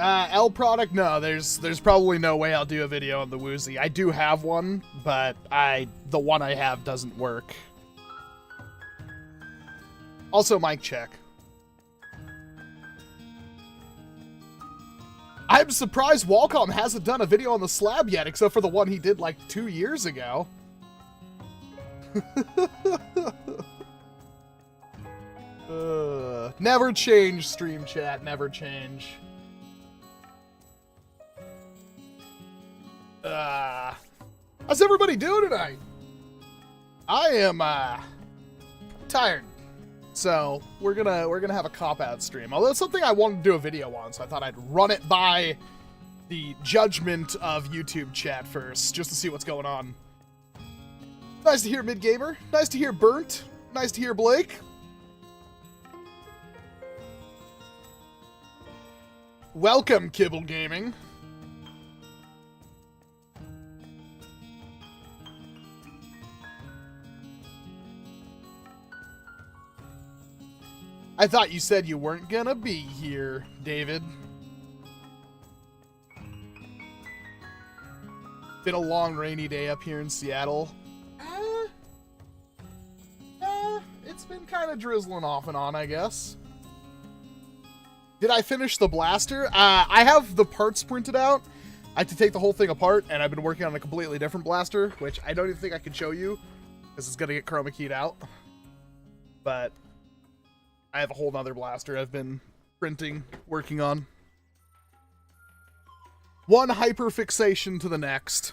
L product? No, there's probably no way I'll do a video on the Woozy. I do have one, but the one I have doesn't work. Also, mic check. I'm surprised Walcom hasn't done a video on the slab yet, except for the one he did like 2 years ago. Never change, stream chat, never change. How's everybody doing tonight? I am tired, so we're gonna have a cop-out stream. Although it's something I wanted to do a video on, so I thought I'd run it by the judgment of YouTube chat first, just to see what's going on. Nice to hear Mid Gamer. Nice to hear Burnt. Nice to hear Blake. Welcome, Kibble Gaming. I thought you said you weren't gonna be here, David. Been a long rainy day up here in Seattle. It's been kind of drizzling off and on, I guess. Did I finish the blaster? I have the parts printed out. I have to take the whole thing apart, and I've been working on a completely different blaster, which I don't even think I can show you, because it's gonna get chroma keyed out. But I have a whole nother blaster I've been printing, working on. One hyperfixation to the next.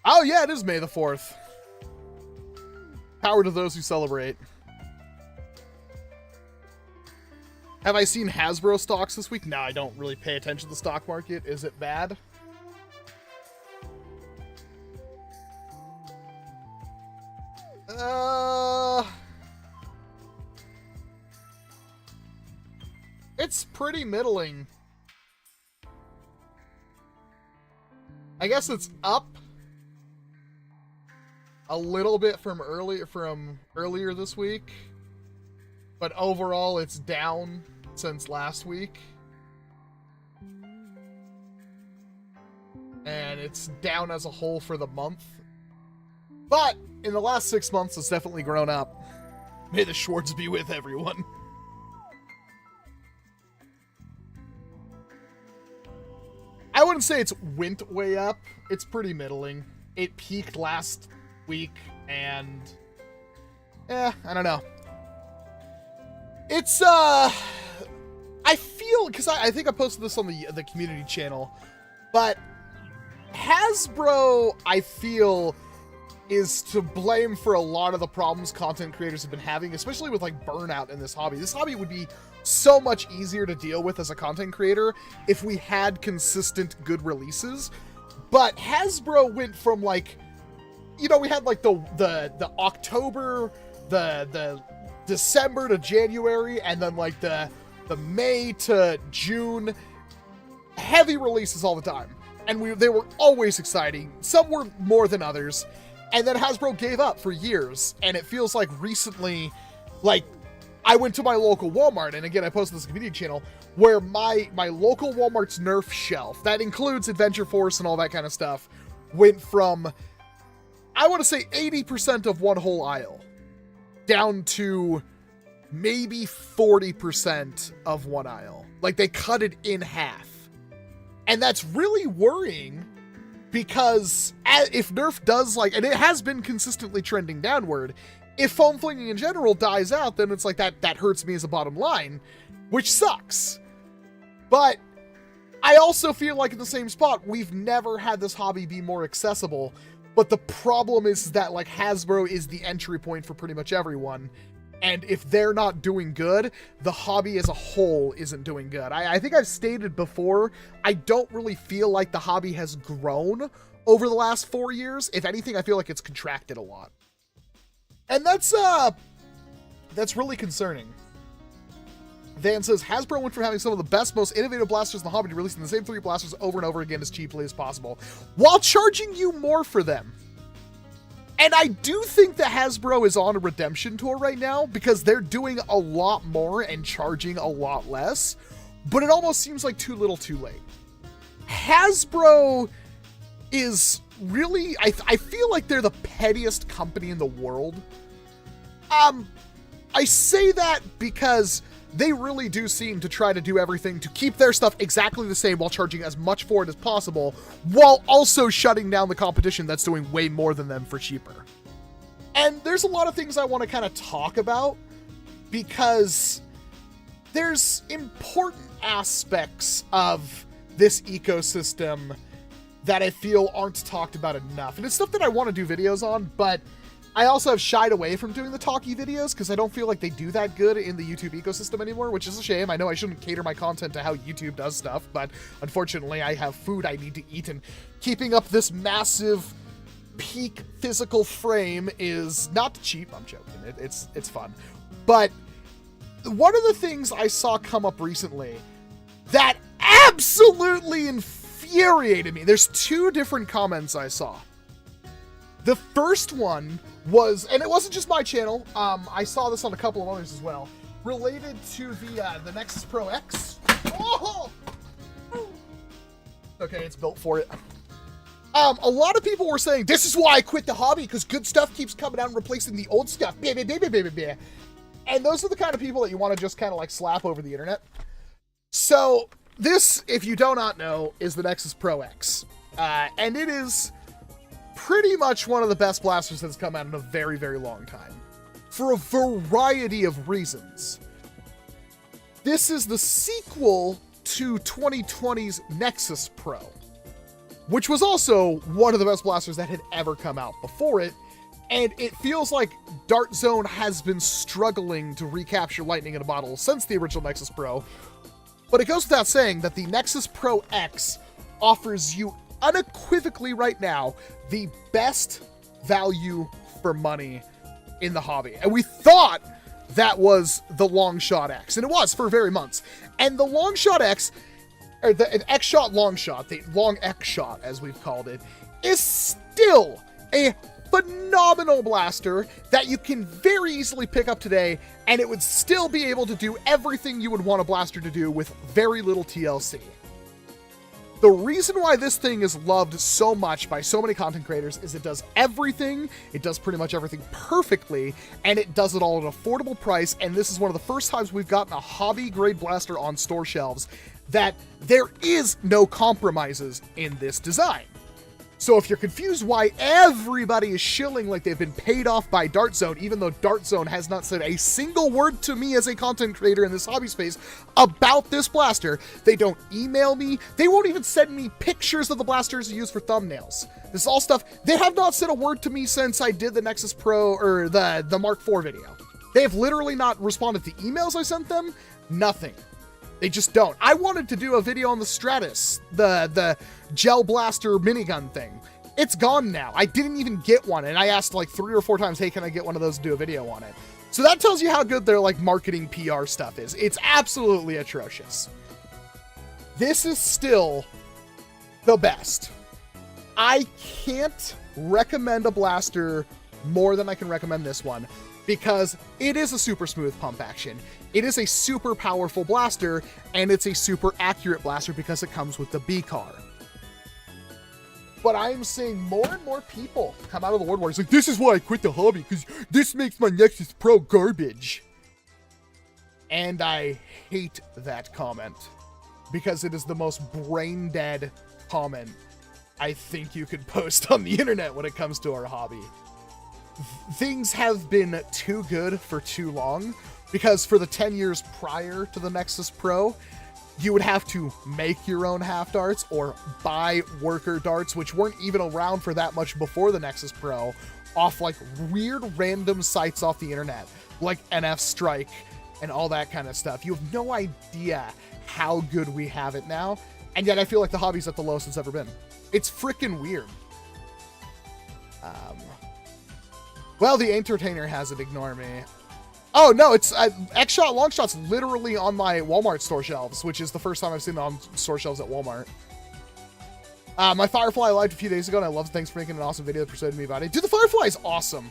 Oh yeah, it is May the 4th. Power to those who celebrate. Have I seen Hasbro stocks this week? No, I don't really pay attention to the stock market. Is it bad? It's pretty middling. I guess it's up a little bit from earlier this week, but overall it's down since last week. And it's down as a whole for the month. But in the last 6 months, it's definitely grown up. May the Schwartz be with everyone. I wouldn't say it's went way up. It's pretty middling. It peaked last week, and I don't know. It's I feel, because I think I posted this on the community channel, but Hasbro, I feel, is to blame for a lot of the problems content creators have been having, especially with like burnout in this hobby. This hobby would be so much easier to deal with as a content creator if we had consistent good releases. But Hasbro went from like, you know, we had like the October, the December to January, and then like the May to June, heavy releases all the time. And they were always exciting. Some were more than others. And then Hasbro gave up for years. And it feels like recently, like, I went to my local Walmart, and again, I posted this community channel, where my local Walmart's Nerf shelf, that includes Adventure Force and all that kind of stuff, went from, I want to say 80% of one whole aisle down to maybe 40% of one aisle. Like, they cut it in half. And that's really worrying, because if Nerf does, like, and it has been consistently trending downward, if foam flinging in general dies out, then it's like that hurts me as a bottom line, which sucks. But I also feel like in the same spot, we've never had this hobby be more accessible. But the problem is that, like, Hasbro is the entry point for pretty much everyone. And if they're not doing good, the hobby as a whole isn't doing good. I think I've stated before, I don't really feel like the hobby has grown over the last 4 years. If anything, I feel like it's contracted a lot. And that's really concerning. Van says, Hasbro went from having some of the best, most innovative blasters in the hobby to releasing the same 3 blasters over and over again as cheaply as possible, while charging you more for them. And I do think that Hasbro is on a redemption tour right now because they're doing a lot more and charging a lot less, but it almost seems like too little too late. Hasbro is really, I feel like they're the pettiest company in the world. I say that because they really do seem to try to do everything to keep their stuff exactly the same while charging as much for it as possible, while also shutting down the competition that's doing way more than them for cheaper. And there's a lot of things I want to kind of talk about because there's important aspects of this ecosystem that I feel aren't talked about enough. And it's stuff that I want to do videos on, but I also have shied away from doing the talky videos because I don't feel like they do that good in the YouTube ecosystem anymore, which is a shame. I know I shouldn't cater my content to how YouTube does stuff, but unfortunately I have food I need to eat, and keeping up this massive peak physical frame is not cheap. I'm joking. It's fun. But one of the things I saw come up recently that absolutely infuriated me, there's two different comments I saw. The first one was, and it wasn't just my channel, I saw this on a couple of others as well, related to the Nexus Pro X. Oh! Okay, it's built for it. A lot of people were saying, this is why I quit the hobby, because good stuff keeps coming out and replacing the old stuff. And those are the kind of people that you want to just kind of like slap over the internet. So this, if you do not know, is the Nexus Pro X. And it is pretty much one of the best blasters that's come out in a very, very long time, for a variety of reasons. This is the sequel to 2020's Nexus Pro, which was also one of the best blasters that had ever come out before it, and it feels like Dart Zone has been struggling to recapture lightning in a bottle since the original Nexus Pro. But it goes without saying that the Nexus Pro X offers you unequivocally right now the best value for money in the hobby. And we thought that was the Longshot X, and it was for very months. And the Longshot X, or the X-Shot Longshot, the Long X-Shot as we've called it, is still a phenomenal blaster that you can very easily pick up today, and it would still be able to do everything you would want a blaster to do with very little TLC. The reason why this thing is loved so much by so many content creators is it does everything, it does pretty much everything perfectly, and it does it all at an affordable price, and this is one of the first times we've gotten a hobby-grade blaster on store shelves that there is no compromises in this design. So if you're confused why everybody is shilling like they've been paid off by Dart Zone, even though Dart Zone has not said a single word to me as a content creator in this hobby space about this blaster, they don't email me, they won't even send me pictures of the blasters used for thumbnails. This is all stuff, they have not said a word to me since I did the Nexus Pro, or the Mark IV video. They have literally not responded to emails I sent them, nothing. They just don't. I wanted to do a video on the Stratus, the gel blaster minigun thing. It's gone now. I didn't even get one, and I asked like 3 or 4 times, hey, can I get one of those to do a video on it? So that tells you how good their like marketing PR stuff is. It's absolutely atrocious. This is still the best. I can't recommend a blaster more than I can recommend this one, because it is a super smooth pump action. It is a super powerful blaster, and it's a super accurate blaster because it comes with the B-car. But I'm seeing more and more people come out of the woodwork. It's like, this is why I quit the hobby, because this makes my Nexus Pro garbage. And I hate that comment, because it is the most brain-dead comment I think you could post on the internet when it comes to our hobby. Things have been too good for too long, because for the 10 years prior to the Nexus Pro, you would have to make your own half darts or buy worker darts, which weren't even around for that much before the Nexus Pro, off like weird random sites off the internet, like NF Strike and all that kind of stuff. You have no idea how good we have it now, and yet I feel like the hobby's at the lowest it's ever been. It's freaking weird. Well, the entertainer has it, ignore me. Oh, no, it's X-Shot Longshot's literally on my Walmart store shelves, which is the first time I've seen it on store shelves at Walmart. My Firefly lived a few days ago, and I love it. Thanks for making an awesome video that persuaded me about it. Dude, the Firefly is awesome.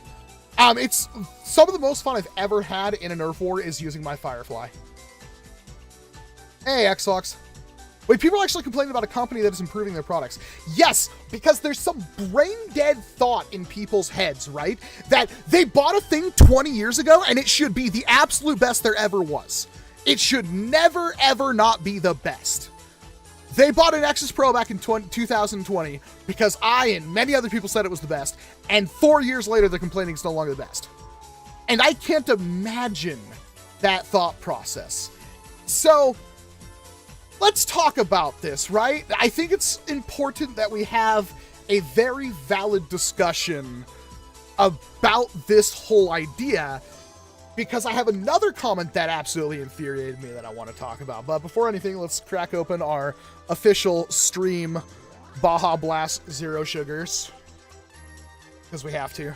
It's some of the most fun I've ever had in a Nerf war is using my Firefly. Hey, Xbox. Wait, people are actually complaining about a company that is improving their products. Yes, because there's some brain-dead thought in people's heads, right? That they bought a thing 20 years ago, and it should be the absolute best there ever was. It should never, ever not be the best. They bought an Nexus Pro back in 2020 because I and many other people said it was the best, and 4 years later they're complaining it's no longer the best. And I can't imagine that thought process. So, let's talk about this, right? I think it's important that we have a very valid discussion about this whole idea, because I have another comment that absolutely infuriated me that I want to talk about. But before anything, let's crack open our official stream Baja Blast Zero Sugars, because we have to.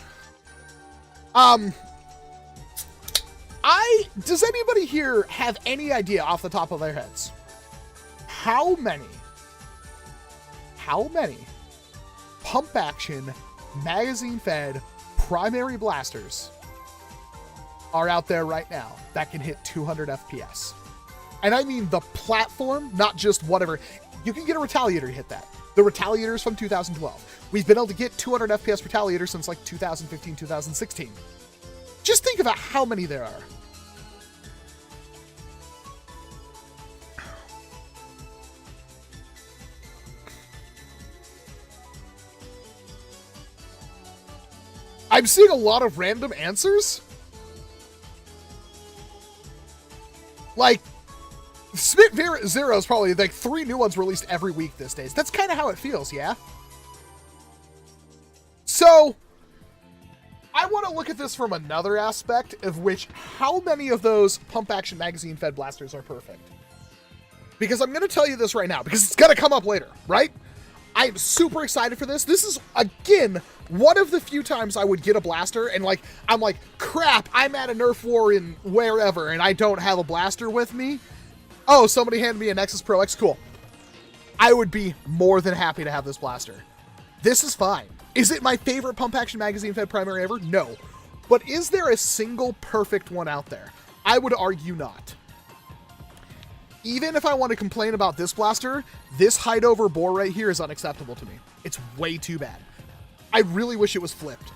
Does anybody here have any idea off the top of their heads how many pump action magazine fed primary blasters are out there right now that can hit 200 FPS? And I mean the platform, not just whatever. You can get a Retaliator to hit that. The Retaliator is from 2012. We've been able to get 200 FPS Retaliator since like 2015, 2016. Just think about how many there are. I'm seeing a lot of random answers. Like, Smith Zero is probably like 3 new ones released every week these days. That's kind of how it feels, yeah? So, I want to look at this from another aspect, of which how many of those pump action magazine fed blasters are perfect? Because I'm going to tell you this right now, because it's going to come up later, right? I'm super excited for this. This is, again, one of the few times I would get a blaster and like, I'm like, crap, I'm at a Nerf war in wherever and I don't have a blaster with me. Oh, somebody handed me a Nexus Pro X, cool. I would be more than happy to have this blaster. This is fine. Is it my favorite pump action magazine fed primary ever? No. But is there a single perfect one out there? I would argue not. Even if I want to complain about this blaster, this hide over bore right here is unacceptable to me. It's way too bad. I really wish it was flipped.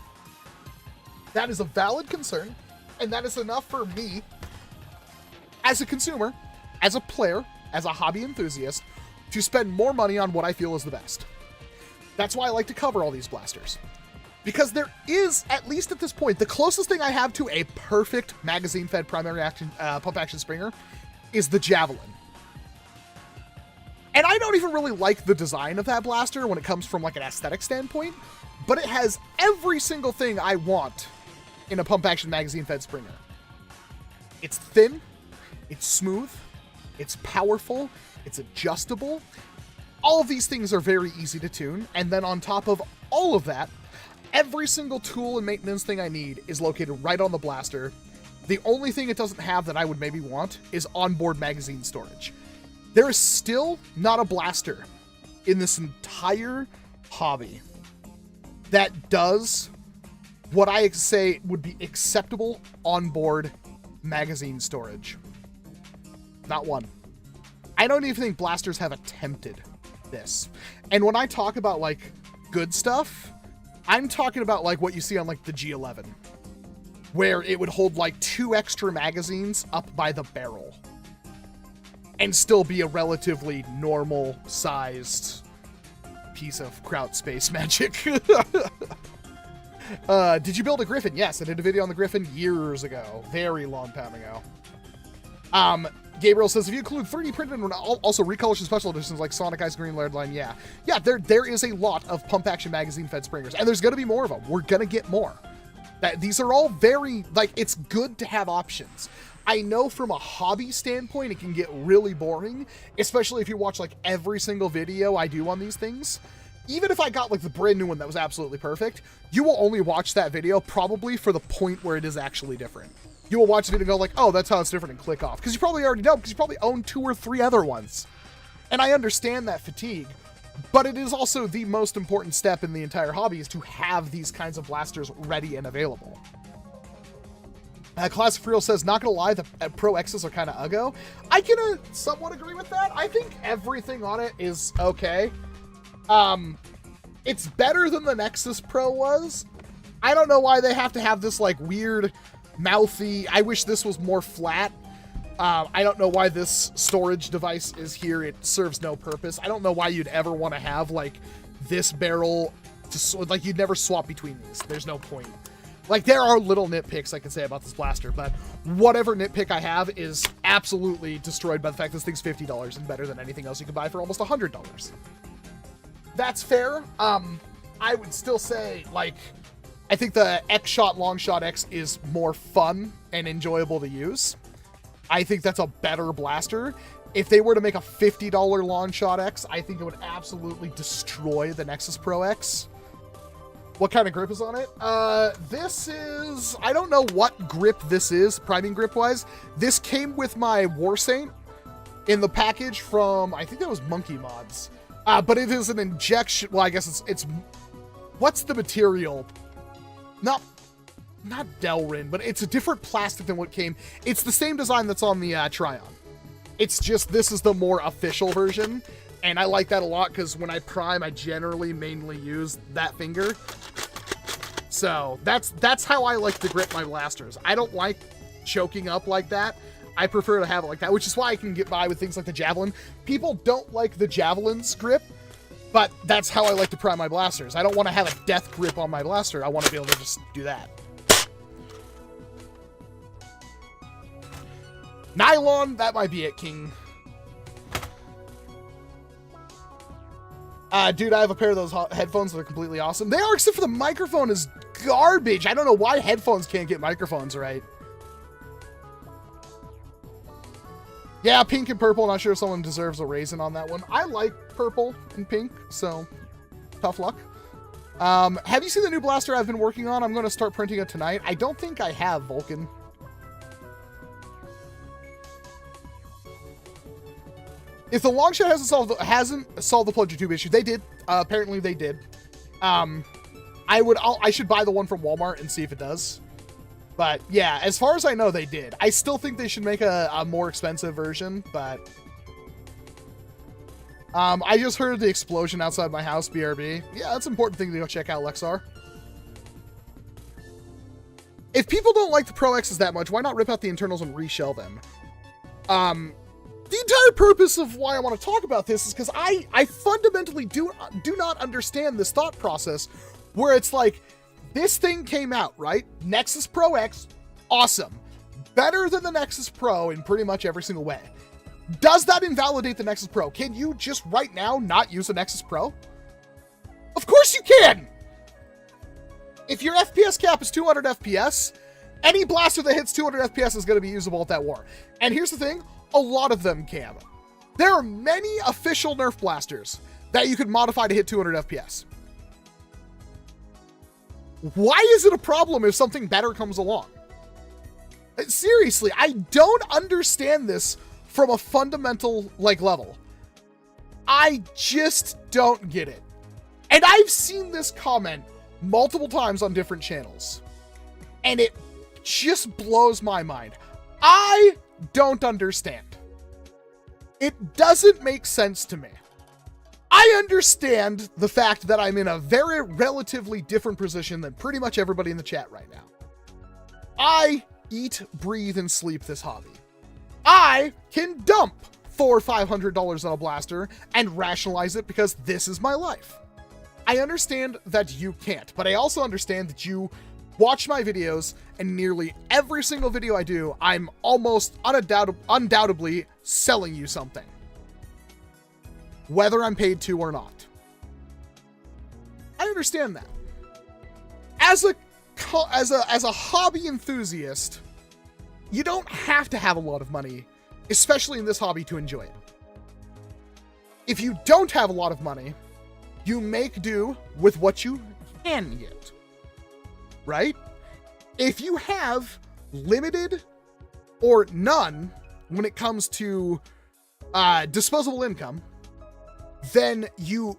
That is a valid concern, and that is enough for me, as a consumer, as a player, as a hobby enthusiast, to spend more money on what I feel is the best. That's why I like to cover all these blasters. Because there is, at least at this point, the closest thing I have to a perfect magazine-fed primary action, pump action Springer is the Javelin. And I don't even really like the design of that blaster when it comes from like an aesthetic standpoint, but it has every single thing I want in a pump action magazine fed Springer. It's thin, it's smooth, it's powerful, it's adjustable. All of these things are very easy to tune, and then on top of all of that, every single tool and maintenance thing I need is located right on the blaster. The only thing it doesn't have that I would maybe want is onboard magazine storage. There is still not a blaster in this entire hobby that does what I say would be acceptable onboard magazine storage. Not one. I don't even think blasters have attempted this. And when I talk about like good stuff, I'm talking about like what you see on like the G11, where it would hold like 2 extra magazines up by the barrel and still be a relatively normal sized piece of Kraut space magic. Did you build a Griffin? Yes, I did a video on the Griffin years ago. Very long time ago. Gabriel says, if you include 3D printed and also recolors and special editions like Sonic Ice Green Laird Line, yeah, there is a lot of pump action magazine fed Springers, and there's going to be more of them. We're going to get more. These are all very, like, it's good to have options. I know from a hobby standpoint, it can get really boring, especially if you watch like every single video I do on these things. Even if I got like the brand new one that was absolutely perfect, you will only watch that video probably for the point where it is actually different. You will watch it and go like, oh, that's how it's different, and click off. Because you probably already know, because you probably own 2 or 3 other ones. And I understand that fatigue, but it is also the most important step in the entire hobby, is to have these kinds of blasters ready and available. Classic Real says, not gonna lie, the Pro X's are kind of uggo. I can somewhat agree with that. I think everything on it is okay. It's better than the Nexus Pro was. I don't know why they have to have this like weird mouthy, I wish this was more flat. I don't know why this storage device is here. It serves no purpose. I don't know why you'd ever want to have like this barrel to, like, you'd never swap between these. There's no point. Like, there are little nitpicks I can say about this blaster, but whatever nitpick I have is absolutely destroyed by the fact this thing's $50 and better than anything else you could buy for almost $100. That's fair. I would still say, like, I think the X-Shot Longshot X is more fun and enjoyable to use. I think that's a better blaster. If they were to make a $50 Longshot X, I think it would absolutely destroy the Nexus Pro X. What kind of grip is on it? This is, I don't know what grip this is, priming grip wise. This came with my War Saint in the package from, I think that was Monkey Mods. But it is an injection, well, I guess it's what's the material? Not Delrin, but it's a different plastic than what came. It's the same design that's on the Tryon. It's just, this is the more official version. And I like that a lot because when I prime, I generally mainly use that finger. So that's how I like to grip my blasters. I don't like choking up like that. I prefer to have it like that, which is why I can get by with things like the Javelin. People don't like the Javelin's grip, but that's how I like to prime my blasters. I don't want to have a death grip on my blaster. I want to be able to just do that. Nylon, that might be it, King. Dude, I have a pair of those headphones that are completely awesome. They are, except for the microphone is garbage. I don't know why headphones can't get microphones right. Yeah, pink and purple. Not sure if someone deserves a raisin on that one. I like purple and pink, so tough luck. Have you seen the new blaster I've been working on? I'm going to start printing it tonight. I don't think I have, Vulcan. If the Longshot hasn't solved the plunger tube issue, they did. Apparently they did. I should buy the one from Walmart and see if it does. But yeah, as far as I know, they did. I still think they should make a more expensive version, but I just heard the explosion outside my house, BRB. Yeah, that's an important thing to go check out, Lexar. If people don't like the Pro X's that much, why not rip out the internals and reshell them? The entire purpose of why I want to talk about this is because I fundamentally do not understand this thought process where it's like, this thing came out, right? Nexus Pro X, awesome. Better than the Nexus Pro in pretty much every single way. Does that invalidate the Nexus Pro? Can you just right now not use a Nexus Pro? Of course you can! If your FPS cap is 200 FPS, any blaster that hits 200 FPS is going to be usable at that war. And here's the thing, a lot of them can. There are many official Nerf blasters that you could modify to hit 200 FPS. Why is it a problem if something better comes along? Seriously, I don't understand this from a fundamental, level. I just don't get it. And I've seen this comment multiple times on different channels. And it just blows my mind. I don't understand. It doesn't make sense to me. I understand the fact that I'm in a very relatively different position than pretty much everybody in the chat right now. I eat, breathe, and sleep this hobby. I can dump $400 or $500 on a blaster and rationalize it because this is my life. I understand that you can't, but I also understand that you watch my videos, and nearly every single video I do, I'm almost undoubtedly selling you something. Whether I'm paid to or not. I understand that. As a hobby enthusiast, you don't have to have a lot of money, especially in this hobby, to enjoy it. If you don't have a lot of money, you make do with what you can get. Right? If you have limited or none when it comes to disposable income, then you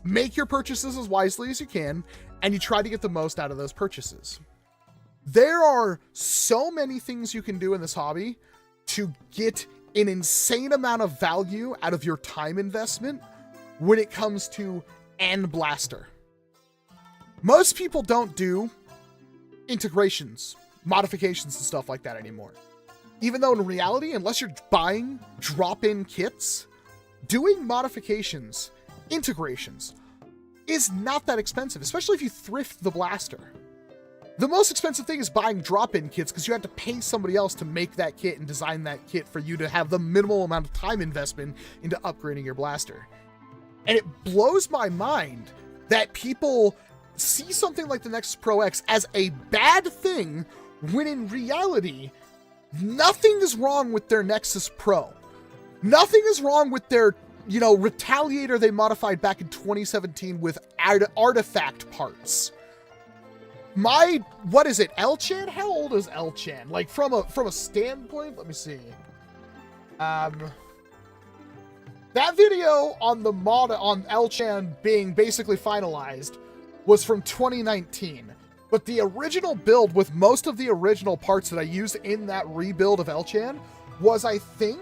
make your purchases as wisely as you can, and you try to get the most out of those purchases. There are so many things you can do in this hobby to get an insane amount of value out of your time investment when it comes to an blaster. Most people don't do integrations, modifications, and stuff like that anymore. Even though in reality, unless you're buying drop-in kits, doing modifications, integrations, is not that expensive, especially if you thrift the blaster. The most expensive thing is buying drop-in kits because you have to pay somebody else to make that kit and design that kit for you to have the minimal amount of time investment into upgrading your blaster. And it blows my mind that people see something like the Nexus Pro X as a bad thing when in reality, nothing is wrong with their Nexus Pro. Nothing is wrong with their, Retaliator they modified back in 2017 with artifact parts. What is it, L-Chan? How old is L-Chan? Like, from a standpoint, let me see. That video on the mod on L-Chan being basically finalized was from 2019. But the original build with most of the original parts that I used in that rebuild of L-Chan was, I think,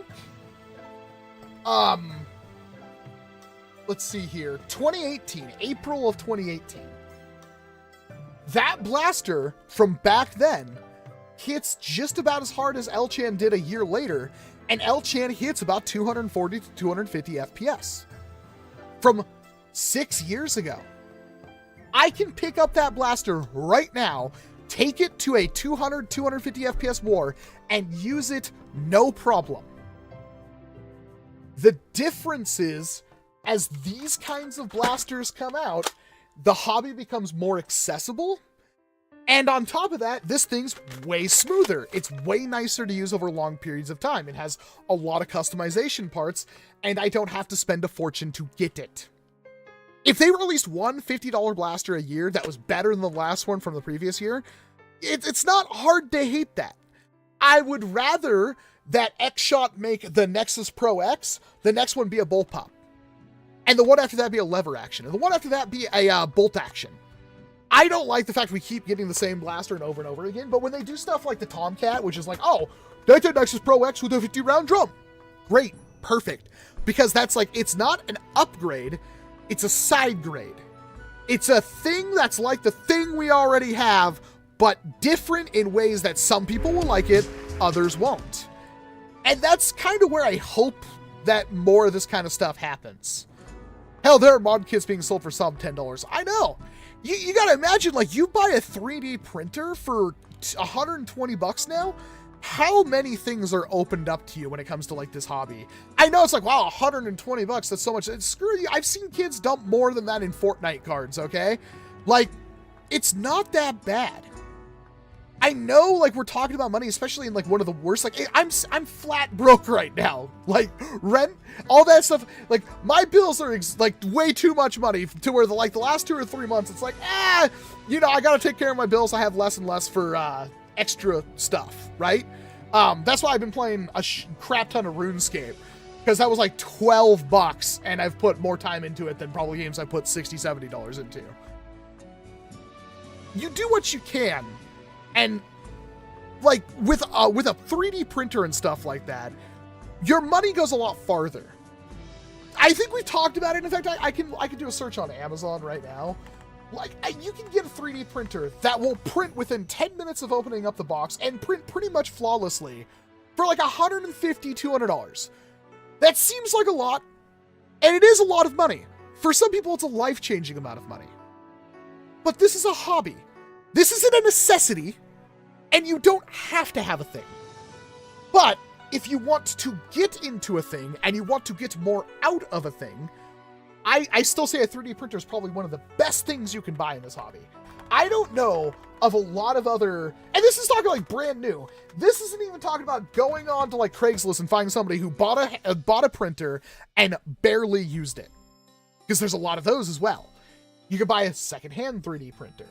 let's see here, 2018, April of 2018. That blaster from back then hits just about as hard as L-Chan did a year later, and L-Chan hits about 240 to 250 FPS. From 6 years ago. I can pick up that blaster right now, take it to a 200, 250 FPS war, and use it no problem. The difference is, as these kinds of blasters come out, the hobby becomes more accessible. And on top of that, this thing's way smoother. It's way nicer to use over long periods of time. It has a lot of customization parts, and I don't have to spend a fortune to get it. If they released one $50 blaster a year that was better than the last one from the previous year, it's not hard to hate that. I would rather that X-Shot make the Nexus Pro X, the next one be a bolt pop. And the one after that be a lever action. And the one after that be a bolt action. I don't like the fact we keep getting the same blaster and over again, but when they do stuff like the Tomcat, which is like, oh, that's a Nexus Pro X with a 50-round drum. Great, perfect. Because that's like, it's not an upgrade, it's a side grade. It's a thing that's like the thing we already have, but different in ways that some people will like it, others won't. And that's kind of where I hope that more of this kind of stuff happens. Hell, there are mod kits being sold for some $10. I know. You gotta imagine, like, you buy a 3D printer for $120 now? How many things are opened up to you when it comes to, like, this hobby? I know it's like, wow, $120, that's so much. Screw you. I've seen kids dump more than that in Fortnite cards, okay? Like, it's not that bad. I know, like, we're talking about money, especially in, like, one of the worst, like, I'm flat broke right now. Like, rent, all that stuff, like, my bills are, like, way too much money to where, the last 2 or 3 months, it's like, I gotta take care of my bills. I have less and less for, extra stuff, right? That's why I've been playing a crap ton of RuneScape, because that was, like, $12, and I've put more time into it than probably games I put $60, $70 into. You do what you can. And like with a 3D printer and stuff like that, your money goes a lot farther. I think we talked about it. In fact, I can do a search on Amazon right now. Like, you can get a 3D printer that will print within 10 minutes of opening up the box and print pretty much flawlessly for like $150, $200. That seems like a lot, and it is a lot of money. For some people, it's a life-changing amount of money. But this is a hobby. This isn't a necessity, and you don't have to have a thing. But if you want to get into a thing, and you want to get more out of a thing, I still say a 3D printer is probably one of the best things you can buy in this hobby. I don't know of a lot of other, and this is talking like brand new. This isn't even talking about going on to like Craigslist and finding somebody who bought a printer and barely used it. Because there's a lot of those as well. You can buy a secondhand 3D printer.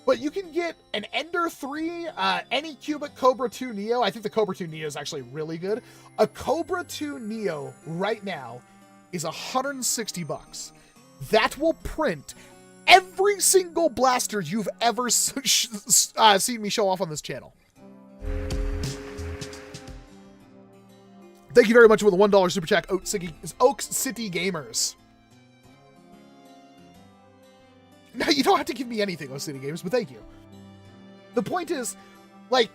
But you can get an Ender 3, Anycubic Cobra 2 Neo. I think the Cobra 2 Neo is actually really good. A Cobra 2 Neo right now is $160. That will print every single blaster you've ever seen me show off on this channel. Thank you very much for the $1 super chat, Oak City Gamers. No, you don't have to give me anything, Oak City Gamers, but thank you. The point is, like,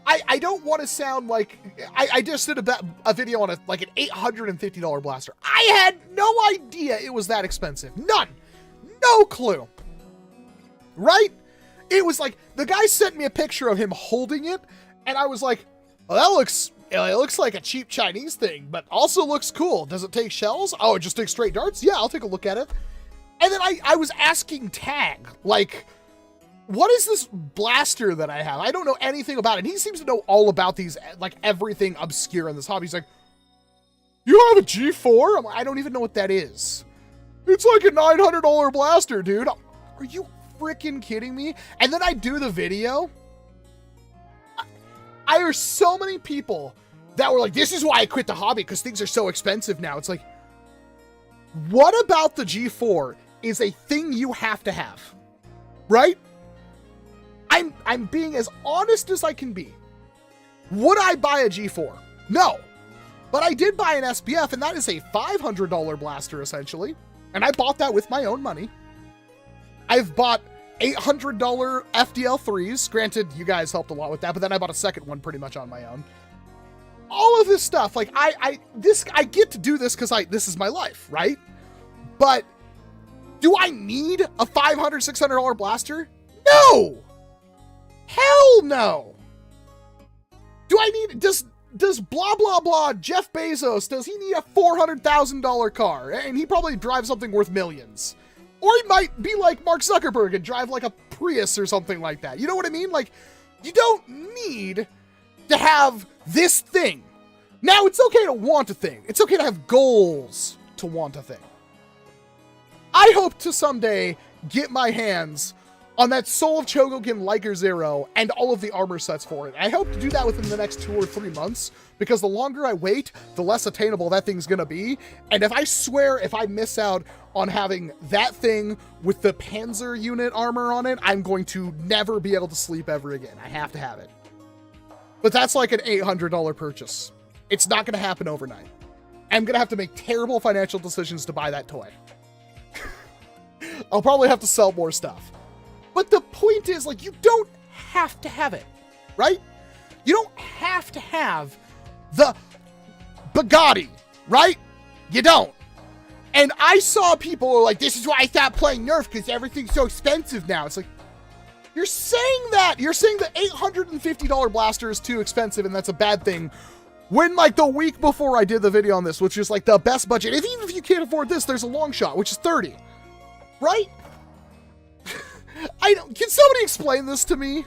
I don't want to sound like I just did a video on like an $850 blaster. I had no idea it was that expensive. None. No clue. Right? It was like, the guy sent me a picture of him holding it, and I was like, well, it looks like a cheap Chinese thing, but also looks cool. Does it take shells? Oh, it just takes straight darts? Yeah, I'll take a look at it. And then I was asking Tag, like, what is this blaster that I have? I don't know anything about it. He seems to know all about these, like, everything obscure in this hobby. He's like, you have a G4? I'm like, I don't even know what that is. It's like a $900 blaster, dude. Are you freaking kidding me? And then I do the video. I hear so many people that were like, this is why I quit the hobby, because things are so expensive now. It's like, what about the G4 is a thing you have to have, right? I'm being as honest as I can be. Would I buy a G4? No. But I did buy an SBF, and that is a $500 blaster, essentially. And I bought that with my own money. I've bought $800 FDL3s. Granted, you guys helped a lot with that, but then I bought a second one pretty much on my own. All of this stuff, like, I get to do this because this is my life, right? But do I need a $500, $600 blaster? No! Hell no! Do I need, does blah, blah, blah, Jeff Bezos, does he need a $400,000 car? And he probably drives something worth millions. Or he might be like Mark Zuckerberg and drive like a Prius or something like that. You know what I mean? Like, you don't need to have this thing. Now, it's okay to want a thing. It's okay to have goals to want a thing. I hope to someday get my hands on that Soul of Chogokin Liger Zero and all of the armor sets for it. I hope to do that within the next 2 or 3 months, because the longer I wait, the less attainable that thing's gonna be. And if I miss out on having that thing with the Panzer unit armor on it, I'm going to never be able to sleep ever again. I have to have it. But that's like an $800 purchase. It's not gonna happen overnight. I'm gonna have to make terrible financial decisions to buy that toy. I'll probably have to sell more stuff. But the point is, like, you don't have to have it, right? You don't have to have the Bugatti, right? You don't. And I saw people who were like, this is why I stopped playing Nerf, because everything's so expensive now. It's like, you're saying that. You're saying the $850 blaster is too expensive, and that's a bad thing. When, like, the week before I did the video on this, which is, like, the best budget, even if you can't afford this, there's a long shot, which is 30. Right? Can somebody explain this to me?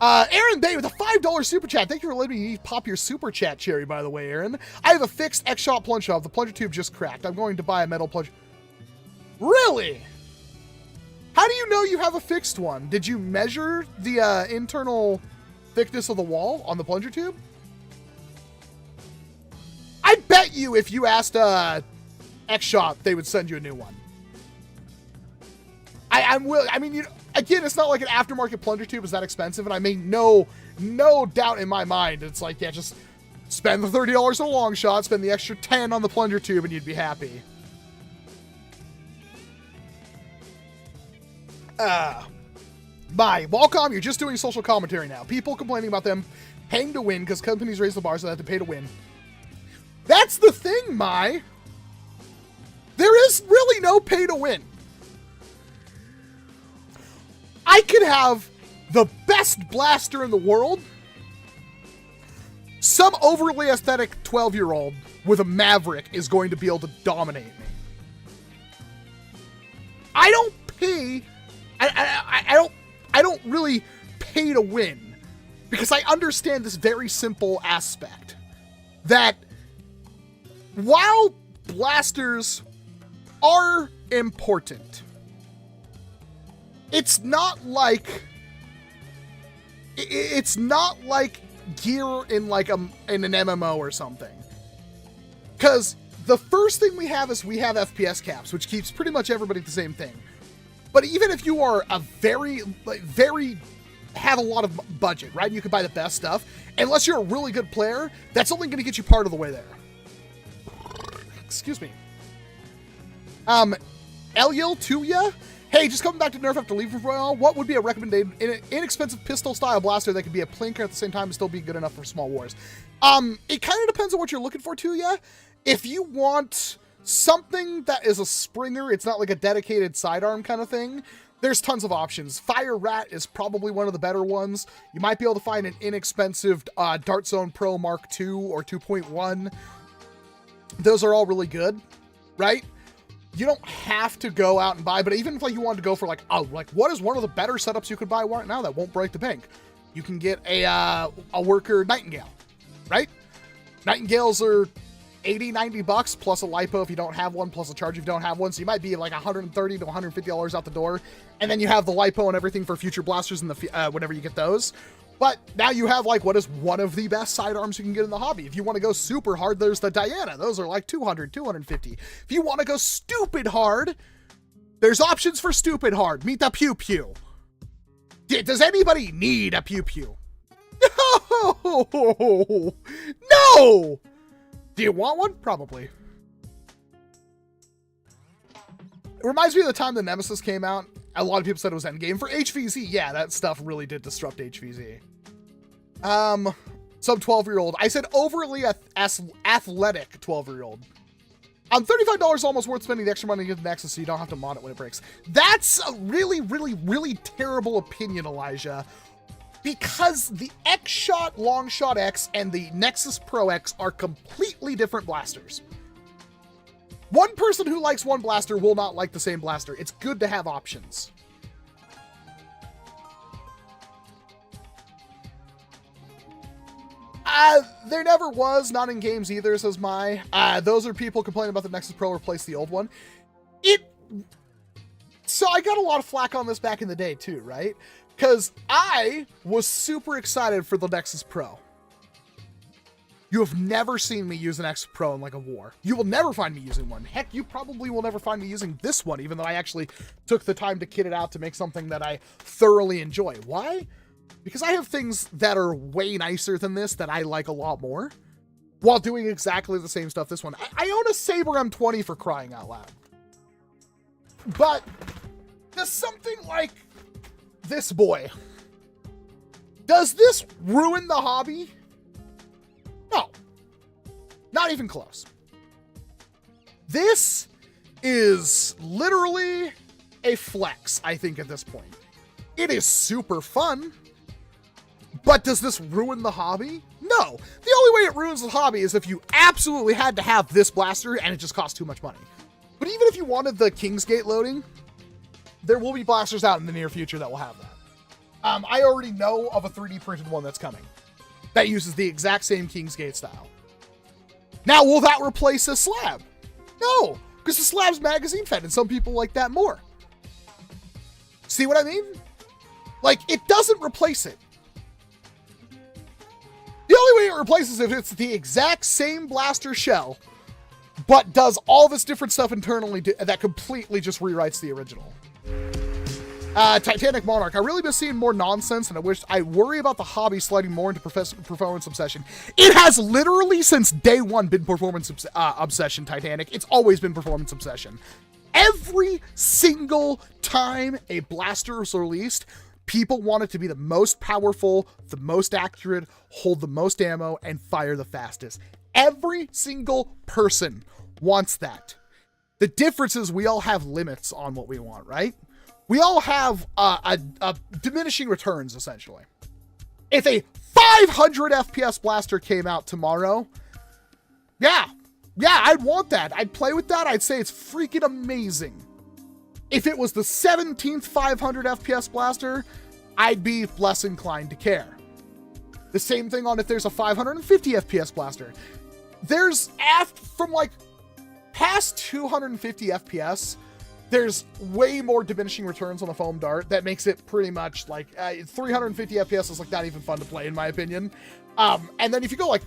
Aaron Bay with a $5 super chat. Thank you for letting me pop your super chat cherry, by the way, Aaron. I have a fixed X-Shot plunge shot. The plunger tube just cracked. I'm going to buy a metal plunger. Really? How do you know you have a fixed one? Did you measure the internal thickness of the wall on the plunger tube? I bet you if you asked X-Shot, they would send you a new one. I'm willing. I mean, again, it's not like an aftermarket plunger tube is that expensive, and I mean, no doubt in my mind, it's like, yeah, just spend the $30 on a long shot, spend the extra 10 on the plunger tube, and you'd be happy. Bye. Walcom, you're just doing social commentary now. People complaining about them paying to win because companies raise the bar, so they have to pay to win. That's the thing, Mai. There is really no pay to win. I could have the best blaster in the world. Some overly aesthetic 12-year-old with a Maverick is going to be able to dominate me. I don't pay. I don't really pay to win, because I understand this very simple aspect that while blasters are important, it's not like gear in like in an MMO or something. Because the first thing we have is we have FPS caps, which keeps pretty much everybody the same thing. But even if you are a very have a lot of budget, right? You can buy the best stuff. Unless you're a really good player, that's only going to get you part of the way there. Excuse me. Eliel Tuya. Hey, just coming back to Nerf after leaving for a while, what would be a recommended inexpensive pistol-style blaster that could be a plinker at the same time and still be good enough for small wars? It kind of depends on what you're looking for, Tuya. If you want something that is a springer, it's not like a dedicated sidearm kind of thing, there's tons of options. Fire Rat is probably one of the better ones. You might be able to find an inexpensive Dart Zone Pro Mark II or 2.1. Those are all really good, right? You don't have to go out and buy, but even if like you wanted to go for like what is one of the better setups you could buy right now that won't break the bank? You can get a worker Nightingale, right? Nightingales are 80, 90 bucks plus a lipo if you don't have one, plus a charge if you don't have one. So you might be like $130 to $150 out the door. And then you have the lipo and everything for future blasters and the whenever you get those. But now you have like what is one of the best sidearms you can get in the hobby. If you want to go super hard, there's the Diana. Those are like 200, 250. If you want to go stupid hard, there's options for stupid hard. Meet the Pew Pew. Does anybody need a Pew Pew? No! No! Do you want one? Probably. It reminds me of the time the Nemesis came out. A lot of people said it was endgame. For HVZ, yeah, that stuff really did disrupt HVZ. Some 12-year-old. I said overly athletic 12-year-old. $35 almost worth spending the extra money to get the Nexus so you don't have to mod it when it breaks. That's a really, really, really terrible opinion, Elijah. Because the X-Shot, Longshot X, and the Nexus Pro X are completely different blasters. One person who likes one blaster will not like the same blaster. It's good to have options. There never was, not in games either, says my. Those are people complaining about the Nexus Pro replaced the old one. So I got a lot of flack on this back in the day too, right? Because I was super excited for the Nexus Pro. You have never seen me use an Nexus Pro in like a war. You will never find me using one. Heck, you probably will never find me using this one, even though I actually took the time to kit it out to make something that I thoroughly enjoy. Why? Because I have things that are way nicer than this that I like a lot more, while doing exactly the same stuff this one. I own a Saber M20 for crying out loud. But does something like this boy, does this ruin the hobby? No, not even close. This is literally a flex, I think, at this point. It is super fun, but does this ruin the hobby? No. The only way it ruins the hobby is if you absolutely had to have this blaster and it just costs too much money. But even if you wanted the Kingsgate loading, there will be blasters out in the near future that will have that. I already know of a 3D printed one that's coming that uses the exact same Kingsgate style. Now, will that replace a slab? No, because the slab's magazine fed and some people like that more. See what I mean? Like, it doesn't replace it. The only way it replaces it if it's the exact same blaster shell, but does all this different stuff internally that completely just rewrites the original. Titanic Monarch. I really been seeing more nonsense, and I worry about the hobby sliding more into performance obsession. It has literally since day one been performance obsession, Titanic. It's always been performance obsession. Every single time a blaster is released, people want it to be the most powerful, the most accurate, hold the most ammo, and fire the fastest. Every single person wants that. The difference is we all have limits on what we want, right? We all have a diminishing returns, essentially. If a 500 FPS blaster came out tomorrow, yeah, I'd want that. I'd play with that. I'd say it's freaking amazing. If it was the 17th 500 FPS blaster, I'd be less inclined to care. The same thing on if there's a 550 FPS blaster. There's from like past 250 FPS, there's way more diminishing returns on the foam dart that makes it pretty much like 350 FPS is like not even fun to play in my opinion. And then if you go like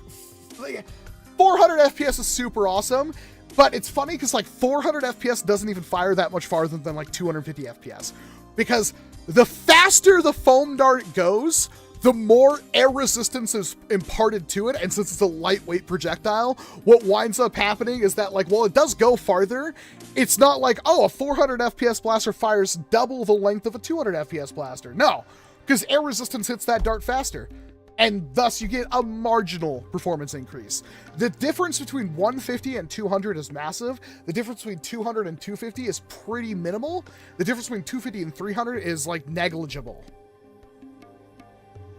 400 FPS is super awesome. But it's funny because like 400 FPS doesn't even fire that much farther than like 250 FPS. Because the faster the foam dart goes, the more air resistance is imparted to it. And since it's a lightweight projectile, what winds up happening is that, like, while it does go farther, it's not like, oh, a 400 FPS blaster fires double the length of a 200 FPS blaster. No, because air resistance hits that dart faster. And thus you get a marginal performance increase. The difference between 150 and 200 is massive. The difference between 200 and 250 is pretty minimal. The difference between 250 and 300 is like negligible.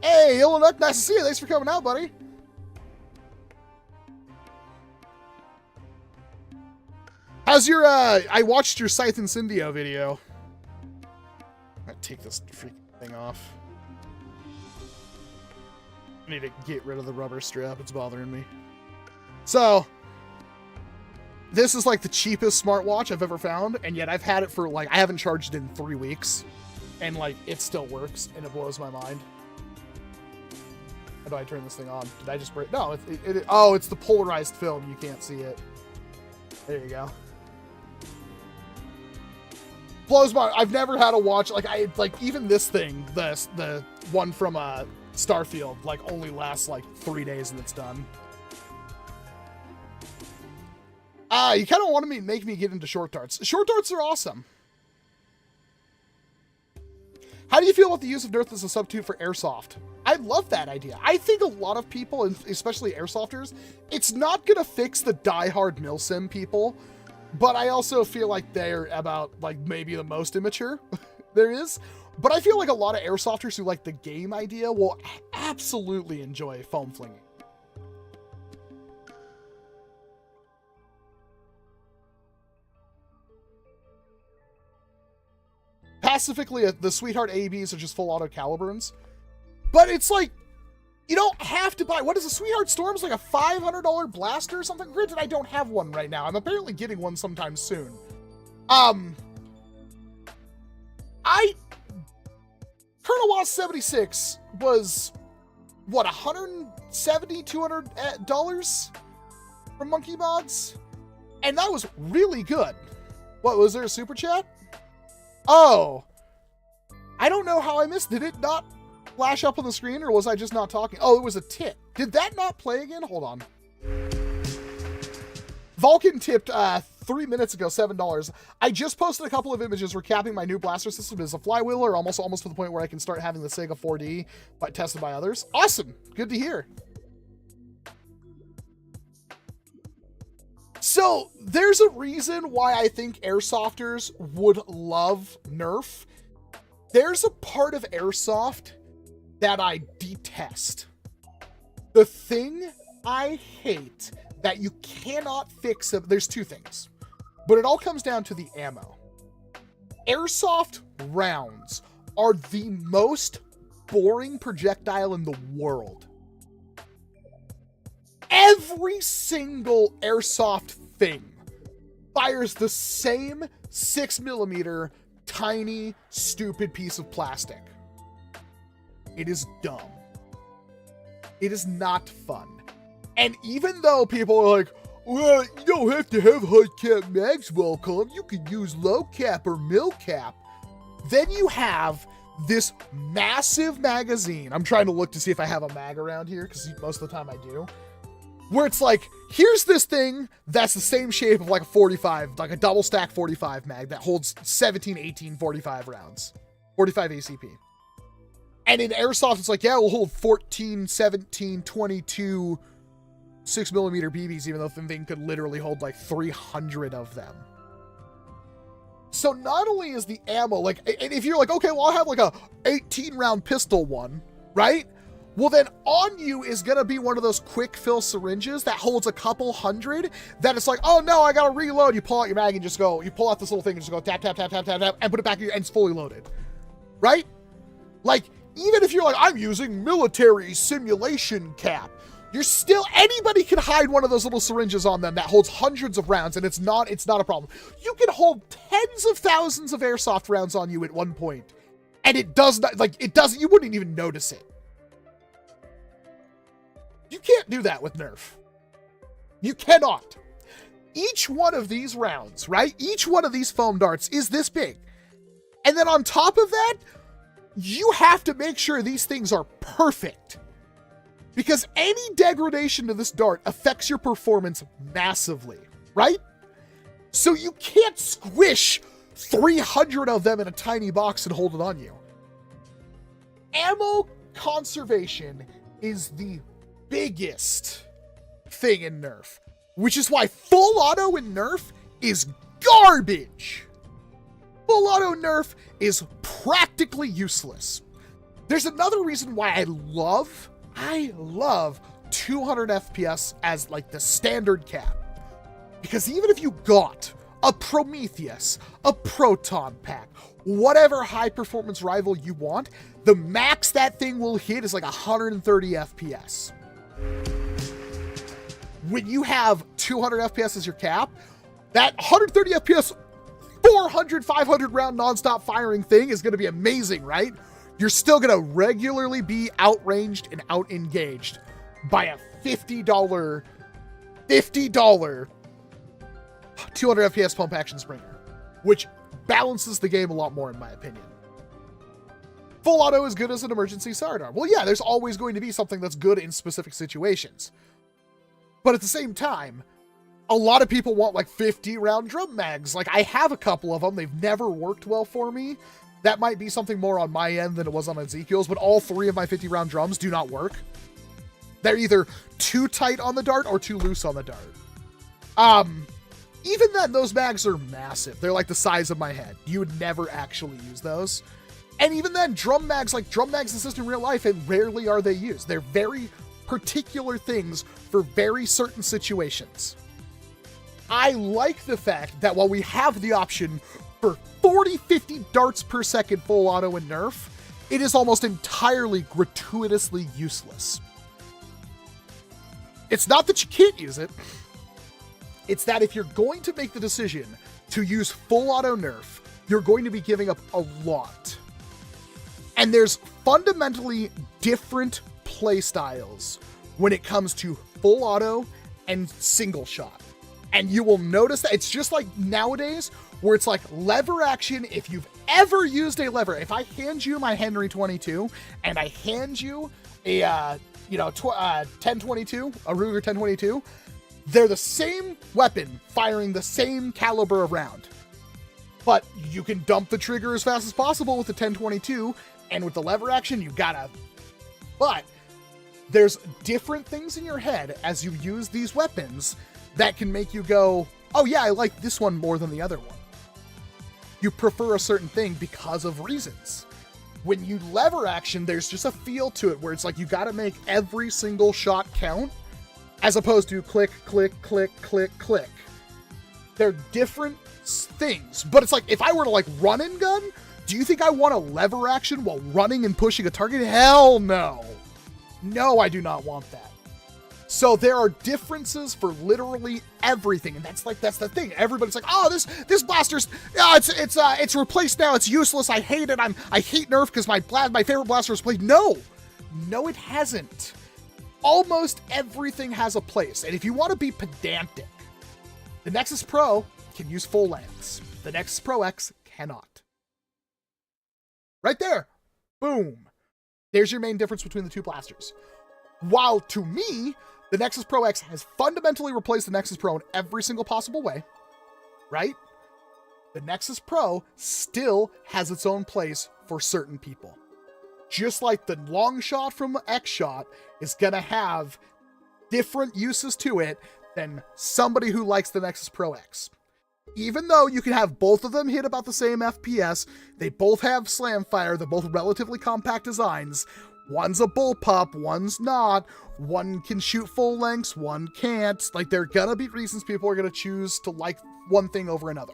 Hey, Illinook, nice to see you. Thanks for coming out, buddy. How's your, I watched your Scythe Incendio video. I'm gonna take this freaking thing off. I need to get rid of the rubber strap. It's bothering me. So, this is like the cheapest smartwatch I've ever found, and yet I've had it for like, I haven't charged it in 3 weeks, and like, it still works, and it blows my mind. How do I turn this thing on? Did I just break? No, oh, it's the polarized film. You can't see it. There you go. Blows my, I've never had a watch, like even this thing, the one from Starfield, like only lasts like 3 days and it's done. You kind of want to make me get into short darts. Short darts are awesome. How do you feel about the use of Nerf as a substitute for airsoft? I love that idea. I think a lot of people, especially airsofters, it's not going to fix the diehard milsim people, but I also feel like they're about like maybe the most immature there is. But I feel like a lot of airsofters who like the game idea will absolutely enjoy foam flinging. Pacifically, the Sweetheart AEBs are just full auto caliburns. But it's like, you don't have to buy, what is a Sweetheart Storm's like a $500 blaster or something? Granted, I don't have one right now. I'm apparently getting one sometime soon. Colonel Waz 76 was, what, $170, $200 from Monkey Mods? And that was really good. What, was there a super chat? Oh, I don't know how I missed. Did it not flash up on the screen, or was I just not talking? Oh, it was a tip. Did that not play again? Hold on. Vulcan tipped 3 minutes ago, $7. I just posted a couple of images recapping my new blaster system. It's a flywheeler, almost to the point where I can start having the Sega 4D tested by others. Awesome. Good to hear. So there's a reason why I think airsofters would love Nerf. There's a part of airsoft that I detest. The thing I hate that you cannot fix, there's two things, but it all comes down to the ammo. Airsoft rounds are the most boring projectile in the world. Every single airsoft thing fires the same 6mm tiny, stupid piece of plastic. It is dumb. It is not fun. And even though people are like, well, you don't have to have high cap mags, Walcom, you can use low cap or mil cap. Then you have this massive magazine. I'm trying to look to see if I have a mag around here, because most of the time I do. Where it's like, here's this thing that's the same shape of like a 45, like a double stack 45 mag that holds 17, 18, 45 rounds. 45 ACP. And in airsoft, it's like, yeah, we'll hold 14, 17, 22 6mm BBs, even though the thing could literally hold like 300 of them. So not only is the ammo, like, and if you're like, okay, well, I'll have like a 18 round pistol one, right? Well, then on you is going to be one of those quick fill syringes that holds a couple hundred that it's like, oh no, I got to reload. You pull out your mag and just go, you pull out this little thing and just go tap, tap, tap, tap, tap, tap, and put it back in and it's fully loaded. Right? Like, even if you're like, I'm using military simulation cap, you're still, anybody can hide one of those little syringes on them that holds hundreds of rounds, and it's not a problem. You can hold tens of thousands of airsoft rounds on you at one point, and it does not, like, it doesn't, you wouldn't even notice it. You can't do that with Nerf. You cannot. each one of these rounds, right? Each one of these foam darts is this big. And then on top of that, you have to make sure these things are perfect. Because any degradation to this dart affects your performance massively, right? So you can't squish 300 of them in a tiny box and hold it on you. Ammo conservation is the biggest thing in NERF, which is why full auto in NERF is garbage. Full auto NERF is practically useless. There's another reason why I love 200 FPS as like the standard cap. Because even if you got a Prometheus, a Proton Pack, whatever high performance rival you want, the max that thing will hit is like 130 FPS. When you have 200 FPS as your cap, that 130 FPS 400, 500 round nonstop firing thing is going to be amazing, right? You're still going to regularly be outranged and out-engaged by a $50 200 FPS pump action Springer, which balances the game a lot more in my opinion. Full auto is good as an emergency sidearm. Well, yeah, there's always going to be something that's good in specific situations. But at the same time, a lot of people want like 50 round drum mags. Like I have a couple of them. They've never worked well for me. That might be something more on my end than it was on Ezekiel's, but all 3 of my 50 round drums do not work. They're either too tight on the dart or too loose on the dart. Even then, those mags are massive. They're like the size of my head. You would never actually use those. And even then, drum mags exist in real life, and rarely are they used. They're very particular things for very certain situations. I like the fact that while we have the option for 40, 50 darts per second full auto in NERF, it is almost entirely gratuitously useless. It's not that you can't use it. It's that if you're going to make the decision to use full auto NERF, you're going to be giving up a lot. And there's fundamentally different playstyles when it comes to full auto and single shot. And you will notice that it's just like nowadays where it's like lever action. If you've ever used a lever, if I hand you my Henry 22 and I hand you a 1022, a Ruger 1022, they're the same weapon firing the same caliber of round. But you can dump the trigger as fast as possible with the 1022, and with the lever action, you gotta. But there's different things in your head as you use these weapons that can make you go, oh yeah, I like this one more than the other one. You prefer a certain thing because of reasons. When you lever action, there's just a feel to it where it's like you gotta make every single shot count, as opposed to click, click, click, click, click. They're different things, but it's like if I were to like run and gun, do you think I want a lever action while running and pushing a target? Hell no. No, I do not want that. So there are differences for literally everything, and that's the thing. Everybody's like, oh, this blaster's, it's replaced now. It's useless. I hate it. I hate NERF because my favorite blaster was played. No, it hasn't. Almost everything has a place, and if you want to be pedantic, the Nexus Pro can use full lengths. The Nexus Pro X cannot. Right there. Boom. There's your main difference between the two blasters. While to me, the Nexus Pro X has fundamentally replaced the Nexus Pro in every single possible way, right? The Nexus Pro still has its own place for certain people. Just like the long shot from X Shot is gonna have different uses to it than somebody who likes the Nexus Pro X. Even though you can have both of them hit about the same FPS, they both have slam fire, they're both relatively compact designs. One's a bullpup, one's not. One can shoot full lengths, one can't. Like, there are gonna be reasons people are gonna choose to like one thing over another.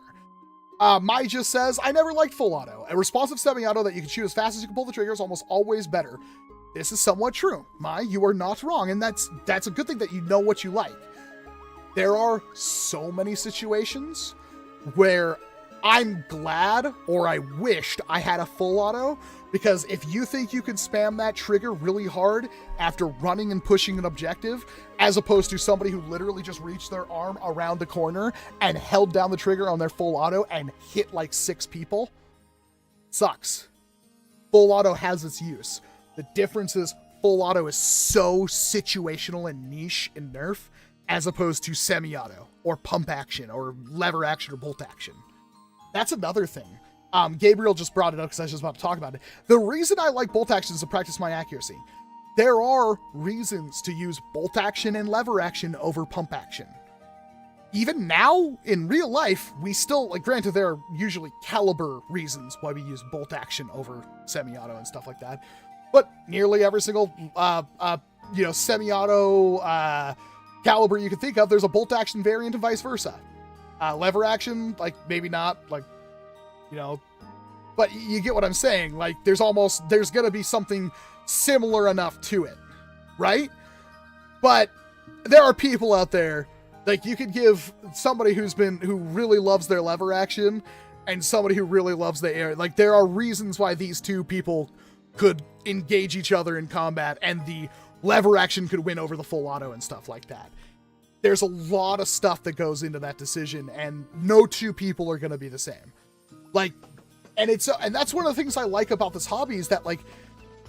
Mai just says, I never liked full auto. A responsive semi-auto that you can shoot as fast as you can pull the trigger is almost always better. This is somewhat true. Mai, you are not wrong, and that's a good thing that you know what you like. There are so many situations where I'm glad, or I wished I had a full auto, because if you think you can spam that trigger really hard after running and pushing an objective, as opposed to somebody who literally just reached their arm around the corner and held down the trigger on their full auto and hit like 6 people, sucks. Full auto has its use. The difference is full auto is so situational and niche in Nerf, as opposed to semi-auto or pump action or lever action or bolt action. That's another thing. Gabriel just brought it up because I was just about to talk about it. The reason I like bolt action is to practice my accuracy. There are reasons to use bolt action and lever action over pump action. Even now, in real life, we still, like, granted, there are usually caliber reasons why we use bolt action over semi-auto and stuff like that. But nearly every single, semi-auto caliber you can think of, there's a bolt action variant and vice versa. Lever action, like, maybe not, like, but you get what I'm saying. Like, there's gonna be something similar enough to it, right? But there are people out there, like, you could give somebody who really loves their lever action and somebody who really loves the air. Like, there are reasons why these two people could engage each other in combat and the lever action could win over the full auto and stuff like that. There's a lot of stuff that goes into that decision, and no two people are going to be the same. Like, and that's one of the things I like about this hobby is that, like,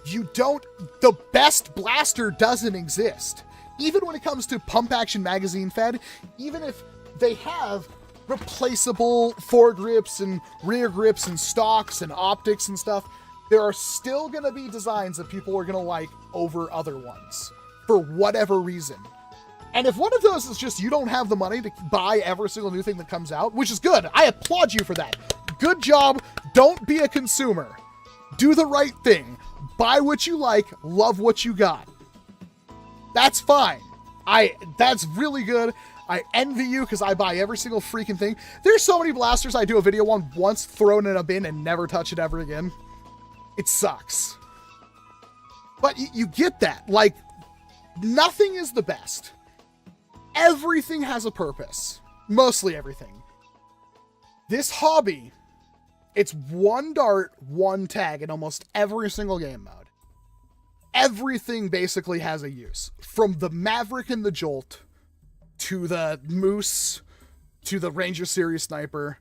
the best blaster doesn't exist. Even when it comes to pump action magazine fed, even if they have replaceable foregrips and rear grips and stocks and optics and stuff, there are still going to be designs that people are going to like over other ones for whatever reason. And if one of those is just you don't have the money to buy every single new thing that comes out, which is good, I applaud you for that. Good job. Don't be a consumer. Do the right thing. Buy what you like. Love what you got. That's fine. That's really good. I envy you because I buy every single freaking thing. There's so many blasters I do a video on once, throw it in a bin, and never touch it ever again. It sucks. But you get that. Like, nothing is the best. Everything has a purpose. Mostly everything. This hobby, it's one dart, one tag in almost every single game mode. Everything basically has a use. From the Maverick and the Jolt, to the Moose, to the Ranger Series Sniper,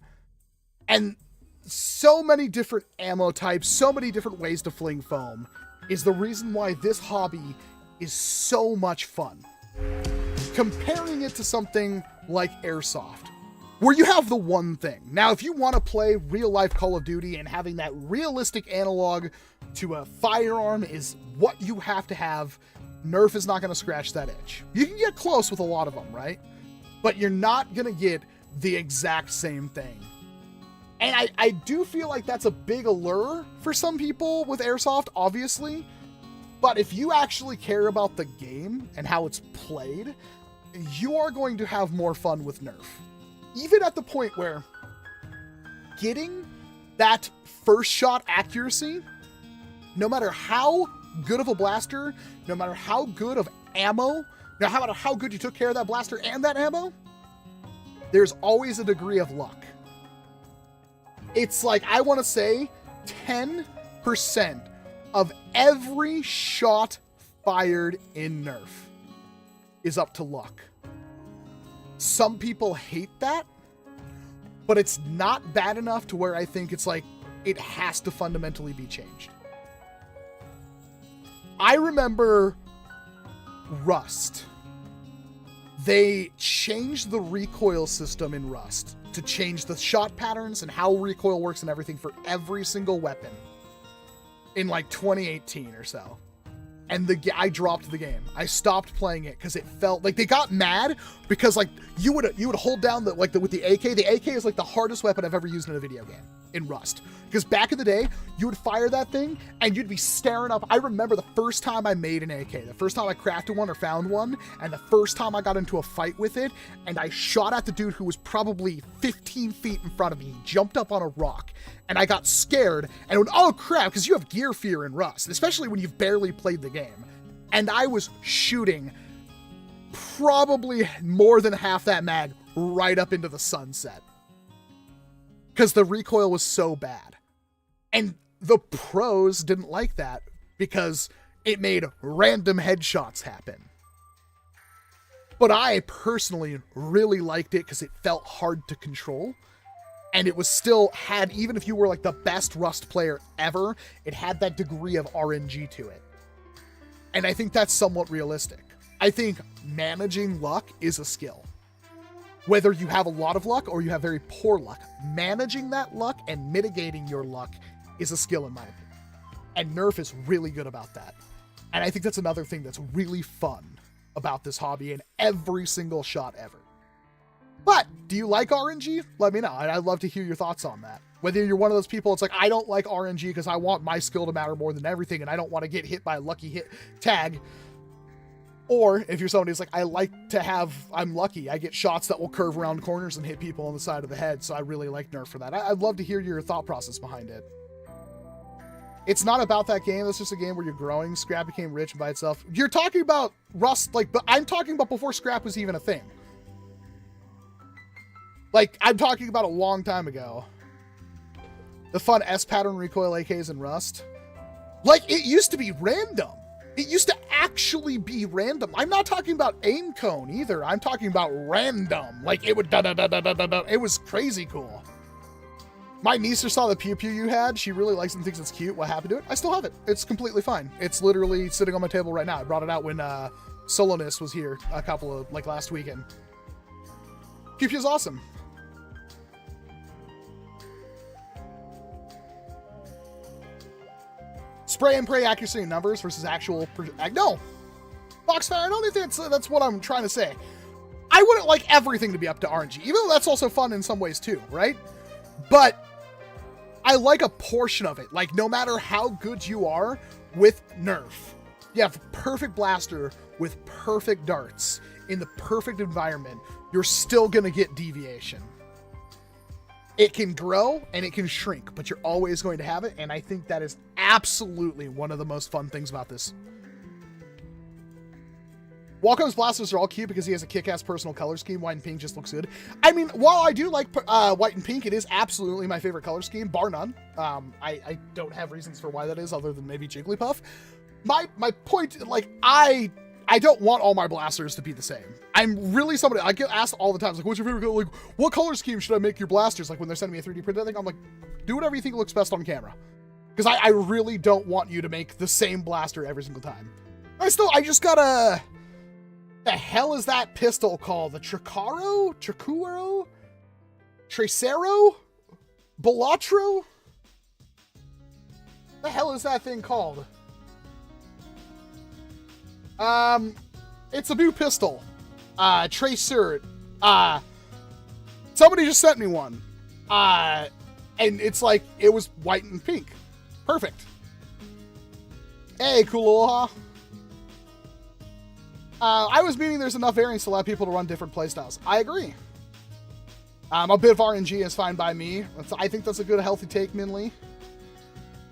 and so many different ammo types, so many different ways to fling foam, is the reason why this hobby is so much fun. Comparing it to something like Airsoft, where you have the one thing. Now, if you want to play real-life Call of Duty and having that realistic analog to a firearm is what you have to have, Nerf is not going to scratch that itch. You can get close with a lot of them, right? But you're not going to get the exact same thing. And I do feel like that's a big allure for some people with Airsoft, obviously. But if you actually care about the game and how it's played, you are going to have more fun with Nerf. Even at the point where getting that first shot accuracy, no matter how good of a blaster, no matter how good of ammo, no matter how good you took care of that blaster and that ammo, there's always a degree of luck. It's like, I want to say 10% of every shot fired in Nerf is up to luck. Some people hate that, but it's not bad enough to where I think it's like, it has to fundamentally be changed. I remember Rust. They changed the recoil system in Rust to change the shot patterns and how recoil works and everything for every single weapon in like 2018 or so. And I dropped the game. I stopped playing it because it felt like they got mad because, like, you would hold down with the AK. The AK is like the hardest weapon I've ever used in a video game in Rust. Because back in the day, you would fire that thing and you'd be staring up. I remember the first time I made an AK, the first time I crafted one or found one, and the first time I got into a fight with it, and I shot at the dude who was probably 15 feet in front of me. He jumped up on a rock, and I got scared and went, oh crap, because you have gear fear in Rust, especially when you've barely played the game. And I was shooting probably more than half that mag right up into the sunset. because the recoil was so bad. And the pros didn't like that because it made random headshots happen. But I personally really liked it because it felt hard to control. And it was still had, even if you were like the best Rust player ever, it had that degree of RNG to it. And I think that's somewhat realistic. I think managing luck is a skill. Whether you have a lot of luck or you have very poor luck, managing that luck and mitigating your luck is a skill in my opinion. And NERF is really good about that. And I think that's another thing that's really fun about this hobby in every single shot ever. But do you like RNG? Let me know. And I'd love to hear your thoughts on that. Whether you're one of those people, it's like, I don't like RNG because I want my skill to matter more than everything and I don't want to get hit by a lucky hit tag. Or if you're somebody who's like, I like to have, I'm lucky. I get shots that will curve around corners and hit people on the side of the head. So I really like NERF for that. I'd love to hear your thought process behind it. It's not about that game. It's just a game where you're growing. Scrap became rich by itself. You're talking about Rust, like, but I'm talking about before Scrap was even a thing. Like, I'm talking about a long time ago. The fun S-pattern recoil AKs in Rust. Like, it used to be random. It used to actually be random. I'm not talking about aim cone either. I'm talking about random. Like, it would da-da-da-da-da-da. It was crazy cool. My niece saw the pew pew you had. She really likes it and thinks it's cute. What happened to it? I still have it. It's completely fine. It's literally sitting on my table right now. I brought it out when Solonus was here a couple of, like, last weekend. Pew pew is awesome. Spray and pray accuracy in numbers versus actual... No! Foxfire, I don't think that's what I'm trying to say. I wouldn't like everything to be up to RNG, even though that's also fun in some ways too, right? But I like a portion of it. Like, no matter how good you are with NERF, you have a perfect blaster with perfect darts in the perfect environment, you're still going to get deviation. It can grow and it can shrink, but you're always going to have it. And I think that is absolutely one of the most fun things about this. Walcom S7 blasters are all cute because he has a kick-ass personal color scheme. White and pink just looks good. I mean, while I do like white and pink, it is absolutely my favorite color scheme, bar none. I don't have reasons for why that is other than maybe Jigglypuff. My point, like, I don't want all my blasters to be the same. I'm really somebody, I get asked all the time, like, what's your favorite color? Like, what color scheme should I make your blasters? Like, when they're sending me a 3D printed thing, I'm like, do whatever you think looks best on camera. Because I really don't want you to make the same blaster every single time. I just got a... The hell is that pistol called? The Tricaro? Tricuro? Tracero? Bellatro? The hell is that thing called? It's a new pistol. Tracer. Somebody just sent me one. And it's like, it was white and pink. Perfect. Hey, cool aloha. I was meaning there's enough variants to allow people to run different playstyles. I agree. A bit of RNG is fine by me. I think that's a good, healthy take, Minley.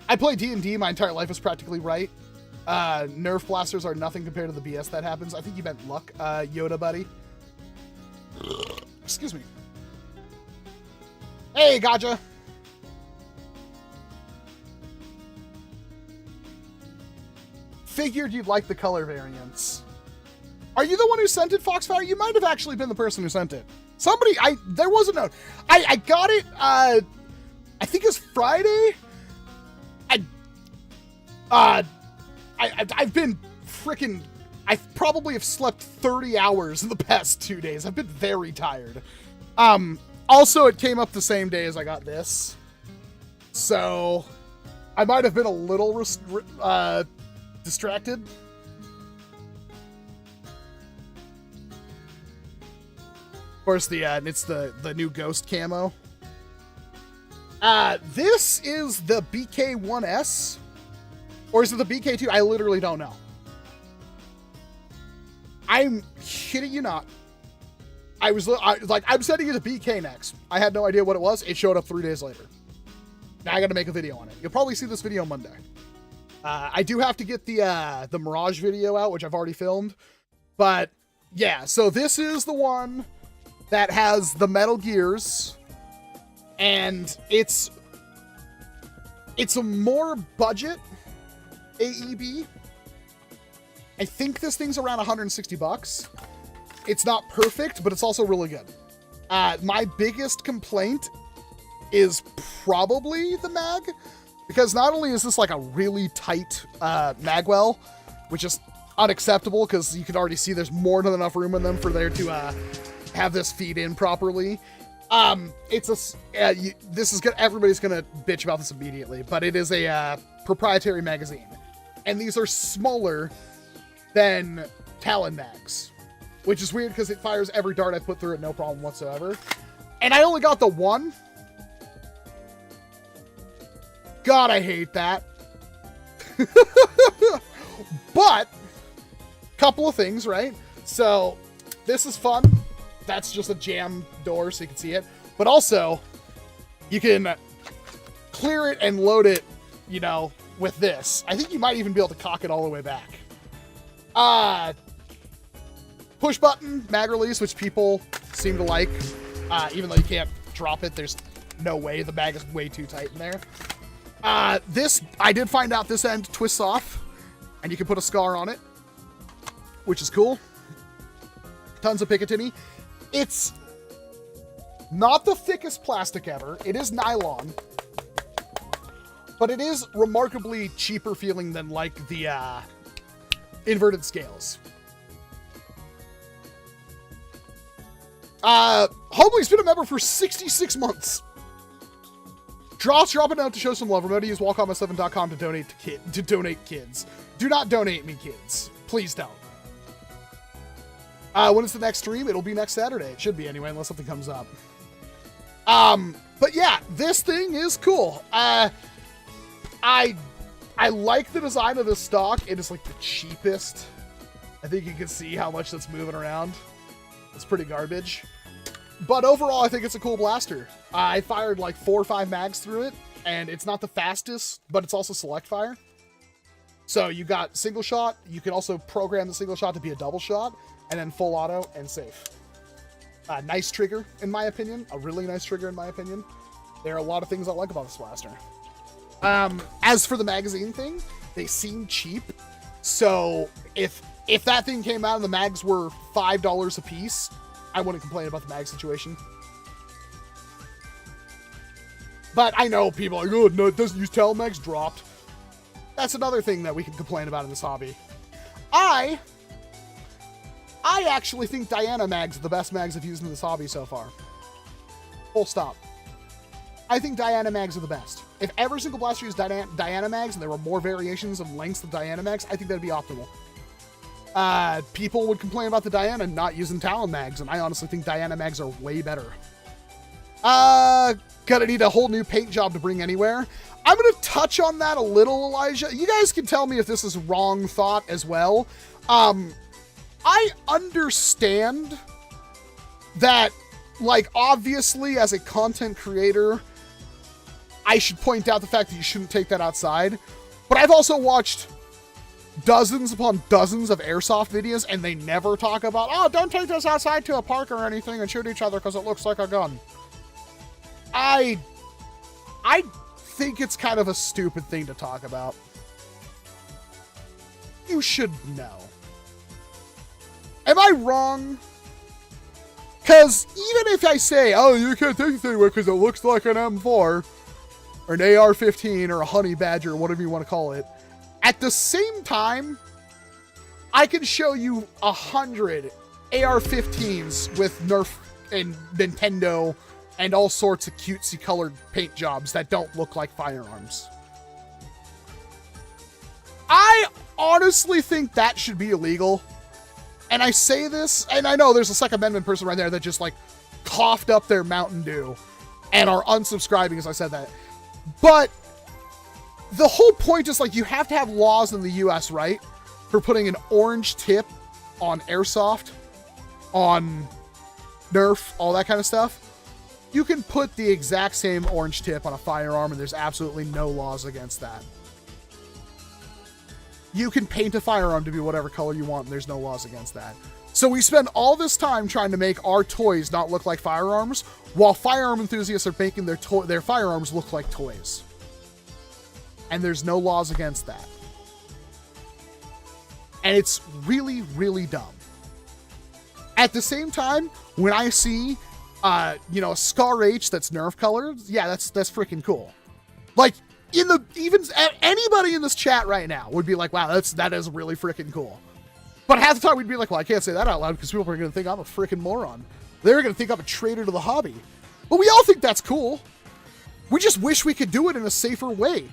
I play D&D my entire life is practically right. Nerf blasters are nothing compared to the BS that happens. I think you meant luck, Yoda buddy. Excuse me. Hey, gotcha. Figured you'd like the color variants. Are you the one who sent it, Foxfire? You might have actually been the person who sent it. Somebody, there was a note. I got it, I think it was Friday. I've been freaking, I probably have slept 30 hours in the past 2 days. I've been very tired. Also, it came up the same day as I got this. So, I might have been a little distracted. Of course, it's the new ghost camo. This is the BK-1s. Or is it the BK2? I literally don't know. I'm kidding you not. I'm sending it to BK next. I had no idea what it was. It showed up 3 days later. Now I gotta make a video on it. You'll probably see this video Monday. I do have to get the Mirage video out, which I've already filmed. But, yeah. So this is the one that has the metal gears. And it's a more budget AEB. I think this thing's around 160 bucks. It's not perfect, but it's also really good. My biggest complaint is probably the mag, because not only is this like a really tight magwell, which is unacceptable because you can already see there's more than enough room in them for there to have this feed in properly. This is good. Everybody's gonna bitch about this immediately, but it is a proprietary magazine, and these are smaller than Talon mags, which is weird because it fires every dart I put through it, no problem whatsoever. And I only got the one. God, I hate that. But, couple of things, right? So, this is fun. That's just a jam door so you can see it. But also, you can clear it and load it, you know, with this. I think you might even be able to cock it all the way back. Push button, mag release, which people seem to like. Even though you can't drop it, there's no way. The mag is way too tight in there. This, I did find out this end twists off, and you can put a scar on it, which is cool. Tons of Picatinny. It's not the thickest plastic ever. It is nylon, but it is remarkably cheaper feeling than like the inverted scales. Homely's been a member for 66 months. Drop a note to show some love. Remember to use WalcomS7.com to donate kids. Do not donate me kids. Please don't. When is the next stream? It'll be next Saturday. It should be anyway, unless something comes up. But yeah, this thing is cool. I like the design of this stock. It is like the cheapest. I think you can see how much that's moving around. It's pretty garbage. But overall, I think it's a cool blaster. I fired like 4 or 5 mags through it, and it's not the fastest, but it's also select fire. So you got single shot. You can also program the single shot to be a double shot, and then full auto and safe. Nice trigger, in my opinion. A really nice trigger, in my opinion. There are a lot of things I like about this blaster. As for the magazine thing, they seem cheap. So if that thing came out and the mags were $5 a piece, I wouldn't complain about the mag situation. But I know people are like, oh, no, it doesn't use Talon mags, dropped. That's another thing that we can complain about in this hobby. I actually think Diana mags are the best mags I've used in this hobby so far. Full stop. I think Diana mags are the best. If every single blaster used Diana mags and there were more variations of lengths of Diana mags, I think that'd be optimal. People would complain about the Diana not using Talon mags, and I honestly think Diana mags are way better. Gonna need a whole new paint job to bring anywhere. I'm gonna touch on that a little, Elijah. You guys can tell me if this is wrong thought as well. I understand that, like, obviously as a content creator, I should point out the fact that you shouldn't take that outside. But I've also watched dozens upon dozens of airsoft videos, and they never talk about, oh, don't take this outside to a park or anything and shoot each other because it looks like a gun. I think it's kind of a stupid thing to talk about. You should know. Am I wrong? Because even if I say, oh, you can't take this anywhere because it looks like an M4 or an AR-15 or a Honey Badger or whatever you want to call it, at the same time, I can show you 100 AR-15s with Nerf and Nintendo and all sorts of cutesy colored paint jobs that don't look like firearms. I honestly think that should be illegal. And I say this, and I know there's a Second Amendment person right there that just like coughed up their Mountain Dew and are unsubscribing as I said that. But the whole point is, like, you have to have laws in the US, right? For putting an orange tip on airsoft, on Nerf, all that kind of stuff. You can put the exact same orange tip on a firearm, and there's absolutely no laws against that. You can paint a firearm to be whatever color you want, and there's no laws against that. So we spend all this time trying to make our toys not look like firearms, while firearm enthusiasts are making their firearms look like toys. And there's no laws against that. And it's really, really dumb. At the same time, when I see, you know, a Scar H that's Nerf colored, yeah, that's freaking cool. Like, even anybody in this chat right now would be like, wow, that is really freaking cool. But half the time we'd be like, well, I can't say that out loud because people are going to think I'm a freaking moron. They're going to think I'm a traitor to the hobby. But we all think that's cool. We just wish we could do it in a safer way.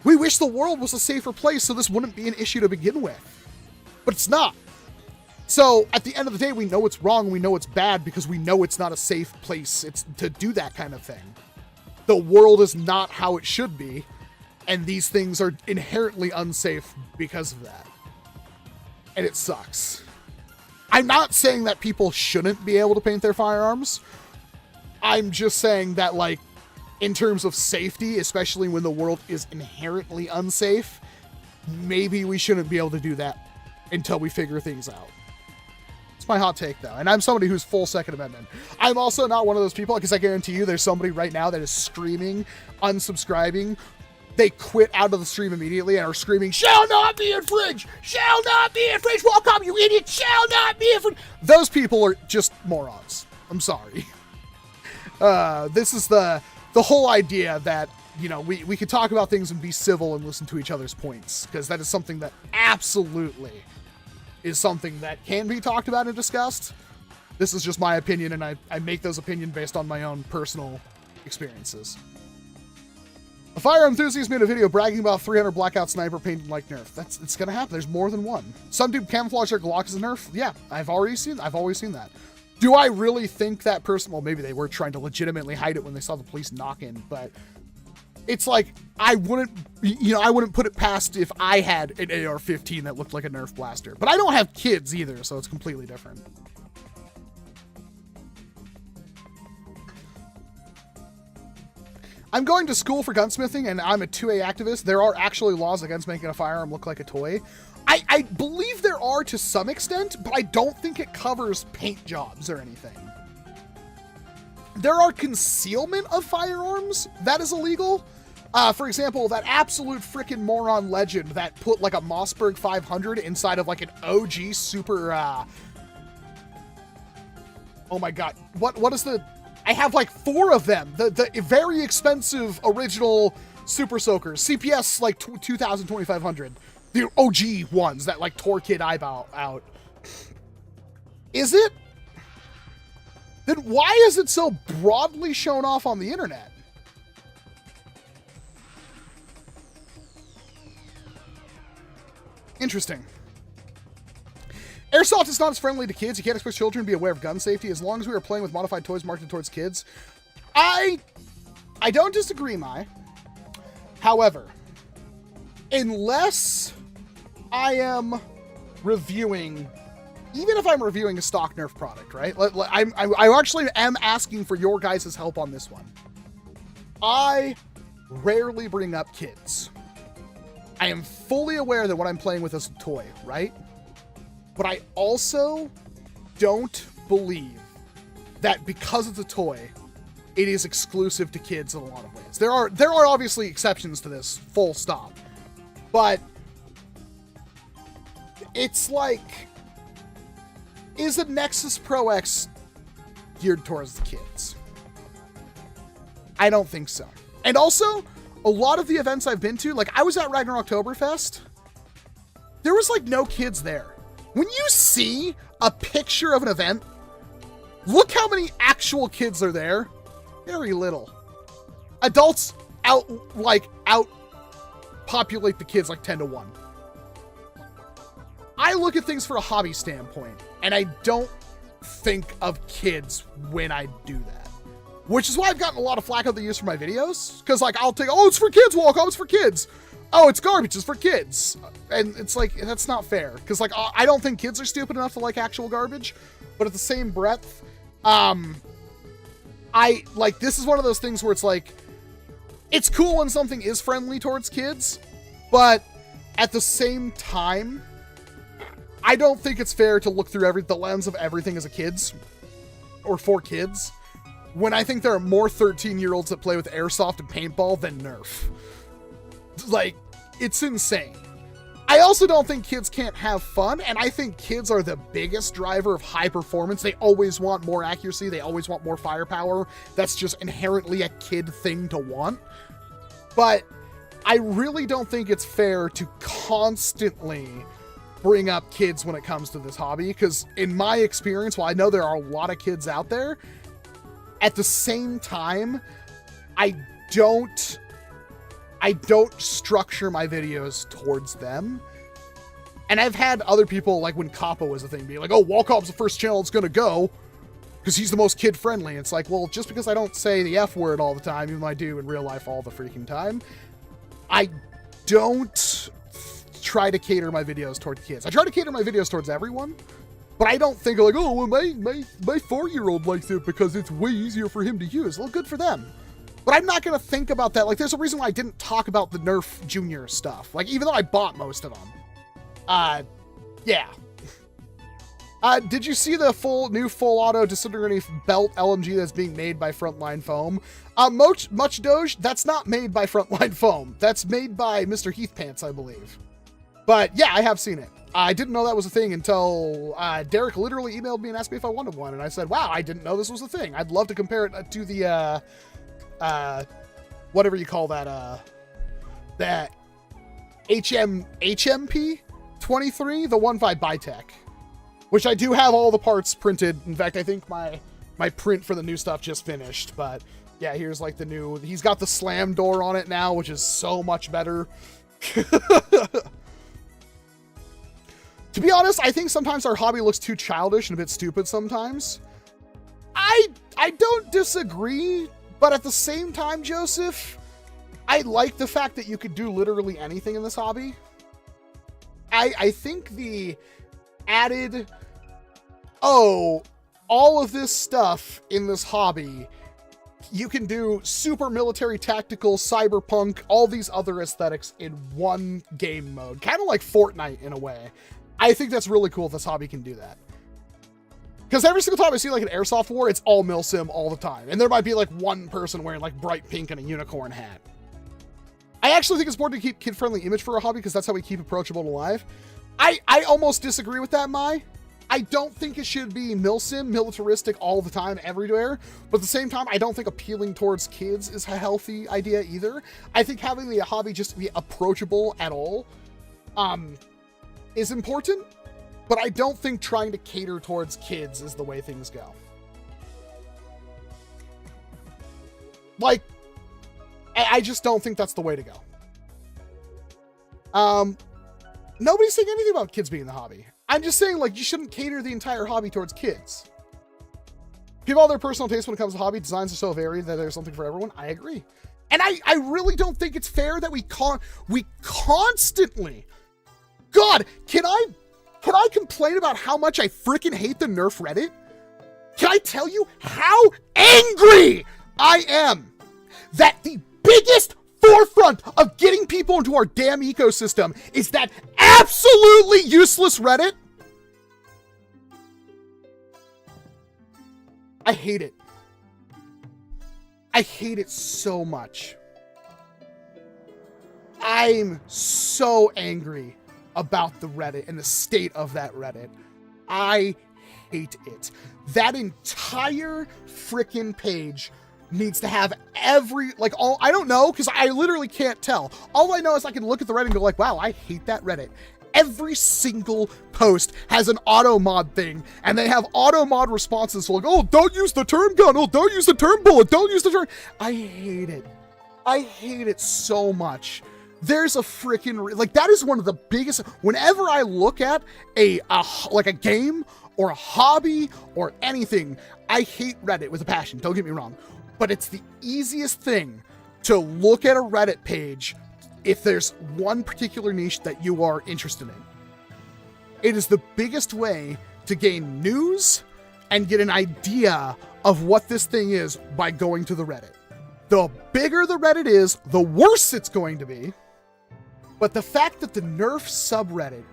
We wish the world was a safer place so this wouldn't be an issue to begin with. But it's not. So at the end of the day, we know it's wrong. We know it's bad because we know it's not a safe place to do that kind of thing. The world is not how it should be. And these things are inherently unsafe because of that. And it sucks. I'm not saying that people shouldn't be able to paint their firearms. I'm just saying that, like, in terms of safety, especially when the world is inherently unsafe, maybe we shouldn't be able to do that until we figure things out. It's my hot take, though, and I'm somebody who's full Second Amendment. I'm also not one of those people, because I guarantee you there's somebody right now that is screaming, unsubscribing. They quit out of the stream immediately and are screaming, shall not be infringed! Shall not be infringed! Walcom, you idiot! Shall not be infringed! Those people are just morons. I'm sorry. This is the whole idea that, you know, we could talk about things and be civil and listen to each other's points, because that is something that absolutely is something that can be talked about and discussed. This is just my opinion, and I make those opinions based on my own personal experiences. A fire enthusiast made a video bragging about 300 blackout sniper painted like Nerf. It's gonna happen. There's more than one. Some dude camouflage their Glock as a Nerf. Yeah, I've always seen that. Do I really think that person, well, maybe they were trying to legitimately hide it when they saw the police knock in, but it's like, I wouldn't put it past if I had an AR-15 that looked like a Nerf blaster. But I don't have kids either, so it's completely different. I'm going to school for gunsmithing, and I'm a 2A activist. There are actually laws against making a firearm look like a toy. I believe there are to some extent, but I don't think it covers paint jobs or anything. There are concealment of firearms that is illegal. For example, that absolute freaking moron legend that put like a Mossberg 500 inside of like an OG super, oh my god, what is the, I have like 4 of them, the very expensive original Super Soakers, CPS like 2,000, 2,500, the OG ones that like tore kid eyeball out. Is it? Then why is it so broadly shown off on the internet? Interesting. Airsoft is not as friendly to kids. You can't expect children to be aware of gun safety as long as we are playing with modified toys marketed towards kids. I don't disagree, Mai. However, unless I am reviewing, even if I'm reviewing a stock Nerf product, right? I actually am asking for your guys' help on this one. I rarely bring up kids. I am fully aware that what I'm playing with is a toy, right? But I also don't believe that because it's a toy, it is exclusive to kids in a lot of ways. There are obviously exceptions to this, full stop. But it's like, is a Nexus Pro X geared towards the kids? I don't think so. And also, a lot of the events I've been to, like I was at Ragnarok Oktoberfest, there was like no kids there. When you see a picture of an event, look how many actual kids are there. Very little. Adults out populate the kids like 10 to 1. I look at things for a hobby standpoint, and I don't think of kids when I do that. Which is why I've gotten a lot of flack over the years for my videos. Because, like, I'll take, oh, it's for kids, Walcom, it's for kids. Oh, it's garbage, it's for kids. And it's like, that's not fair. Because, like, I don't think kids are stupid enough to like actual garbage. But at the same breath, this is one of those things where it's like, it's cool when something is friendly towards kids. But at the same time, I don't think it's fair to look through the lens of everything as a kid's or for kids, when I think there are more 13-year-olds that play with Airsoft and Paintball than Nerf. Like, it's insane. I also don't think kids can't have fun, and I think kids are the biggest driver of high performance. They always want more accuracy. They always want more firepower. That's just inherently a kid thing to want. But I really don't think it's fair to constantly bring up kids when it comes to this hobby, because in my experience, while I know there are a lot of kids out there, at the same time, I don't structure my videos towards them. And I've had other people, like when Kappa was a thing, be like, oh, Walcom's the first channel it's gonna go because he's the most kid-friendly. It's like, well, just because I don't say the F word all the time, even though I do in real life all the freaking time, I don't try to cater my videos towards kids. I try to cater my videos towards everyone, but I don't think like, oh, well, my 4-year-old likes it because it's way easier for him to use. Well, good for them. But I'm not going to think about that. Like, there's a reason why I didn't talk about the Nerf Junior stuff. Like, even though I bought most of them. Yeah. Did you see the new full auto disintegrating belt LMG that's being made by Frontline Foam? Much Doge, that's not made by Frontline Foam. That's made by Mr. Heathpants, I believe. But yeah, I have seen it. I didn't know that was a thing until Derek literally emailed me and asked me if I wanted one. And I said, wow, I didn't know this was a thing. I'd love to compare it to the, whatever you call that, that HMP 23, the one by Bytech, which I do have all the parts printed. In fact, I think my print for the new stuff just finished, but yeah, here's like the new, he's got the slam door on it now, which is so much better. To be honest, I think sometimes our hobby looks too childish and a bit stupid sometimes. I don't disagree, but at the same time, Joseph, I like the fact that you could do literally anything in this hobby. I think the added, oh, all of this stuff in this hobby, you can do super military, tactical, cyberpunk, all these other aesthetics in one game mode. Kind of like Fortnite in a way. I think that's really cool if this hobby can do that. Because every single time I see like an Airsoft war, it's all milsim all the time. And there might be like one person wearing like bright pink and a unicorn hat. I actually think it's important to keep kid-friendly image for a hobby because that's how we keep approachable and alive. I almost disagree with that, Mai. I don't think it should be milsim, militaristic all the time, everywhere. But at the same time, I don't think appealing towards kids is a healthy idea either. I think having the hobby just be approachable at all is important. But I don't think trying to cater towards kids is the way things go. Like, I just don't think that's the way to go. Nobody's saying anything about kids being in the hobby. I'm just saying, like, you shouldn't cater the entire hobby towards kids. People have their personal taste when it comes to hobby. Designs are so varied that there's something for everyone. I agree. And I really don't think it's fair that we constantly... God, can I complain about how much I freaking hate the Nerf Reddit? Can I tell you how angry I am that the biggest forefront of getting people into our damn ecosystem is that absolutely useless Reddit? I hate it. I hate it so much. I'm so angry about the Reddit and the state of that Reddit. I hate it. That entire freaking page needs to have every, like, all, I don't know, because I literally can't tell. All I know is I can look at the Reddit and go like, wow, I hate that Reddit. Every single post has an auto mod thing, and they have auto mod responses. So like, oh, don't use the term gun. Oh, don't use the term bullet. Don't use the term. I hate it. I hate it so much. There's a freaking, like, that is one of the biggest, whenever I look at like a game or a hobby or anything, I hate Reddit with a passion. Don't get me wrong. But it's the easiest thing to look at a Reddit page if there's one particular niche that you are interested in. It is the biggest way to gain news and get an idea of what this thing is by going to the Reddit. The bigger the Reddit is, the worse it's going to be. But the fact that the Nerf subreddit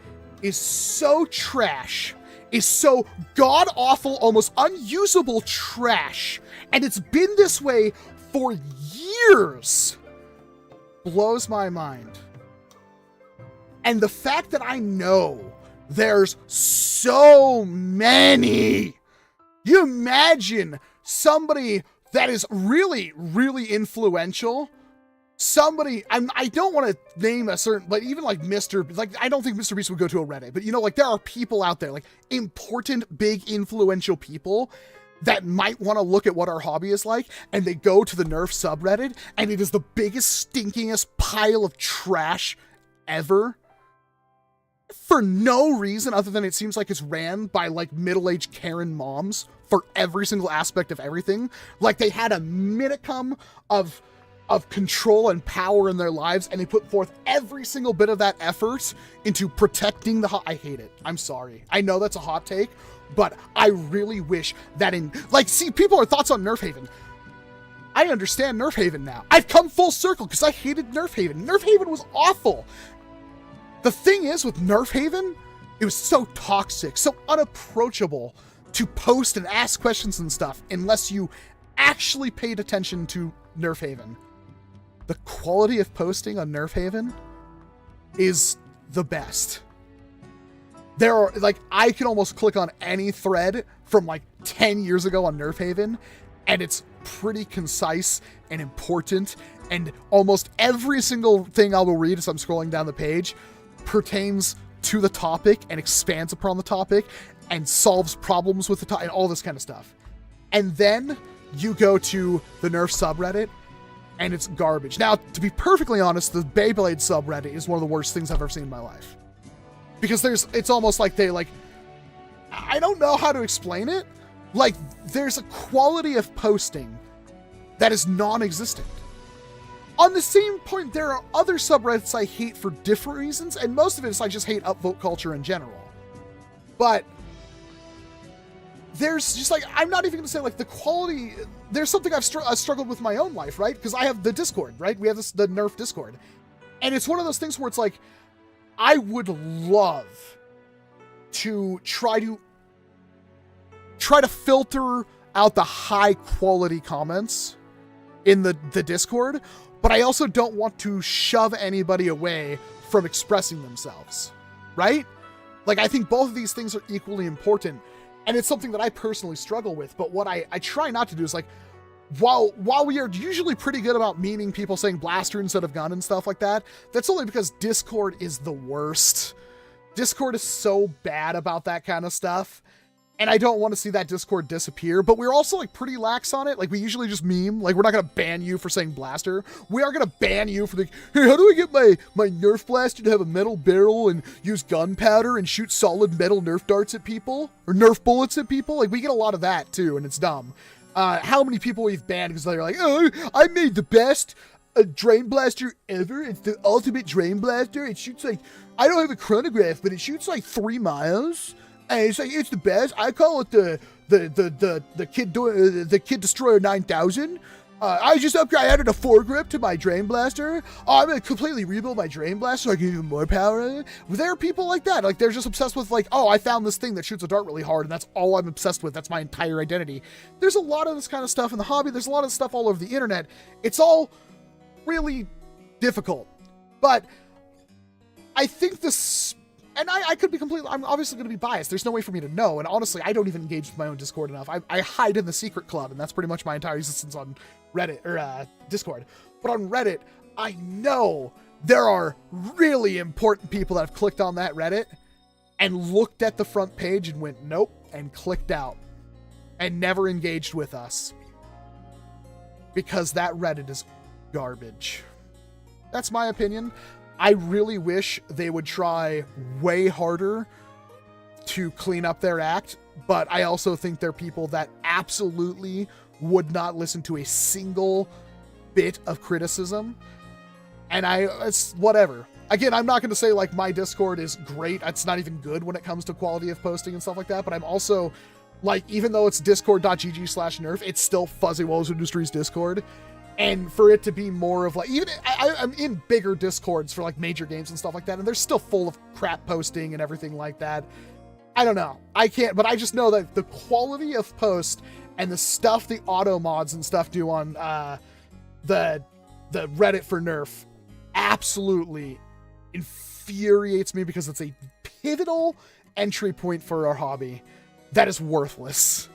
is so trash, is so god-awful, almost unusable trash, and it's been this way for years, blows my mind. And the fact that I know there's so many, you imagine somebody that is really, really influential, somebody, I don't want to name a certain, but even like I don't think Mr. Beast would go to a Reddit, but you know, like there are people out there, like important, big, influential people that might want to look at what our hobby is like, and they go to the Nerf subreddit, and it is the biggest, stinkingest pile of trash ever. For no reason other than it seems like it's ran by like middle-aged Karen moms for every single aspect of everything. Like they had a modicum of control and power in their lives, and they put forth every single bit of that effort into protecting the I hate it. I'm sorry. I know that's a hot take, but I really wish that see, people are thoughts on Nerf Haven. I understand Nerf Haven now. I've come full circle because I hated Nerf Haven. Nerf Haven was awful. The thing is with Nerf Haven, it was so toxic, so unapproachable to post and ask questions and stuff unless you actually paid attention to Nerf Haven. The quality of posting on Nerf Haven is the best. There are, like, I can almost click on any thread from like 10 years ago on Nerf Haven, and it's pretty concise and important, and almost every single thing I will read as I'm scrolling down the page pertains to the topic and expands upon the topic and solves problems with the topic and all this kind of stuff. And then you go to the Nerf subreddit, and it's garbage. Now, to be perfectly honest, the Beyblade subreddit is one of the worst things I've ever seen in my life. Because it's almost like I don't know how to explain it. Like, there's a quality of posting that is non-existent. On the same point, there are other subreddits I hate for different reasons, and most of it is I just hate upvote culture in general. But there's just like, I'm not even gonna say like the quality, there's something I've struggled with my own life, right? Because I have the Discord, right? We have the Nerf Discord. And it's one of those things where it's like, I would love to try to filter out the high quality comments in the Discord, but I also don't want to shove anybody away from expressing themselves, right? Like, I think both of these things are equally important, and it's something that I personally struggle with, but what I try not to do is, like, while we are usually pretty good about memeing people saying blaster instead of gun and stuff like that, that's only because Discord is the worst. Discord is so bad about that kind of stuff, and I don't want to see that Discord disappear, but we're also like pretty lax on it. Like, we usually just meme. Like, we're not going to ban you for saying blaster. We are going to ban you for the, hey, how do I get my Nerf blaster to have a metal barrel and use gunpowder and shoot solid metal Nerf darts at people? Or Nerf bullets at people? Like, we get a lot of that too, and it's dumb. How many people we've banned because they're like, oh, I made the best drain blaster ever. It's the ultimate drain blaster. It shoots like, I don't have a chronograph, but it shoots like 3 miles. And it's like, it's the best. I call it the Kid Destroyer 9000. I just added a foregrip to my drain blaster. Oh, I'm gonna completely rebuild my drain blaster so I can get even more power. There are people like that. Like, they're just obsessed with like, oh, I found this thing that shoots a dart really hard, and that's all I'm obsessed with. That's my entire identity. There's a lot of this kind of stuff in the hobby. There's a lot of stuff all over the internet. It's all really difficult. But I think this, and I could be completely, I'm obviously going to be biased. There's no way for me to know. And honestly, I don't even engage with my own Discord enough. I hide in the secret club, and that's pretty much my entire existence on Reddit, or Discord. But on Reddit, I know there are really important people that have clicked on that Reddit and looked at the front page and went, nope, and clicked out and never engaged with us. Because that Reddit is garbage. That's my opinion. I really wish they would try way harder to clean up their act, but I also think they're people that absolutely would not listen to a single bit of criticism. And it's whatever. Again, I'm not going to say like my Discord is great. It's not even good when it comes to quality of posting and stuff like that, but I'm also like, even though it's discord.gg/nerf, it's still Fuzzy Walls Industries Discord. And for it to be more of like, even I'm in bigger discords for like major games and stuff like that, and they're still full of crap posting and everything like that. I don't know. I can't, but I just know that the quality of post and the stuff the auto mods and stuff do on the Reddit for Nerf absolutely infuriates me, because it's a pivotal entry point for our hobby that is worthless.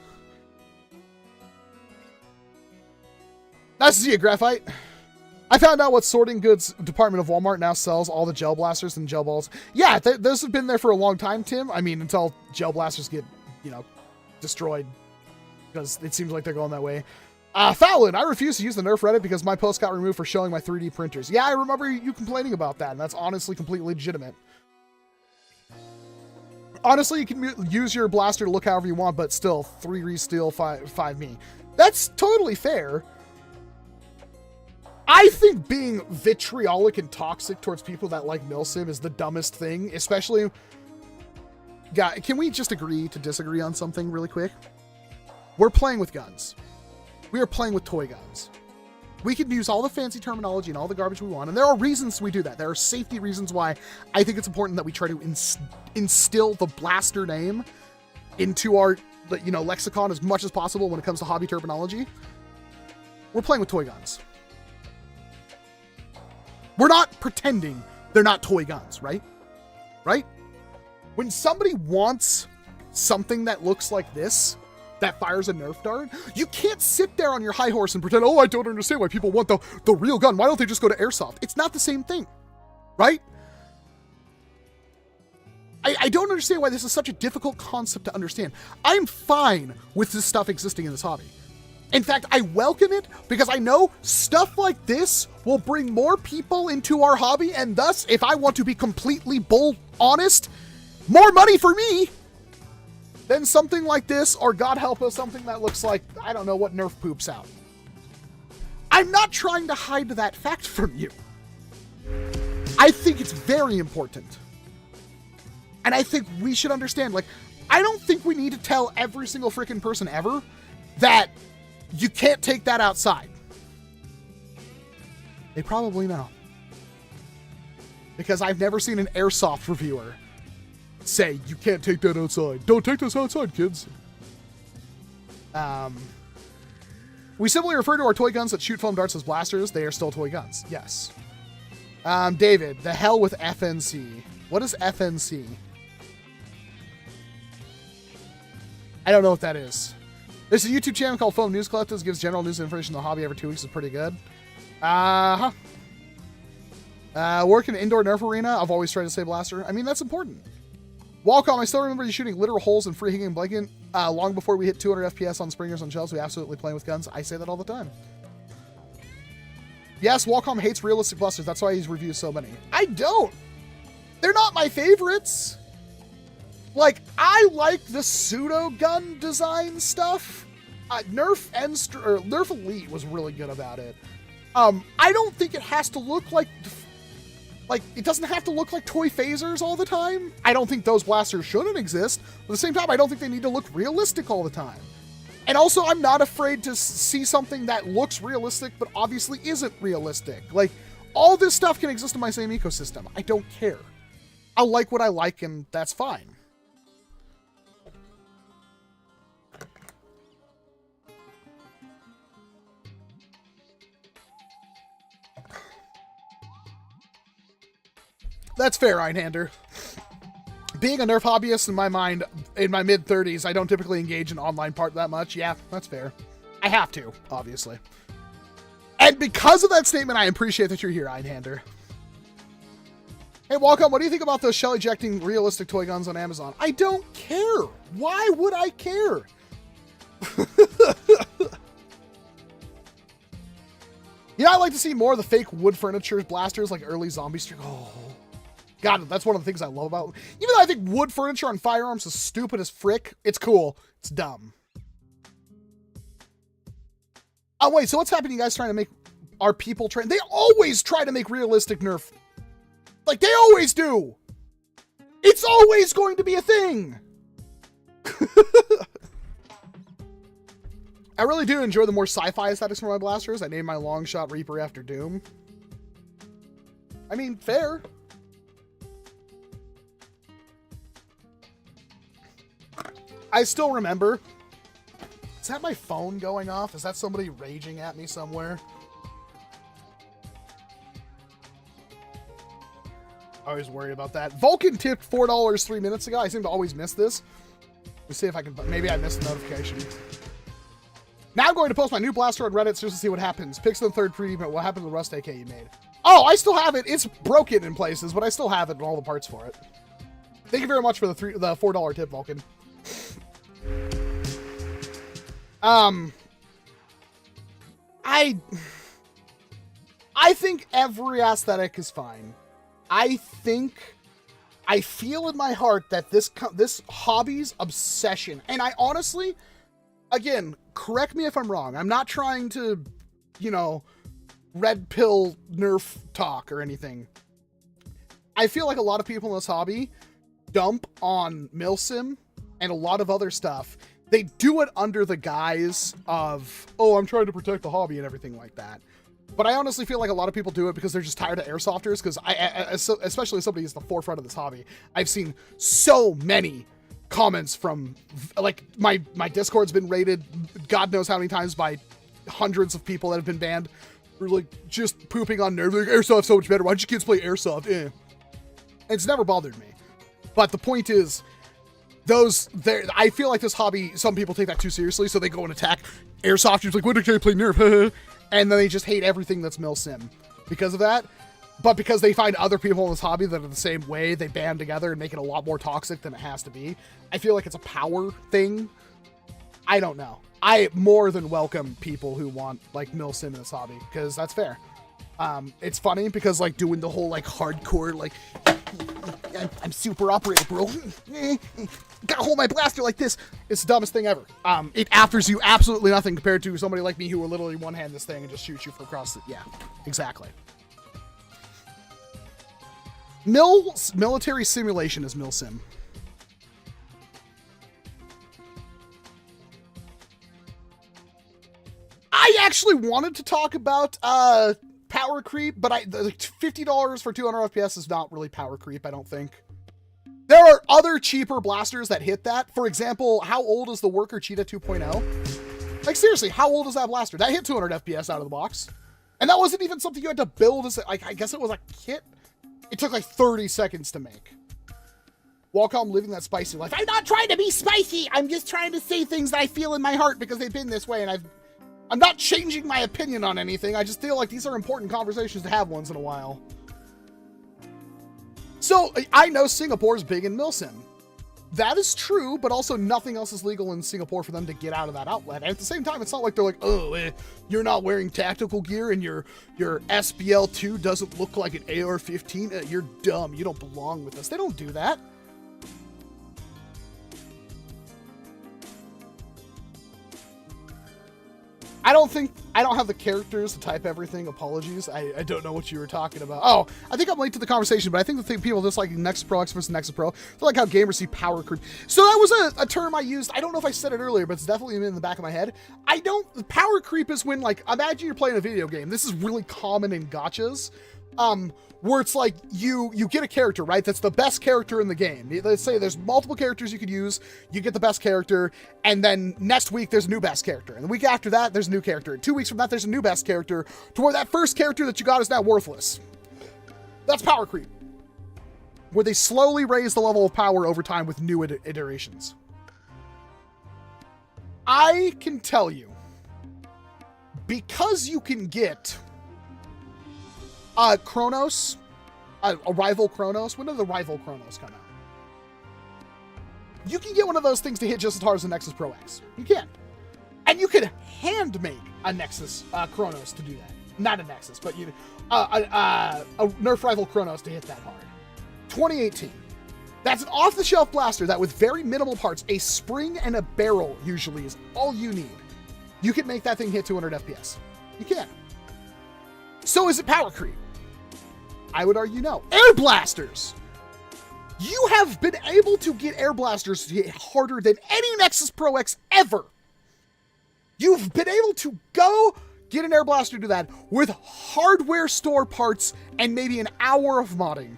Nice to see you, Graphite. I found out what sorting goods department of Walmart now sells all the gel blasters and gel balls. Yeah, those have been there for a long time, Tim. I mean, until gel blasters get, you know, destroyed, because it seems like they're going that way. Fallon, I refuse to use the Nerf Reddit because my post got removed for showing my 3D printers. Yeah, I remember you complaining about that, and that's honestly completely legitimate. Honestly, you can use your blaster to look however you want, but still, 3 re-steal, 5 me. That's totally fair. I think being vitriolic and toxic towards people that like milsim is the dumbest thing, especially... God, can we just agree to disagree on something really quick? We're playing with guns. We are playing with toy guns. We can use all the fancy terminology and all the garbage we want, and there are reasons we do that. There are safety reasons why I think it's important that we try to instill the blaster name into our, you know, lexicon as much as possible when it comes to hobby terminology. We're playing with toy guns. We're not pretending they're not toy guns, right? Right? When somebody wants something that looks like this, that fires a Nerf dart, you can't sit there on your high horse and pretend, oh, I don't understand why people want the real gun. Why don't they just go to Airsoft? It's not the same thing, right? I don't understand why this is such a difficult concept to understand. I'm fine with this stuff existing in this hobby. In fact, I welcome it because I know stuff like this will bring more people into our hobby, and thus, if I want to be completely honest, more money for me than something like this, or God help us, something that looks like, I don't know, what Nerf poops out. I'm not trying to hide that fact from you. I think it's very important. And I think we should understand, like, I don't think we need to tell every single freaking person ever that you can't take that outside. They probably know. Because I've never seen an Airsoft reviewer say, you can't take that outside. Don't take this outside, kids. We simply refer to our toy guns that shoot foam darts as blasters. They are still toy guns. Yes. David, the hell with FNC. What is FNC? I don't know what that is. There's a YouTube channel called Foam News Collectives. Gives general news and information on the hobby every 2 weeks. Is pretty good. Work in an indoor Nerf arena. I've always tried to say blaster. I mean, that's important. Walcom, I still remember you shooting literal holes in free hanging blanket long before we hit 200 FPS on springers on shells. We absolutely playing with guns. I say that all the time. Yes, Walcom hates realistic blasters. That's why he's reviewed so many. I don't. They're not my favorites. Like, I like the pseudo gun design stuff. NERF Elite was really good about it. I don't think it has to look like it doesn't have to look like toy phasers all the time. I don't think those blasters shouldn't exist. But at the same time, I don't think they need to look realistic all the time. And also, I'm not afraid to see something that looks realistic, but obviously isn't realistic. Like, all this stuff can exist in my same ecosystem. I don't care. I like what I like, and that's fine. That's fair, Einhander. Being a Nerf hobbyist in my mind, in my mid-30s, I don't typically engage in online part that much. Yeah, that's fair. I have to, obviously. And because of that statement, I appreciate that you're here, Einhander. Hey, Walcom, what do you think about those shell ejecting realistic toy guns on Amazon? I don't care. Why would I care? You know, I'd like to see more of the fake wood furniture blasters like early Zombie Street. Oh, God, that's one of the things I love about it. Even though I think wood furniture on firearms is stupid as frick, it's cool. It's dumb. Oh, wait, so what's happening? You guys trying to make our people train? They always try to make realistic Nerf. Like, they always do. It's always going to be a thing. I really do enjoy the more sci-fi aesthetics for my blasters. I named my long shot Reaper after Doom. I mean, fair. I still remember. Is that my phone going off? Is that somebody raging at me somewhere? I always worry about that. Vulcan tipped $4 3 minutes ago. I seem to always miss this. Let's see if I can, maybe I missed the notification. Now I'm going to post my new blaster on Reddit just to see what happens. Picks the third preview, but what happened to the Rust AK you made? Oh, I still have it. It's broken in places, but I still have it and all the parts for it. Thank you very much for the $4 tip, Vulcan. I think every aesthetic is fine. I feel in my heart that this hobby's obsession, and I honestly, again, correct me if I'm wrong. I'm not trying to, you know, red pill Nerf talk or anything. I feel like a lot of people in this hobby dump on milsim and a lot of other stuff. They do it under the guise of, oh, I'm trying to protect the hobby and everything like that. But I honestly feel like a lot of people do it because they're just tired of airsofters, because especially as somebody who's at the forefront of this hobby, I've seen so many comments from, like, my Discord's been raided God knows how many times by hundreds of people that have been banned for, like, just pooping on Nerf. Like, Airsoft's so much better. Why don't you kids play Airsoft? And it's never bothered me. But the point is, I feel like this hobby, some people take that too seriously, so they go and attack Airsofters, like, why don't you play Nerf? And then they just hate everything that's milsim because of that. But because they find other people in this hobby that are the same way, they band together and make it a lot more toxic than it has to be. I feel like it's a power thing. I don't know. I more than welcome people who want, like, milsim in this hobby, because that's fair. It's funny because, like, doing the whole, like, hardcore, like, I'm super operator, bro. Gotta hold my blaster like this. It's the dumbest thing ever. It afters you absolutely nothing compared to somebody like me who will literally one-hand this thing and just shoot you from across the... Yeah, exactly. Military simulation is milsim. I actually wanted to talk about power creep, but $50 for 200 FPS is not really power creep, I don't think. There are other cheaper blasters that hit that. For example, how old is the Worker Cheetah 2.0? Like, seriously, how old is that blaster? That hit 200 FPS out of the box. And that wasn't even something you had to build as, like, I guess it was a kit. It took like 30 seconds to make. Walcom living that spicy life. I'm not trying to be spicy. I'm just trying to say things that I feel in my heart because they've been this way, and I'm not changing my opinion on anything. I just feel like these are important conversations to have once in a while. So, I know Singapore's big in milsim. That is true, but also nothing else is legal in Singapore for them to get out of that outlet. And at the same time, it's not like they're like, oh, you're not wearing tactical gear and your SBL2 doesn't look like an AR-15. You're dumb. You don't belong with us. They don't do that. I don't have the characters to type everything. Apologies. I don't know what you were talking about. Oh, I think I'm late to the conversation, but I think the thing people just like Nexus Pro X versus Nexus Pro. I feel like how gamers see power creep. So that was a term I used. I don't know if I said it earlier, but it's definitely in the back of my head. Power creep is when, like, imagine you're playing a video game. This is really common in gachas. Where it's like you get a character, right? That's the best character in the game. Let's say there's multiple characters you could use. You get the best character, and then next week there's a new best character. And the week after that, there's a new character. And 2 weeks from that, there's a new best character, to where that first character that you got is now worthless. That's power creep. Where they slowly raise the level of power over time with new iterations. I can tell you, because you can get Chronos, a rival Chronos. When did the rival Chronos come out? You can get one of those things to hit just as hard as the Nexus Pro X. You can. And you could hand make a Nexus Chronos to do that. Not a Nexus, but a Nerf rival Chronos to hit that hard. 2018. That's an off-the-shelf blaster that with very minimal parts, a spring and a barrel usually is all you need. You can make that thing hit 200 FPS. You can. So is it power creep? I would argue no. Air blasters! You have been able to get air blasters to hit harder than any Nexus Pro X ever. you've been able to go get an air blaster to do that with hardware store parts and maybe an hour of modding.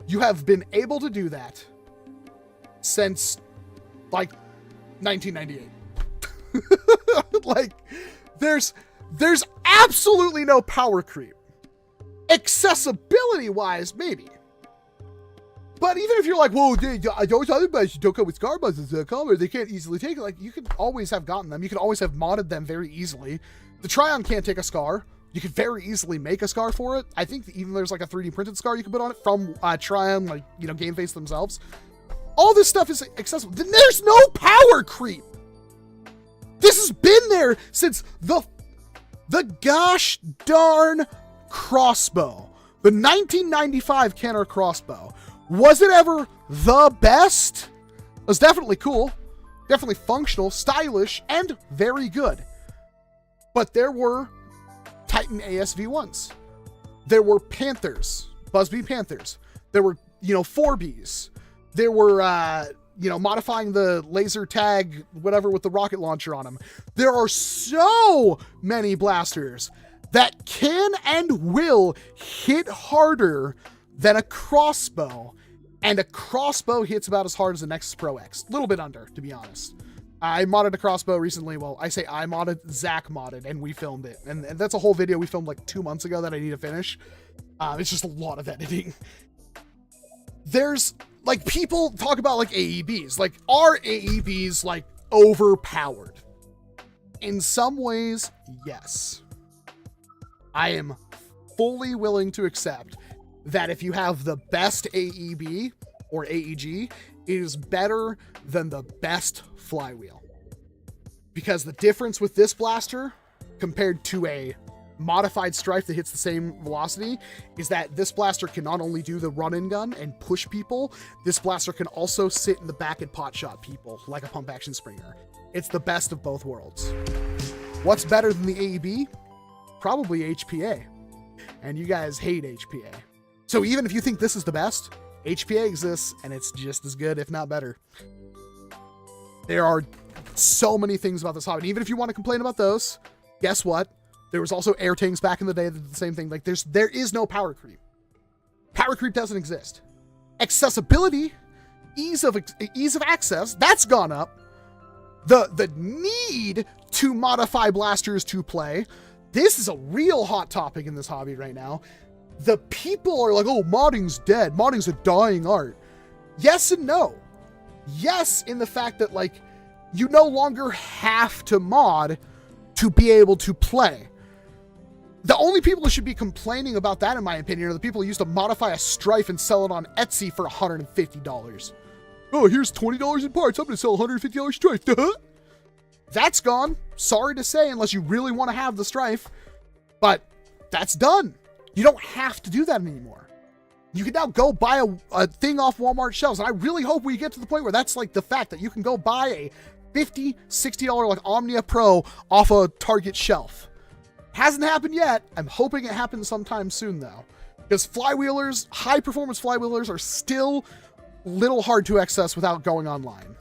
You have been able to do that since, like, 1998. Like, there's absolutely no power creep. Accessibility-wise, maybe. But even if you're like, well, those other buttons don't come with scar buttons, or they can't easily take it, like, you could always have gotten them. You could always have modded them very easily. The Tryon can't take a scar. You could very easily make a scar for it. I think even there's like a 3D printed scar you can put on it from Tryon, like, you know, Game Face themselves. All this stuff is accessible. Then there's no power creep. This has been there since the gosh darn crossbow. The 1995 Kenner crossbow. Was it ever the best? It was definitely cool, definitely functional, stylish, and very good. But there were Titan ASV1s. There were Panthers, Buzzbee Panthers. There were, you know, 4Bs. There were, you know, modifying the laser tag, whatever, with the rocket launcher on them. There are so many blasters that can and will hit harder than a crossbow. And a crossbow hits about as hard as a Nexus Pro X. A little bit under, to be honest. I modded a crossbow recently. Well, I say I modded, Zach modded, and we filmed it. And that's a whole video we filmed like 2 months ago that I need to finish. It's just a lot of editing. There's, like, people talk about, like, AEBs. Like, are AEBs, like, overpowered? In some ways, yes. I am fully willing to accept that if you have the best AEB or AEG, it is better than the best flywheel. Because the difference with this blaster compared to a modified Strife that hits the same velocity is that this blaster can not only do the run-and gun and push people, this blaster can also sit in the back and pot shot people like a pump action Springer. It's the best of both worlds. What's better than the AEB? Probably HPA. And you guys hate HPA. So even if you think this is the best, HPA exists and it's just as good, if not better. There are so many things about this hobby. And even if you want to complain about those, guess what? There was also air tanks back in the day that did the same thing. Like, there is no power creep. Power creep doesn't exist. Accessibility, ease of access, that's gone up. The need to modify blasters to play, this is a real hot topic in this hobby right now. The people are like, oh, modding's dead. Modding's a dying art. Yes and no. Yes, in the fact that, like, you no longer have to mod to be able to play. The only people who should be complaining about that, in my opinion, are the people who used to modify a Strife and sell it on Etsy for $150. Oh, here's $20 in parts. I'm going to sell $150 Strife. That's gone. Sorry to say, unless you really want to have the Strife. But that's done. You don't have to do that anymore. You can now go buy a thing off Walmart shelves. And I really hope we get to the point where that's like the fact that you can go buy a $50, $60 like Omnia Pro off a Target shelf. Hasn't happened yet. I'm hoping it happens sometime soon though. Because flywheelers, high performance flywheelers are still a little hard to access without going online.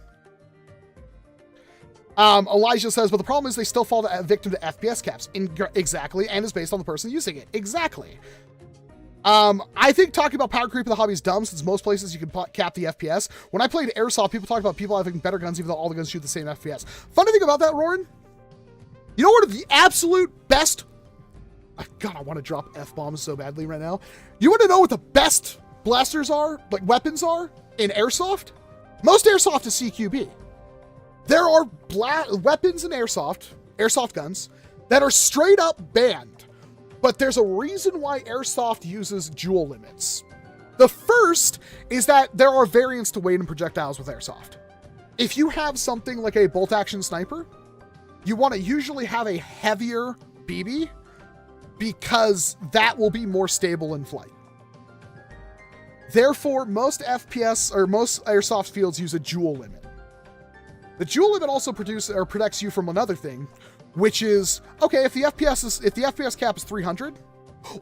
Elijah says, but the problem is they still fall victim to FPS caps. Exactly, and is based on the person using it. Exactly. I think talking about power creep in the hobby is dumb, since most places you can cap the FPS. When I played Airsoft, people talked about people having better guns even though all the guns shoot the same FPS. Funny thing about that, Rorin, you know what are the absolute best... God, I want to drop F-bombs so badly right now. You want to know what the best blasters are, like weapons are, in Airsoft? Most Airsoft is CQB. There are weapons in Airsoft guns, that are straight up banned. But there's a reason why Airsoft uses jewel limits. The first is that there are variants to weight and projectiles with Airsoft. If you have something like a bolt-action sniper, you want to usually have a heavier BB, because that will be more stable in flight. Therefore, most FPS or most Airsoft fields use a jewel limit. The jewel limit also protects you from another thing, which is, okay, if the FPS cap is 300,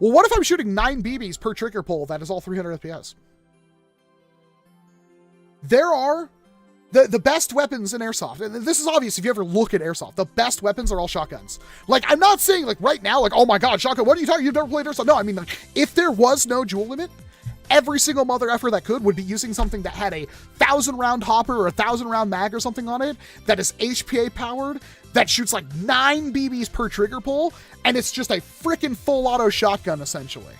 well, what if I'm shooting 9 BBs per trigger pull that is all 300 FPS? There are The best weapons in Airsoft, and this is obvious if you ever look at Airsoft, the best weapons are all shotguns. Like, I'm not saying, like, right now, like, oh my god, shotgun, what are you talking? You've never played Airsoft? No, I mean, like, if there was no dual limit, every single mother effer that could would be using something that had a 1,000-round hopper or a 1,000-round mag or something on it, that is HPA powered, that shoots like 9 BBs per trigger pull, and it's just a freaking full auto shotgun, essentially.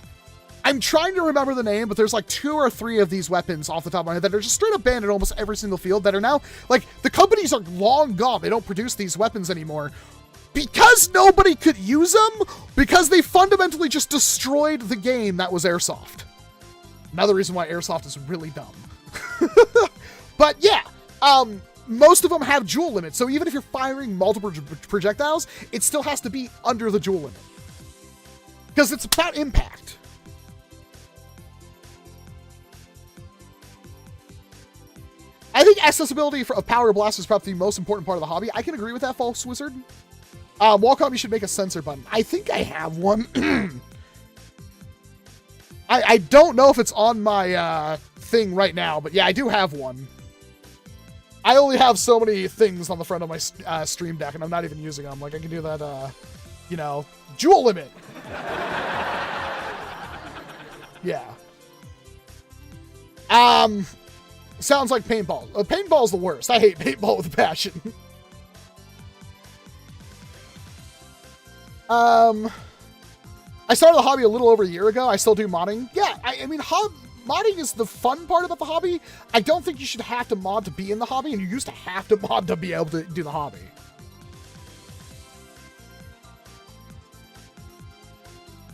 I'm trying to remember the name, but there's like 2 or 3 of these weapons off the top of my head that are just straight up banned in almost every single field that are now, like, the companies are long gone. They don't produce these weapons anymore because nobody could use them, because they fundamentally just destroyed the game that was Airsoft. Another reason why Airsoft is really dumb. But yeah, most of them have dual limit, so even if you're firing multiple projectiles, it still has to be under the dual limit. Because it's about impact. I think accessibility of power blast is probably the most important part of the hobby. I can agree with that, False Wizard. Walcom, you should make a sensor button. I think I have one. I don't know if it's on my thing right now, but yeah, I do have one. I only have so many things on the front of my stream deck, and I'm not even using them. Like, I can do that, you know, dual limit. Yeah. Sounds like paintball. Paintball's the worst. I hate paintball with a passion. I started the hobby a little over a year ago. I still do modding. Yeah, I mean, modding is the fun part about the hobby. I don't think you should have to mod to be in the hobby, and you used to have to mod to be able to do the hobby.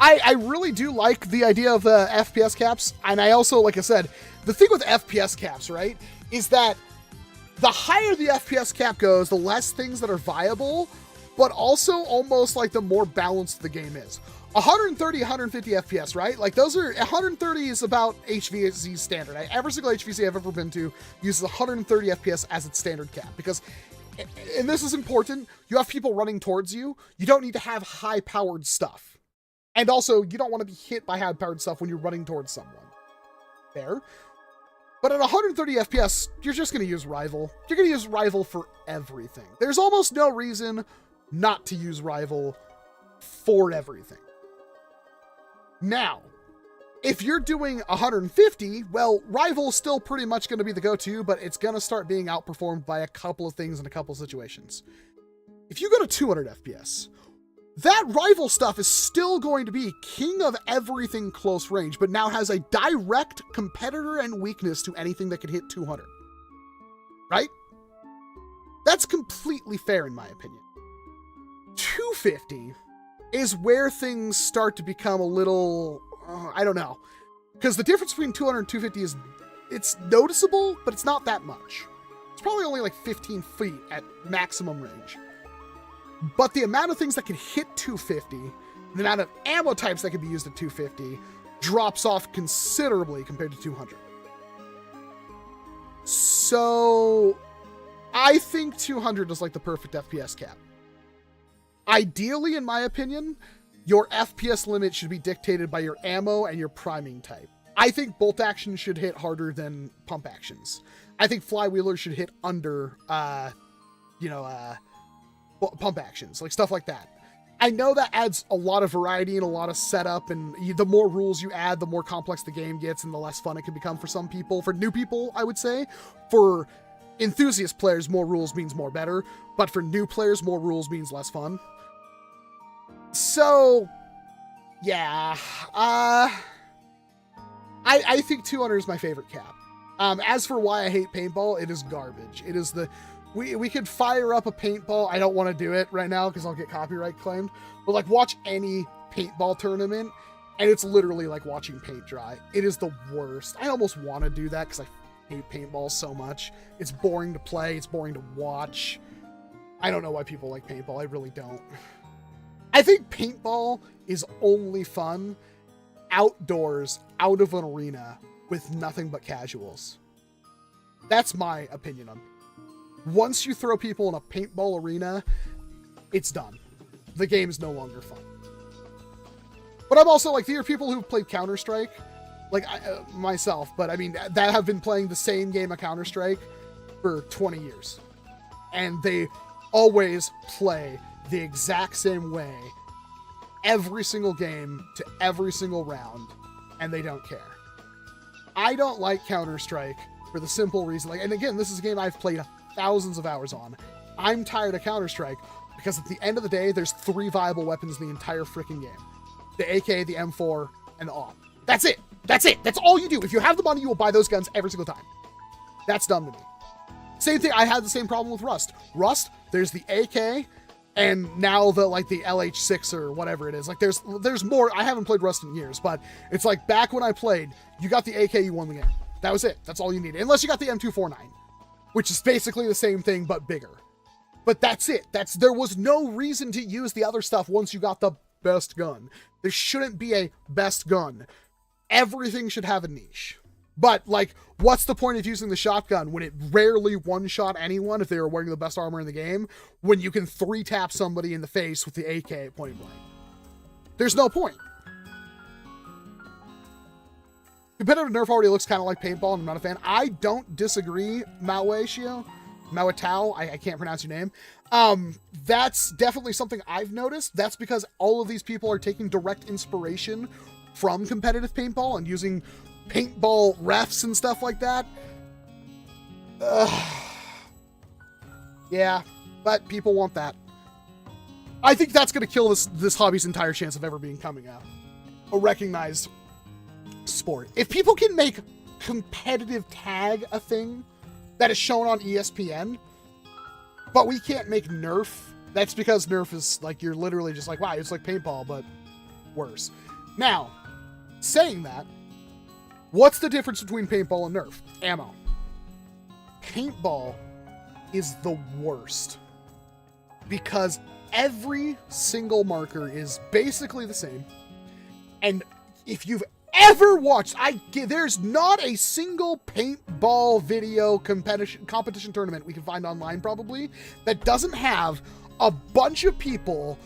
I really do like the idea of the FPS caps, and I also, like I said, the thing with FPS caps, right, is that the higher the FPS cap goes, the less things that are viable, but also almost like the more balanced the game is. 130, 150 FPS, right? Like, those are, 130 is about HVZ standard. Every single HVZ I've ever been to uses 130 FPS as its standard cap, because, and this is important, you have people running towards you, you don't need to have high-powered stuff. And also, you don't want to be hit by high-powered stuff when you're running towards someone. There. But at 130 FPS, you're just going to use Rival. You're going to use Rival for everything. There's almost no reason not to use Rival for everything. Now, if you're doing 150, well, Rival's still pretty much going to be the go-to, but it's going to start being outperformed by a couple of things in a couple of situations. If you go to 200 FPS, that Rival stuff is still going to be king of everything close range, but now has a direct competitor and weakness to anything that could hit 200. Right? That's completely fair in my opinion. 250 is where things start to become a little, I don't know. Because the difference between 200 and 250 is, it's noticeable, but it's not that much. It's probably only like 15 feet at maximum range. But the amount of things that can hit 250, the amount of ammo types that can be used at 250, drops off considerably compared to 200. So, I think 200 is like the perfect FPS cap. Ideally, in my opinion, your FPS limit should be dictated by your ammo and your priming type. I think bolt action should hit harder than pump actions. I think flywheelers should hit under, pump actions, like stuff like that. I know that adds a lot of variety and a lot of setup, and the more rules you add, the more complex the game gets and the less fun it can become for some people. For new people, I would say. For enthusiast players, more rules means more better, but for new players, more rules means less fun. So, yeah, I think 200 is my favorite cap. As for why I hate paintball, it is garbage. It is the... We could fire up a paintball. I don't want to do it right now because I'll get copyright claimed. But, like, watch any paintball tournament, and it's literally like watching paint dry. It is the worst. I almost want to do that because I hate paintball so much. It's boring to play. It's boring to watch. I don't know why people like paintball. I really don't. I think paintball is only fun outdoors, out of an arena, with nothing but casuals. That's my opinion on it. Once you throw people in a paintball arena, it's done. The game is no longer fun. But I'm also like, there are people who played Counter-Strike, like myself, but I mean, that have been playing the same game of Counter-Strike for 20 years. And they always play the exact same way every single game to every single round, and they don't care. I don't like Counter-Strike for the simple reason, and again, this is a game I've played thousands of hours on. I'm tired of Counter-Strike because at the end of the day, there's 3 viable weapons in the entire freaking game. The AK, the M4, and the AWP. That's it. That's it. That's all you do. If you have the money, you will buy those guns every single time. That's dumb to me. Same thing. I had the same problem with Rust. Rust, there's the AK, and now the LH6 or whatever it is. Like there's more. I haven't played Rust in years, but it's like back when I played, you got the AK, you won the game. That was it. That's all you needed. Unless you got the M249, which is basically the same thing but bigger. But that's it. There was no reason to use the other stuff once you got the best gun. There shouldn't be a best gun. Everything should have a niche. But, like, what's the point of using the shotgun when it rarely one-shot anyone if they were wearing the best armor in the game, when you can 3-tap somebody in the face with the AK at point blank? There's no point. Competitive Nerf already looks kind of like paintball, and I'm not a fan. I don't disagree, Mawetao. I can't pronounce your name. That's definitely something I've noticed. That's because all of these people are taking direct inspiration from competitive paintball and using paintball refs and stuff like that. Yeah, but people want that. I think that's going to kill this hobby's entire chance of ever becoming a recognized sport. If people can make competitive tag a thing that is shown on ESPN, but we can't make Nerf, that's because Nerf is like, you're literally just like, wow, it's like paintball, but worse. Now, saying that, what's the difference between paintball and Nerf? Ammo. Paintball is the worst because every single marker is basically the same. And if you've ever watched, there's not a single paintball video competition tournament we can find online probably that doesn't have a bunch of people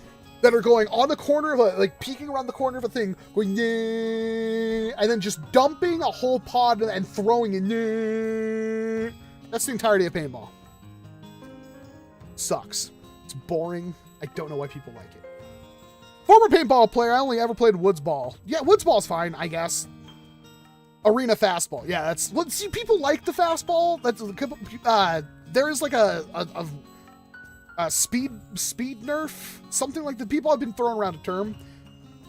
that are going on the corner of peeking around the corner of a thing, going, yeah, and then just dumping a whole pod and throwing it. Yeah. That's the entirety of paintball. Sucks. It's boring. I don't know why people like it. Former paintball player, I only ever played woods ball. Yeah, woods ball's fine, I guess. Arena fastball. Yeah, let's see, people like the fastball. There is like a speed nerf, something like that. People have been throwing around a term.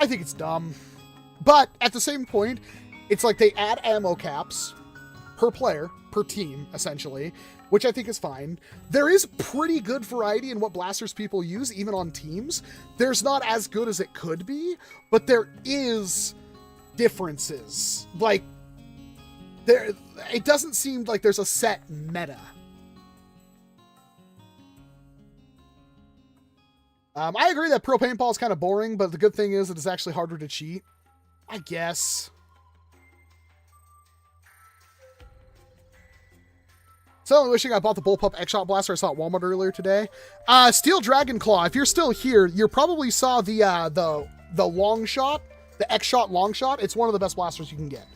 I think it's dumb, but at the same point, it's like they add ammo caps per player, per team, essentially, which I think is fine. There is pretty good variety in what blasters people use, even on teams. There's not as good as it could be, but there is differences. Like, it doesn't seem like there's a set meta. I agree that pro paintball is kind of boring, but the good thing is that it's actually harder to cheat, I guess. So, wishing I bought the Bullpup X-Shot Blaster I saw at Walmart earlier today. Steel Dragon Claw, if you're still here, you probably saw the long shot, the X-Shot long shot. It's one of the best blasters you can get.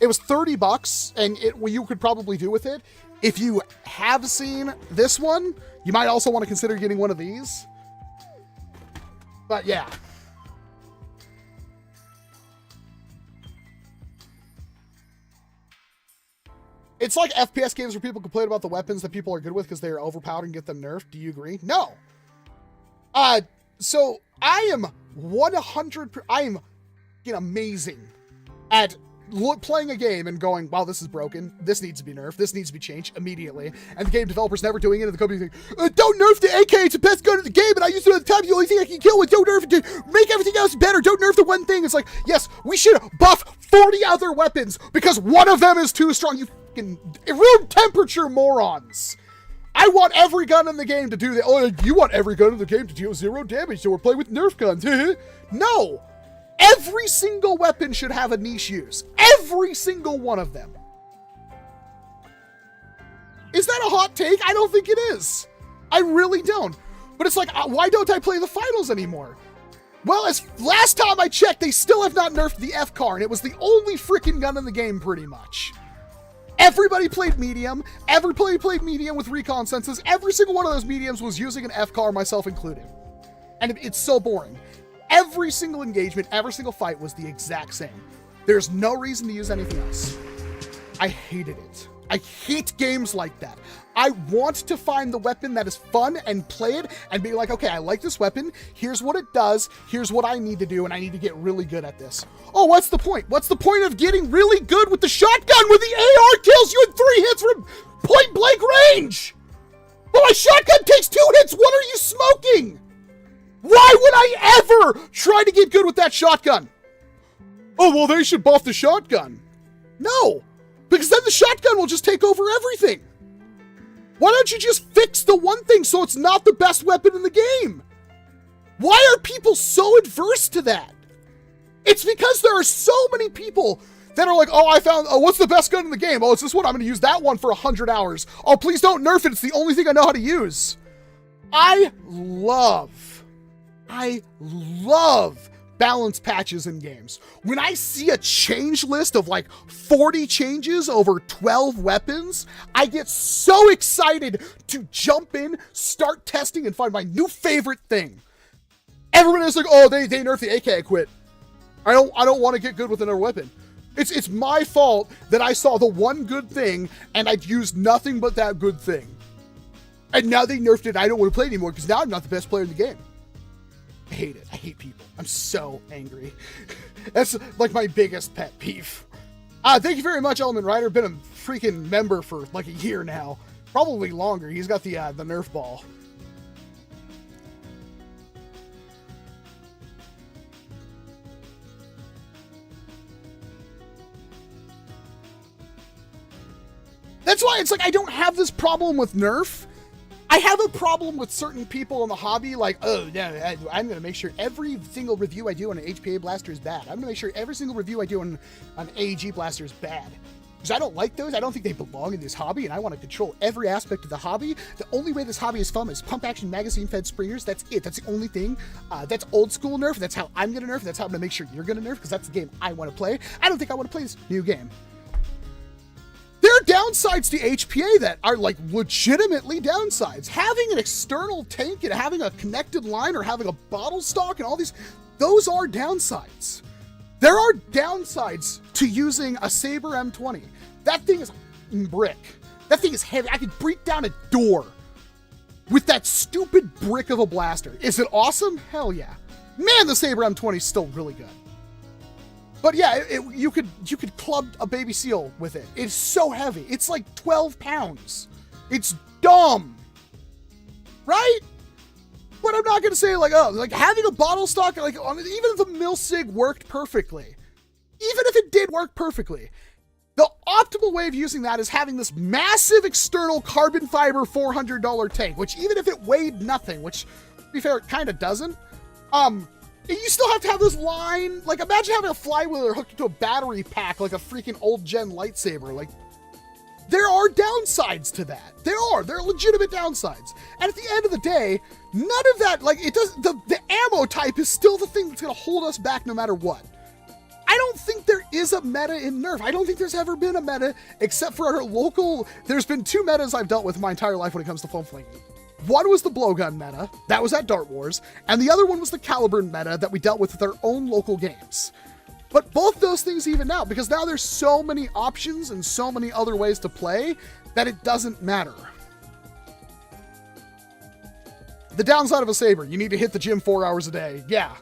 It was $30, and you could probably do with it. If you have seen this one, you might also want to consider getting one of these. But yeah. It's like FPS games where people complain about the weapons that people are good with because they are overpowered and get them nerfed. Do you agree? No. So I am 100%, I am amazing at playing a game and going, wow, this is broken. This needs to be nerfed. This needs to be changed immediately. And the game developer's never doing it. And the company's like, don't nerf the AK. It's the best gun in the game. And I use it all the time. The only thing I can kill with. Don't nerf it. Make everything else better. Don't nerf the one thing. It's like, yes, we should buff 40 other weapons because one of them is too strong. You fucking room temperature morons. I want every gun in the game to do that. Oh, you want every gun in the game to deal 0 damage. So we're playing with Nerf guns. No. Every single weapon should have a niche use. Every single one of them. Is that a hot take? I don't think it is. I really don't. But it's like, why don't I play the finals anymore? Well, as last time I checked, they still have not nerfed the F-car, and it was the only freaking gun in the game, pretty much. Everybody played medium. Everybody played medium with recon senses. Every single one of those mediums was using an FCAR, myself included. And it's so boring. Every single engagement, every single fight was the exact same. There's no reason to use anything else. I hated it. I hate games like that. I want to find the weapon that is fun and play it and be like, okay, I like this weapon. Here's what it does. Here's what I need to do, and I need to get really good at this. Oh, what's the point? What's the point of getting really good with the shotgun when the AR kills you in 3 hits from point blank range? But my shotgun takes 2 hits. What are you smoking? Why would I ever try to get good with that shotgun? Oh, well, they should buff the shotgun. No, because then the shotgun will just take over everything. Why don't you just fix the one thing so it's not the best weapon in the game? Why are people so adverse to that? It's because there are so many people that are like, oh, what's the best gun in the game? Oh, it's this one. I'm going to use that one for 100 hours. Oh, please don't nerf it. It's the only thing I know how to use. I love balance patches in games. When I see a change list of like 40 changes over 12 weapons, I get so excited to jump in, start testing, and find my new favorite thing. Everyone is like, oh, they nerfed the AK, I quit. I don't want to get good with another weapon. It's my fault that I saw the one good thing and I'd used nothing but that good thing. And now they nerfed it and I don't want to play anymore because now I'm not the best player in the game. I hate it. I hate people. I'm so angry. That's like my biggest pet peeve. Thank you very much, Element Rider. Been a freaking member for like a year now. Probably longer. He's got the Nerf ball. That's why it's like I don't have this problem with Nerf. I have a problem with certain people in the hobby, like, oh, no, I'm going to make sure every single review I do on an HPA blaster is bad. I'm going to make sure every single review I do on an AEG blaster is bad. Because I don't like those. I don't think they belong in this hobby, and I want to control every aspect of the hobby. The only way this hobby is fun is pump-action magazine-fed springers. That's it. That's the only thing. That's old-school Nerf. That's how I'm going to Nerf. That's how I'm going to make sure you're going to Nerf, because that's the game I want to play. I don't think I want to play this new game. There are downsides to HPA that are like legitimately downsides. Having an external tank and having a connected line or having a bottle stock and all these, those are downsides. There are downsides to using a Saber M20. That thing is brick. That thing is heavy. I could break down a door with that stupid brick of a blaster. Is it awesome? Hell yeah. Man, the Saber M20 is still really good. But yeah, you could club a baby seal with it. It's so heavy. It's like 12 pounds. It's dumb. Right? But I'm not going to say like, oh, like having a bottle stock, like even if the Milsig worked perfectly, even if it did work perfectly, the optimal way of using that is having this massive external carbon fiber $400 tank, which even if it weighed nothing, which to be fair, it kind of doesn't, you still have to have this line. Like, imagine having a flywheeler hooked to a battery pack like a freaking old gen lightsaber. Like, there are downsides to that. There are legitimate downsides. And at the end of the day, none of that, like, it does, the ammo type is still the thing that's going to hold us back no matter what. I don't think there is a meta in Nerf. I don't think there's ever been a meta except for our local. There's been 2 metas I've dealt with my entire life when it comes to foam flinging. One was the blowgun meta, that was at Dart Wars, and the other one was the Caliburn meta that we dealt with our own local games. But both those things even out, because now there's so many options and so many other ways to play that it doesn't matter. The downside of a Saber, you need to hit the gym 4 hours a day. Yeah.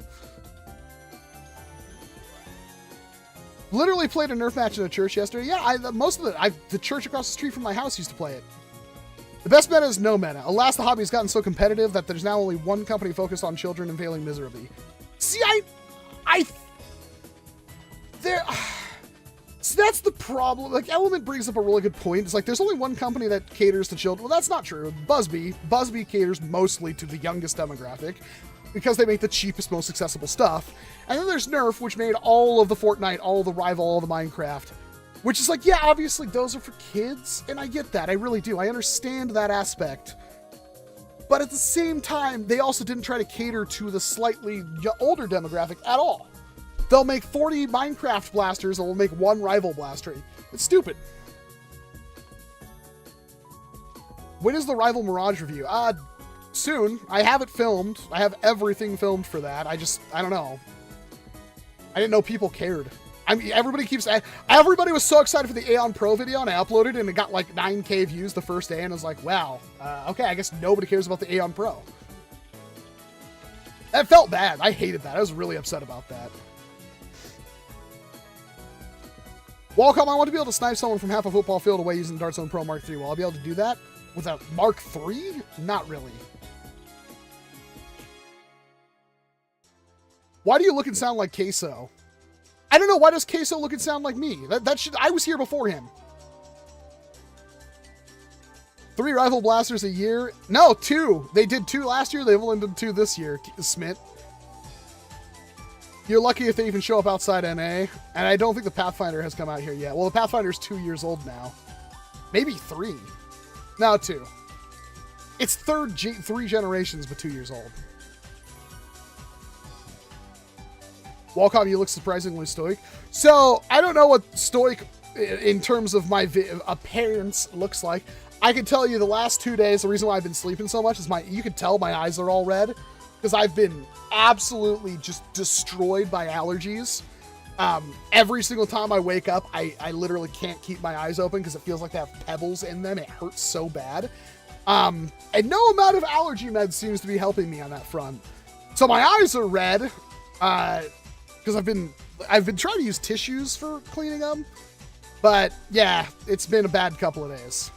Literally played a Nerf match in a church yesterday. Yeah, most of it, the church across the street from my house used to play it. The best meta is no meta. Alas, the hobby has gotten so competitive that there's now only one company focused on children and failing miserably. See, so that's the problem. Like, Element brings up a really good point. It's like, there's only one company that caters to children. Well, that's not true. Buzzbee caters mostly to the youngest demographic because they make the cheapest, most accessible stuff. And then there's NERF, which made all of the Fortnite, all of the Rival, all of the Minecraft. Which is like, yeah, obviously those are for kids, and I get that. I really do. I understand that aspect. But at the same time, they also didn't try to cater to the slightly older demographic at all. They'll make 40 Minecraft blasters, and they'll make 1 Rival blaster. It's stupid. When is the Rival Mirage review? Soon. I have it filmed. I have everything filmed for that. I don't know. I didn't know people cared. I mean, everybody was so excited for the Aeon Pro video, and I uploaded it, and it got like 9K views the first day, and I was like, wow, okay, I guess nobody cares about the Aeon Pro. That felt bad. I hated that. I was really upset about that. Walcom, I want to be able to snipe someone from half a football field away using the Dart Zone Pro Mark III. Will I be able to do that with a Mark III? Not really. Why do you look and sound like Queso? I don't know. Why does Queso look and sound like me? I was here before him. 3 Rifle Blasters a year? No, 2. They did 2 last year. They've only done 2 this year, Smith. You're lucky if they even show up outside NA. And I don't think the Pathfinder has come out here yet. Well, the Pathfinder's 2 years old now. Maybe 3. No, 2. It's 3 generations, but 2 years old. Walcom, you look surprisingly stoic. So, I don't know what stoic in terms of my appearance looks like. I can tell you the last 2 days, the reason why I've been sleeping so much is you can tell my eyes are all red because I've been absolutely just destroyed by allergies. Every single time I wake up, I literally can't keep my eyes open because it feels like they have pebbles in them. It hurts so bad. And no amount of allergy meds seems to be helping me on that front. So my eyes are red, because I've been trying to use tissues for cleaning them, but yeah, it's been a bad couple of days.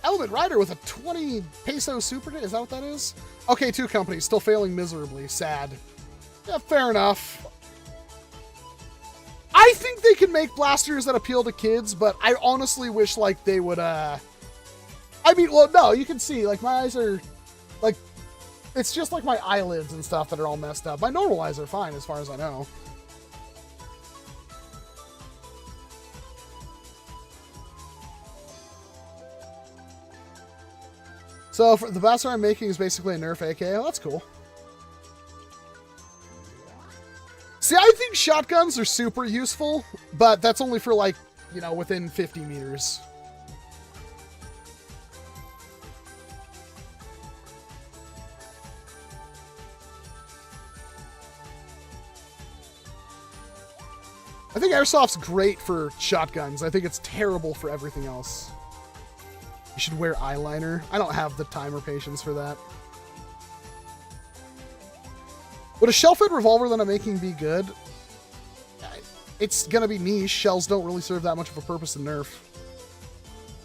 Element Rider with a 20 peso super, is that what that is? Okay, 2 companies still failing miserably. Sad. Yeah, fair enough. I think they can make blasters that appeal to kids, but I honestly wish like they would I mean, well, no, you can see, like, my eyes are, like, it's just, like, my eyelids and stuff that are all messed up. My normal eyes are fine, as far as I know. So, for the blaster I'm making is basically a Nerf AK. Oh, that's cool. See, I think shotguns are super useful, but that's only for, like, you know, within 50 meters. I think Airsoft's great for shotguns. I think it's terrible for everything else. You should wear eyeliner. I don't have the time or patience for that. Would a shell-fed revolver that I'm making be good? It's gonna be niche. Shells don't really serve that much of a purpose in Nerf.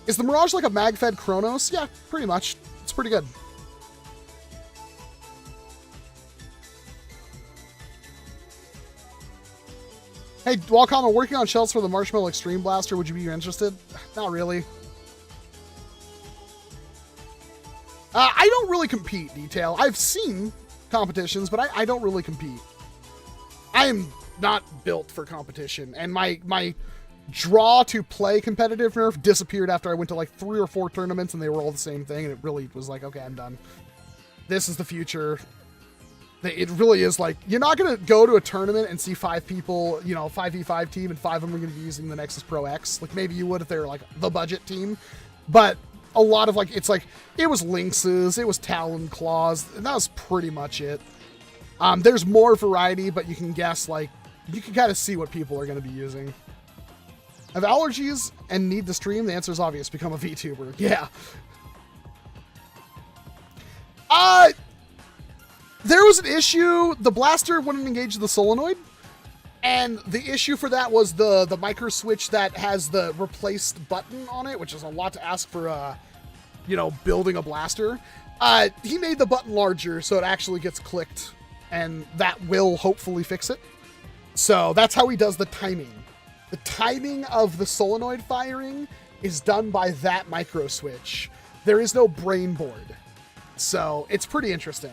Is the Mirage like a mag-fed Chronos? Yeah, pretty much. It's pretty good. Hey, Walcom, I'm working on shells for the Marshmallow Extreme Blaster. Would you be interested? Not really. I don't really compete, Detail. I've seen competitions, but I don't really compete. I am not built for competition, and my draw to play competitive Nerf disappeared after I went to like 3 or 4 tournaments, and they were all the same thing, and it really was like, okay, I'm done. This is the future. It really is like, you're not going to go to a tournament and see 5 people, you know, 5v5 team, and 5 of them are going to be using the Nexus Pro X. Like, maybe you would if they were, like, the budget team. But a lot of, like, it's like, it was Lynxes, it was Talon Claws, and that was pretty much it. There's more variety, but you can guess, like, you can kind of see what people are going to be using. Have allergies and need to stream? The answer is obvious. Become a VTuber. Yeah. There was an issue. The blaster wouldn't engage the solenoid. And the issue for that was the micro switch that has the replaced button on it, which is a lot to ask for, you know, building a blaster. He made the button larger so it actually gets clicked, and that will hopefully fix it. So that's how he does the timing. The timing of the solenoid firing is done by that micro switch. There is no brain board. So it's pretty interesting.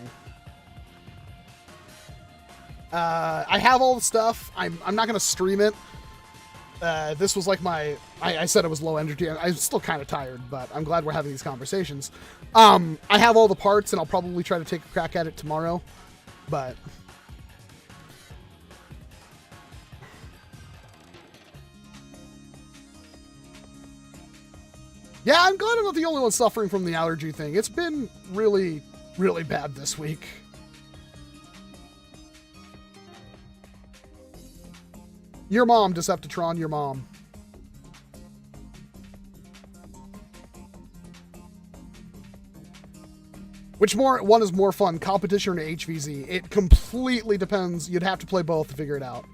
I have all the stuff. I'm not going to stream it. This was like my... I said it was low energy. I'm still kind of tired, but I'm glad we're having these conversations. I have all the parts, and I'll probably try to take a crack at it tomorrow. But... Yeah, I'm glad I'm not the only one suffering from the allergy thing. It's been really, really bad this week. Your mom, Deceptitron, your mom. Which one is more fun, competition or HVZ? It completely depends. You'd have to play both to figure it out.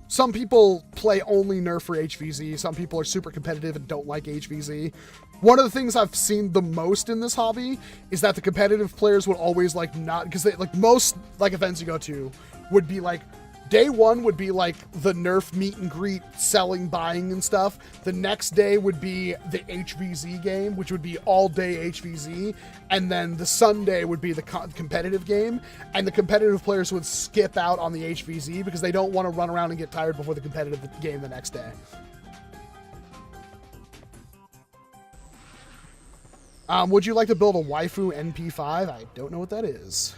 Some people play only Nerf for HVZ. Some people are super competitive and don't like HVZ. One of the things I've seen the most in this hobby is that the competitive players would always like not, because they like most like events you go to would be like day one would be like the Nerf meet and greet, selling, buying and stuff. The next day would be the HVZ game, which would be all day HVZ. And then the Sunday would be the competitive game. And the competitive players would skip out on the HVZ because they don't want to run around and get tired before the competitive game the next day. Would you like to build a waifu NP5? I don't know what that is.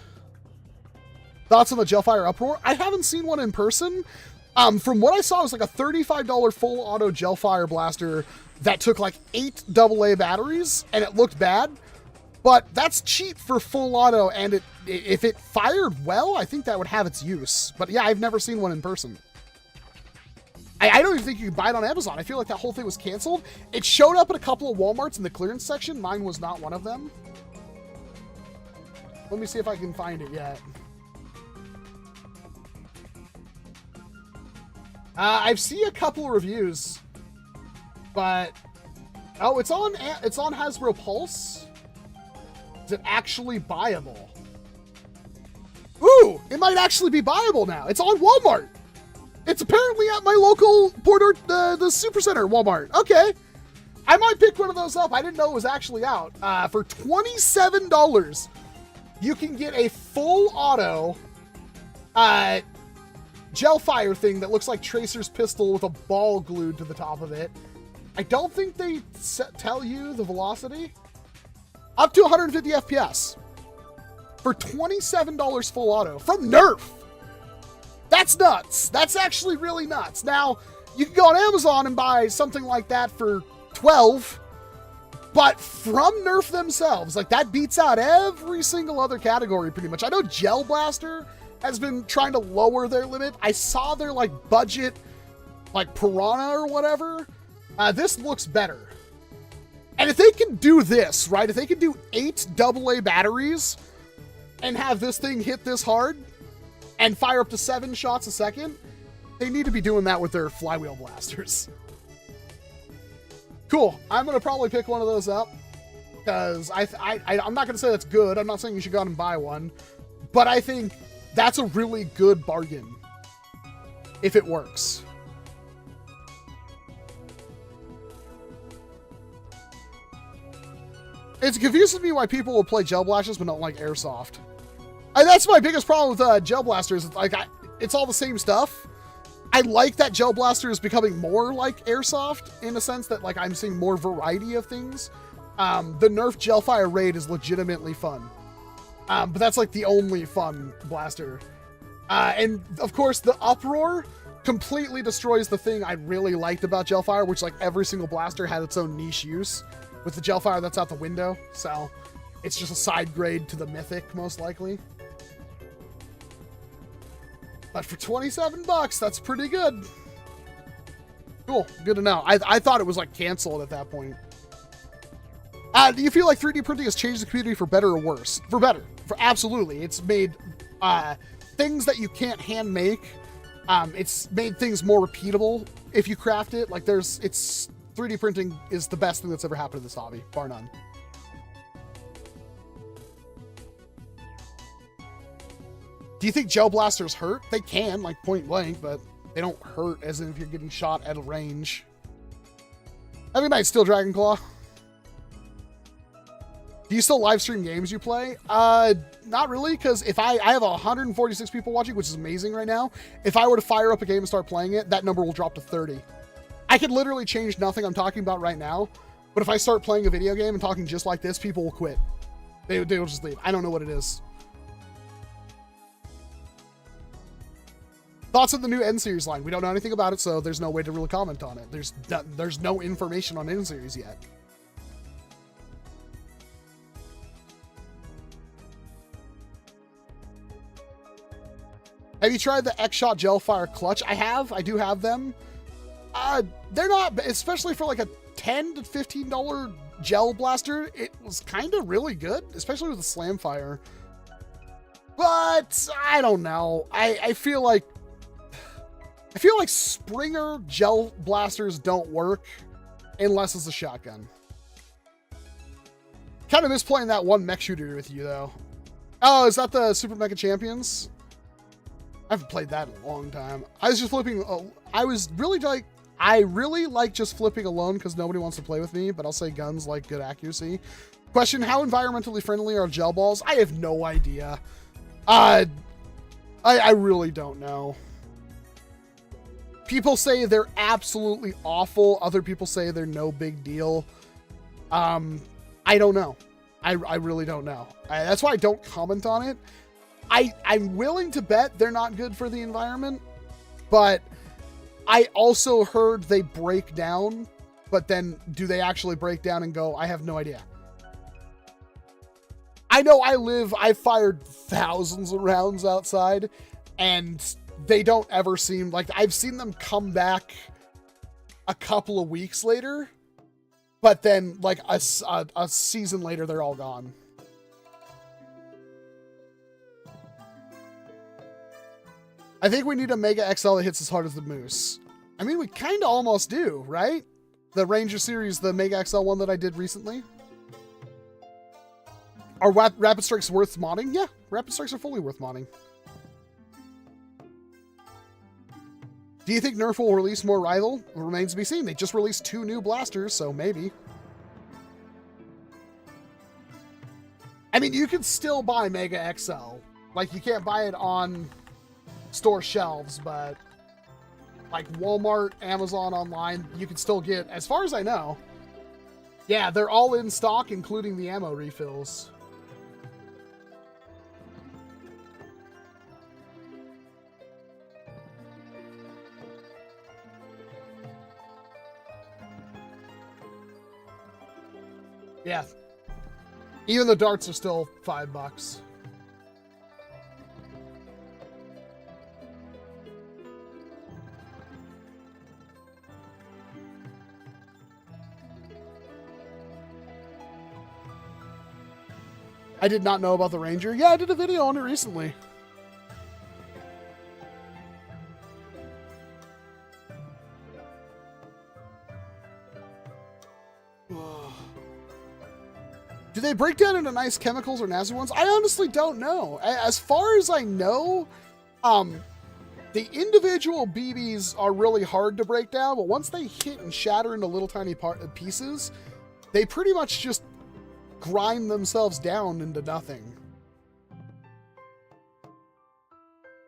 Thoughts on the Gelfire Uproar? I haven't seen one in person. From what I saw, it was like a $35 full auto Gelfire blaster that took like 8 AA batteries, and it looked bad. But that's cheap for full auto, and if it fired well, I think that would have its use. But yeah, I've never seen one in person. I don't even think you could buy it on Amazon. I feel like that whole thing was canceled. It showed up at a couple of Walmarts in the clearance section. Mine was not one of them. Let me see if I can find it yet. I've seen a couple of reviews, but oh, it's on Hasbro Pulse. Is it actually buyable? Ooh, it might actually be buyable now. It's on Walmart. It's apparently at my local Porter, the Supercenter Walmart. Okay, I might pick one of those up. I didn't know it was actually out. For $27, you can get a full auto, Gelfire thing that looks like Tracer's pistol with a ball glued to the top of it. I don't think they tell you the velocity. Up to 150 FPS. For $27 full auto from NERF. That's nuts. That's actually really nuts. Now, you can go on Amazon and buy something like that for $12, but from NERF themselves, like that beats out every single other category pretty much. I know Gel Blaster has been trying to lower their limit. I saw their like budget, like Piranha or whatever. This looks better. And if they can do this, right? If they can do 8 AA batteries and have this thing hit this hard and fire up to 7 shots a second, they need to be doing that with their flywheel blasters. Cool. I'm going to probably pick one of those up because I'm not going to say that's good. I'm not saying you should go out and buy one, but I think that's a really good bargain if it works. It confuses me why people will play Gel Blasters but don't like Airsoft. That's my biggest problem with Gel Blasters. Like, it's all the same stuff. I like that Gel Blaster is becoming more like Airsoft in a sense that like I'm seeing more variety of things. The Nerf Gelfire Raid is legitimately fun. But that's like the only fun blaster. And of course the Uproar completely destroys the thing I really liked about Gelfire, which like every single blaster had its own niche use. With the Gelfire, that's out the window. So it's just a side grade to the Mythic, most likely. But for $27, that's pretty good. Cool, good to know. I thought it was like canceled at that point. Do you feel like 3D printing has changed the community for better or worse? For better, for absolutely. It's made things that you can't hand make. It's made things more repeatable if you craft it. Like 3D printing is the best thing that's ever happened to this hobby, bar none. Do you think Gel Blasters hurt? They can, like point blank, but they don't hurt as if you're getting shot at a range. Have a night, Steel Dragonclaw. Do you still live stream games you play? Not really, because if I have 146 people watching, which is amazing right now. If I were to fire up a game and start playing it, that number will drop to 30. I could literally change nothing I'm talking about right now, but if I start playing a video game and talking just like this, people will quit. They will just leave. I don't know what it is. Thoughts on the new N-Series line? We don't know anything about it, so there's no way to really comment on it. There's no information on N-Series yet. Have you tried the X-Shot Gel Fire Clutch? I have. I do have them. They're not, especially for like a $10 to $15 gel blaster, it was kind of really good, especially with the slam fire. But I don't know. I feel like Springer gel blasters don't work unless it's a shotgun. Kind of miss playing that one mech shooter with you though. Oh, is that the Super Mecha Champions? I haven't played that in a long time. I was just flipping. I really like just flipping alone because nobody wants to play with me, but I'll say guns like good accuracy. Question, how environmentally friendly are gel balls? I have no idea. I really don't know. People say they're absolutely awful. Other people say they're no big deal. I don't know. I really don't know. That's why I don't comment on it. I'm willing to bet they're not good for the environment, but I also heard they break down, but then do they actually break down and go? I have no idea. I know I've fired thousands of rounds outside, and they don't ever seem like, I've seen them come back a couple of weeks later, but then like a season later, they're all gone. I think we need a Mega XL that hits as hard as the Moose. I mean, we kind of almost do, right? The Ranger series, the Mega XL one that I did recently. Are Rapid Strikes worth modding? Yeah, Rapid Strikes are fully worth modding. Do you think Nerf will release more Rival? It remains to be seen. They just released 2 new blasters, so maybe. I mean, you can still buy Mega XL. Like, you can't buy it on store shelves, but like Walmart, Amazon online, you can still get, as far as I know. Yeah, they're all in stock, including the ammo refills. Yeah. Even the darts are still $5. I did not know about the Ranger. Yeah, I did a video on it recently. Do they break down into nice chemicals or nasty ones? I honestly don't know. As far as I know, the individual BBs are really hard to break down, but once they hit and shatter into little tiny pieces, they pretty much just grind themselves down into nothing.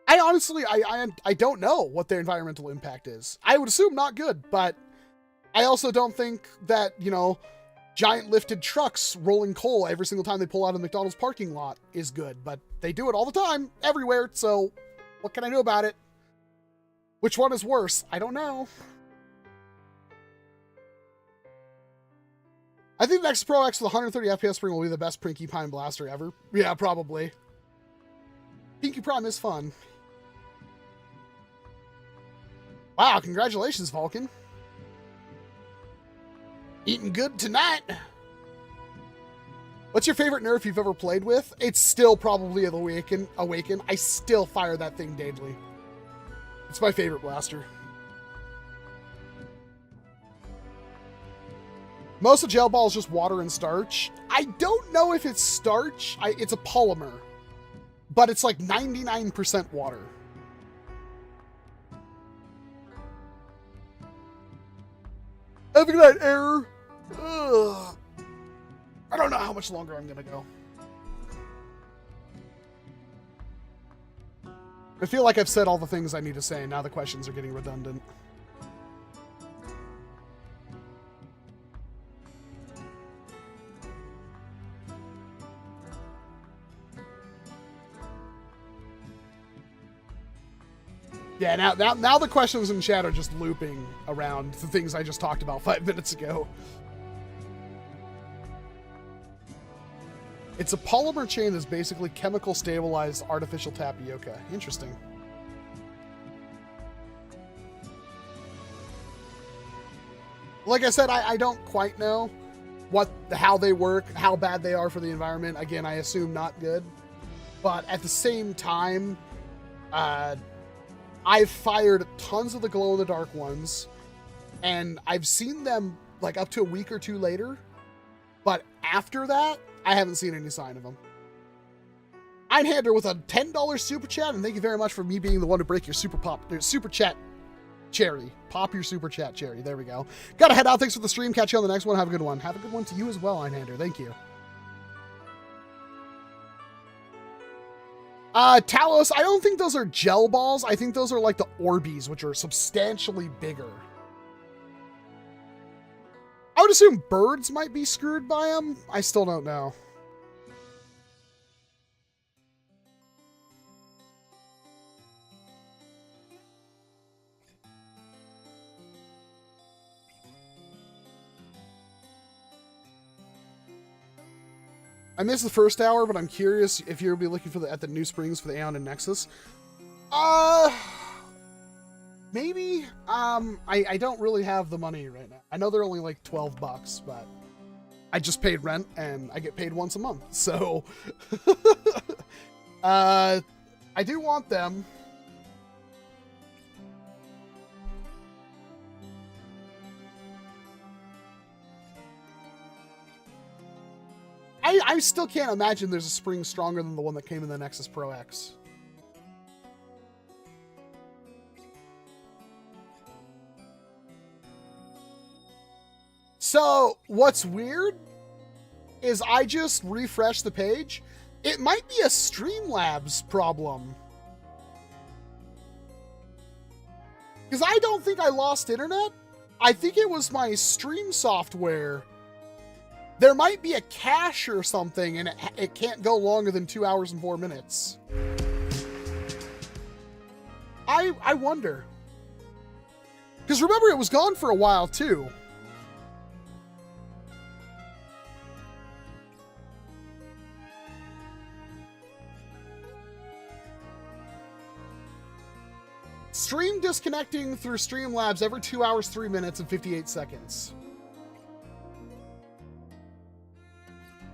I honestly, I don't know what their environmental impact is. I would assume not good, but I also don't think that, you know, giant lifted trucks rolling coal every single time they pull out of the McDonald's parking lot is good, but they do it all the time, everywhere, so what can I do about it? Which one is worse? I don't know. I think Nexus Pro X with 130 FPS spring will be the best Pinky Prime blaster ever. Yeah, probably. Pinky Prime is fun. Wow, congratulations, Vulcan. Eating good tonight. What's your favorite Nerf you've ever played with? It's still probably the Awaken. I still fire that thing daily. It's my favorite blaster. Most of gel ball is just water and starch. I don't know if it's starch. It's a polymer, but it's like 99% water. Have a good night, error. Ugh. I don't know how much longer I'm gonna go. I feel like I've said all the things I need to say, and now the questions are getting redundant. Yeah, now the questions in chat are just looping around the things I just talked about 5 minutes ago. It's a polymer chain that's basically chemical stabilized artificial tapioca. Interesting. Like I said, I don't quite know how they work, how bad they are for the environment. Again, I assume not good. But at the same time, I've fired tons of the glow-in-the-dark ones, and I've seen them like up to a week or two later. But after that, I haven't seen any sign of them. Einhander with a $10 super chat, and thank you very much for me being the one to break your super chat cherry. Pop your super chat cherry. There we go. Gotta head out. Thanks for the stream. Catch you on the next one. Have a good one. Have a good one to you as well, Einhander. Thank you. Talos, I don't think those are gel balls. I think those are like the Orbeez, which are substantially bigger. I would assume birds might be screwed by them. I still don't know. I missed the first hour, but I'm curious if you'll be looking at the new springs for the Aeon and Nexus. Maybe. I don't really have the money right now. I know they're only like $12, but I just paid rent and I get paid once a month. So, I do want them. I still can't imagine there's a spring stronger than the one that came in the Nexus Pro X. So, what's weird is I just refreshed the page. It might be a Streamlabs problem. Because I don't think I lost internet. I think it was my stream software. There might be a cache or something, and it can't go longer than 2 hours and 4 minutes. I wonder. Because remember, it was gone for a while, too. Stream disconnecting through Streamlabs every 2 hours, 3 minutes, and 58 seconds.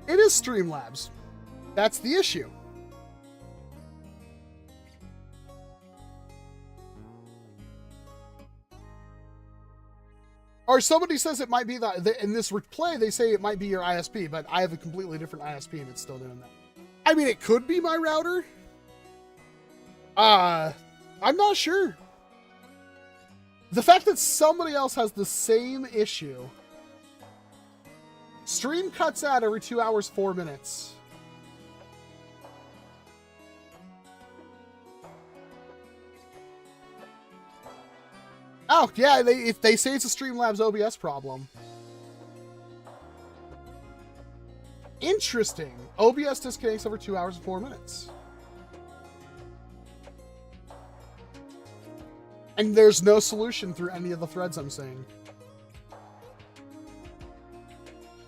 It is Streamlabs. That's the issue. Or somebody says it might be in this replay, they say it might be your ISP, but I have a completely different ISP and it's still doing that. I mean, it could be my router. I'm not sure. The fact that somebody else has the same issue. Stream cuts out every 2 hours, 4 minutes. Oh, yeah, if they say it's a Streamlabs OBS problem. Interesting. OBS disconnects over 2 hours and 4 minutes. And there's no solution through any of the threads I'm seeing.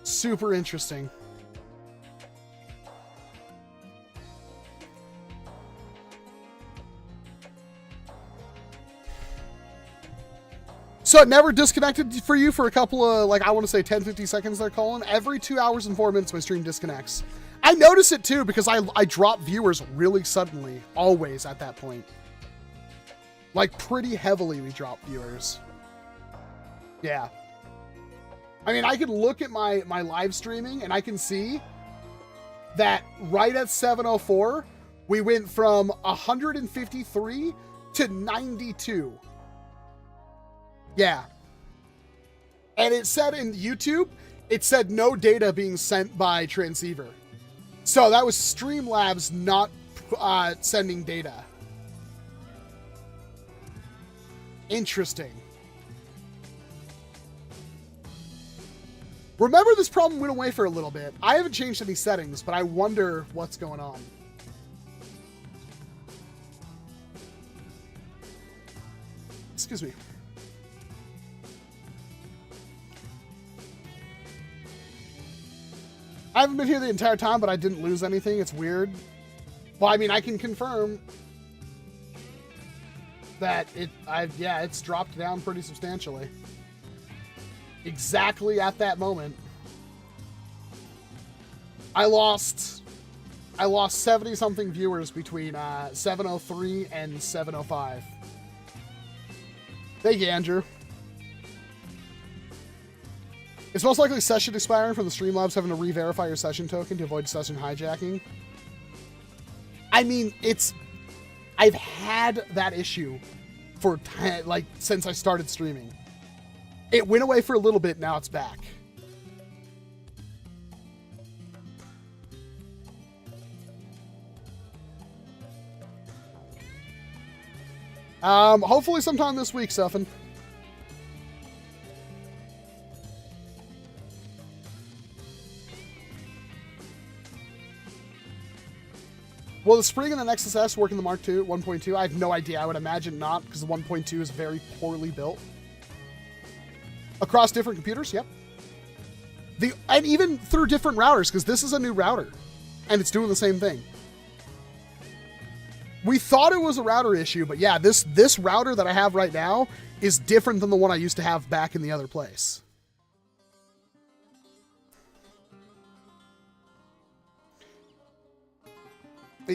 Super interesting. So it never disconnected for you for a couple of, like, I want to say 10, 50 seconds they're calling? Every 2 hours and 4 minutes my stream disconnects. I notice it too because I drop viewers really suddenly, always at that point. Like, pretty heavily we drop viewers. Yeah. I mean, I can look at my live streaming and I can see that right at 7:04, we went from 153 to 92. Yeah. And it said in YouTube, it said no data being sent by transceiver. So that was Streamlabs not sending data. Interesting. Remember, this problem went away for a little bit. I haven't changed any settings, but I wonder what's going on. Excuse me. I haven't been here the entire time, but I didn't lose anything. It's weird. Well, I mean, I can confirm that it's dropped down pretty substantially. exactly at that moment, I lost 70 something viewers between 7:03 and 7:05. Thank you, Andrew. It's most likely session expiring from the Streamlabs having to re-verify your session token to avoid session hijacking. I mean, I've had that issue for since I started streaming. It went away for a little bit, now it's back. Hopefully sometime this week, Stefan. Will the spring in the Nexus S work in the Mark II 1.2? I have no idea. I would imagine not, because the 1.2 is very poorly built. Across different computers, yep. And even through different routers, because this is a new router, and it's doing the same thing. We thought it was a router issue, but yeah, this router that I have right now is different than the one I used to have back in the other place.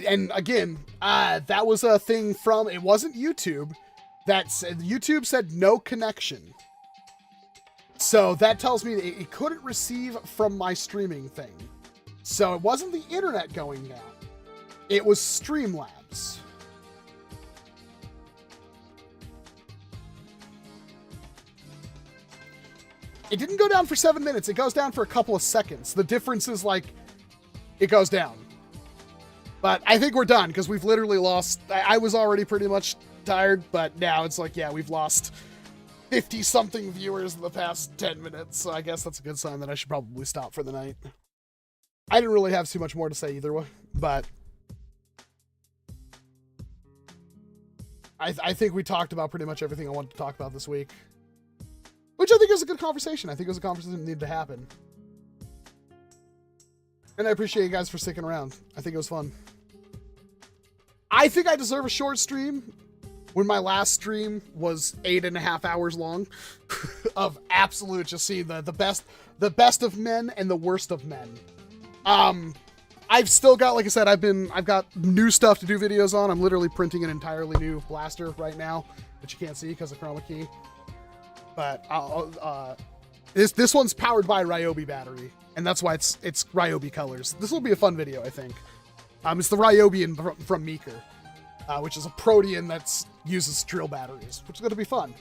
And again, that was a thing from, it wasn't YouTube. YouTube said no connection. So that tells me that it couldn't receive from my streaming thing. So it wasn't the internet going down. It was Streamlabs. It didn't go down for 7 minutes. It goes down for a couple of seconds. The difference is like, it goes down. But I think we're done because we've literally lost. I was already pretty much tired, but now it's like, yeah, we've lost 50 something viewers in the past 10 minutes. So I guess that's a good sign that I should probably stop for the night. I didn't really have too much more to say either way, but I think we talked about pretty much everything I wanted to talk about this week, which I think is a good conversation. I think it was a conversation that needed to happen. And I appreciate you guys for sticking around. I think it was fun. I think I deserve a short stream when my last stream was 8.5 hours long of absolute just seeing the best of men and the worst of men. I've still got, like I said, I've got new stuff to do videos on. I'm literally printing an entirely new blaster right now, which you can't see because of chroma key. But this one's powered by Ryobi battery, and that's why it's Ryobi colors. This will be a fun video, I think. It's the Ryobi from Meeker, which is a protein that uses drill batteries, which is going to be fun.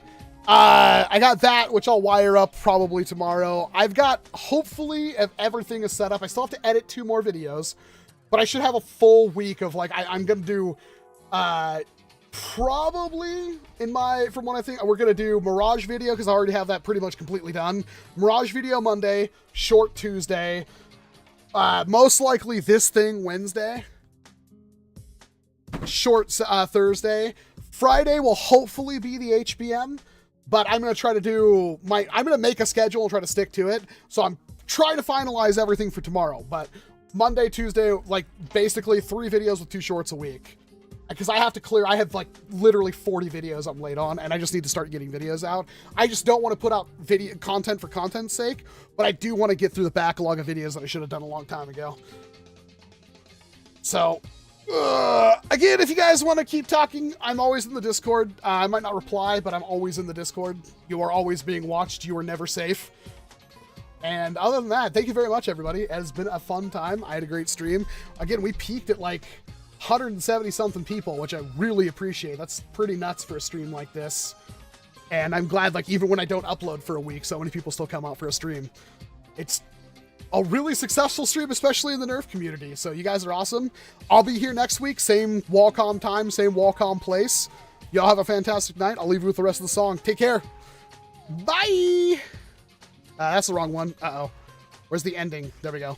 I got that, which I'll wire up probably tomorrow. I've got, hopefully, if everything is set up, I still have to edit 2 more videos, but I should have a full week of, like, I'm going to do, probably, from what I think, we're going to do Mirage video, because I already have that pretty much completely done. Mirage video Monday, short Tuesday, most likely this thing Wednesday, short Thursday. Friday will hopefully be the HBM, but I'm going to try to do I'm going to make a schedule and try to stick to it. So I'm trying to finalize everything for tomorrow, but Monday, Tuesday, like basically 3 videos with 2 shorts a week. Because I have to clear, I have like literally 40 videos I'm late on, and I just need to start getting videos out. I just don't want to put out video content for content's sake, but I do want to get through the backlog of videos that I should have done a long time ago. So, again, if you guys want to keep talking, I'm always in the Discord. I might not reply, but I'm always in the Discord. You are always being watched. You are never safe. And other than that, thank you very much, everybody. It has been a fun time. I had a great stream. Again, we peaked at like 170 something people, which I really appreciate. That's pretty nuts for a stream like this. And I'm glad, like, even when I don't upload for a week, so many people still come out for a stream. It's a really successful stream, especially in the NERF community. So you guys are awesome. I'll be here next week. Same Walcom time, same Walcom place. Y'all have a fantastic night. I'll leave you with the rest of the song. Take care. Bye. That's the wrong one. Uh-oh. Where's the ending? There we go.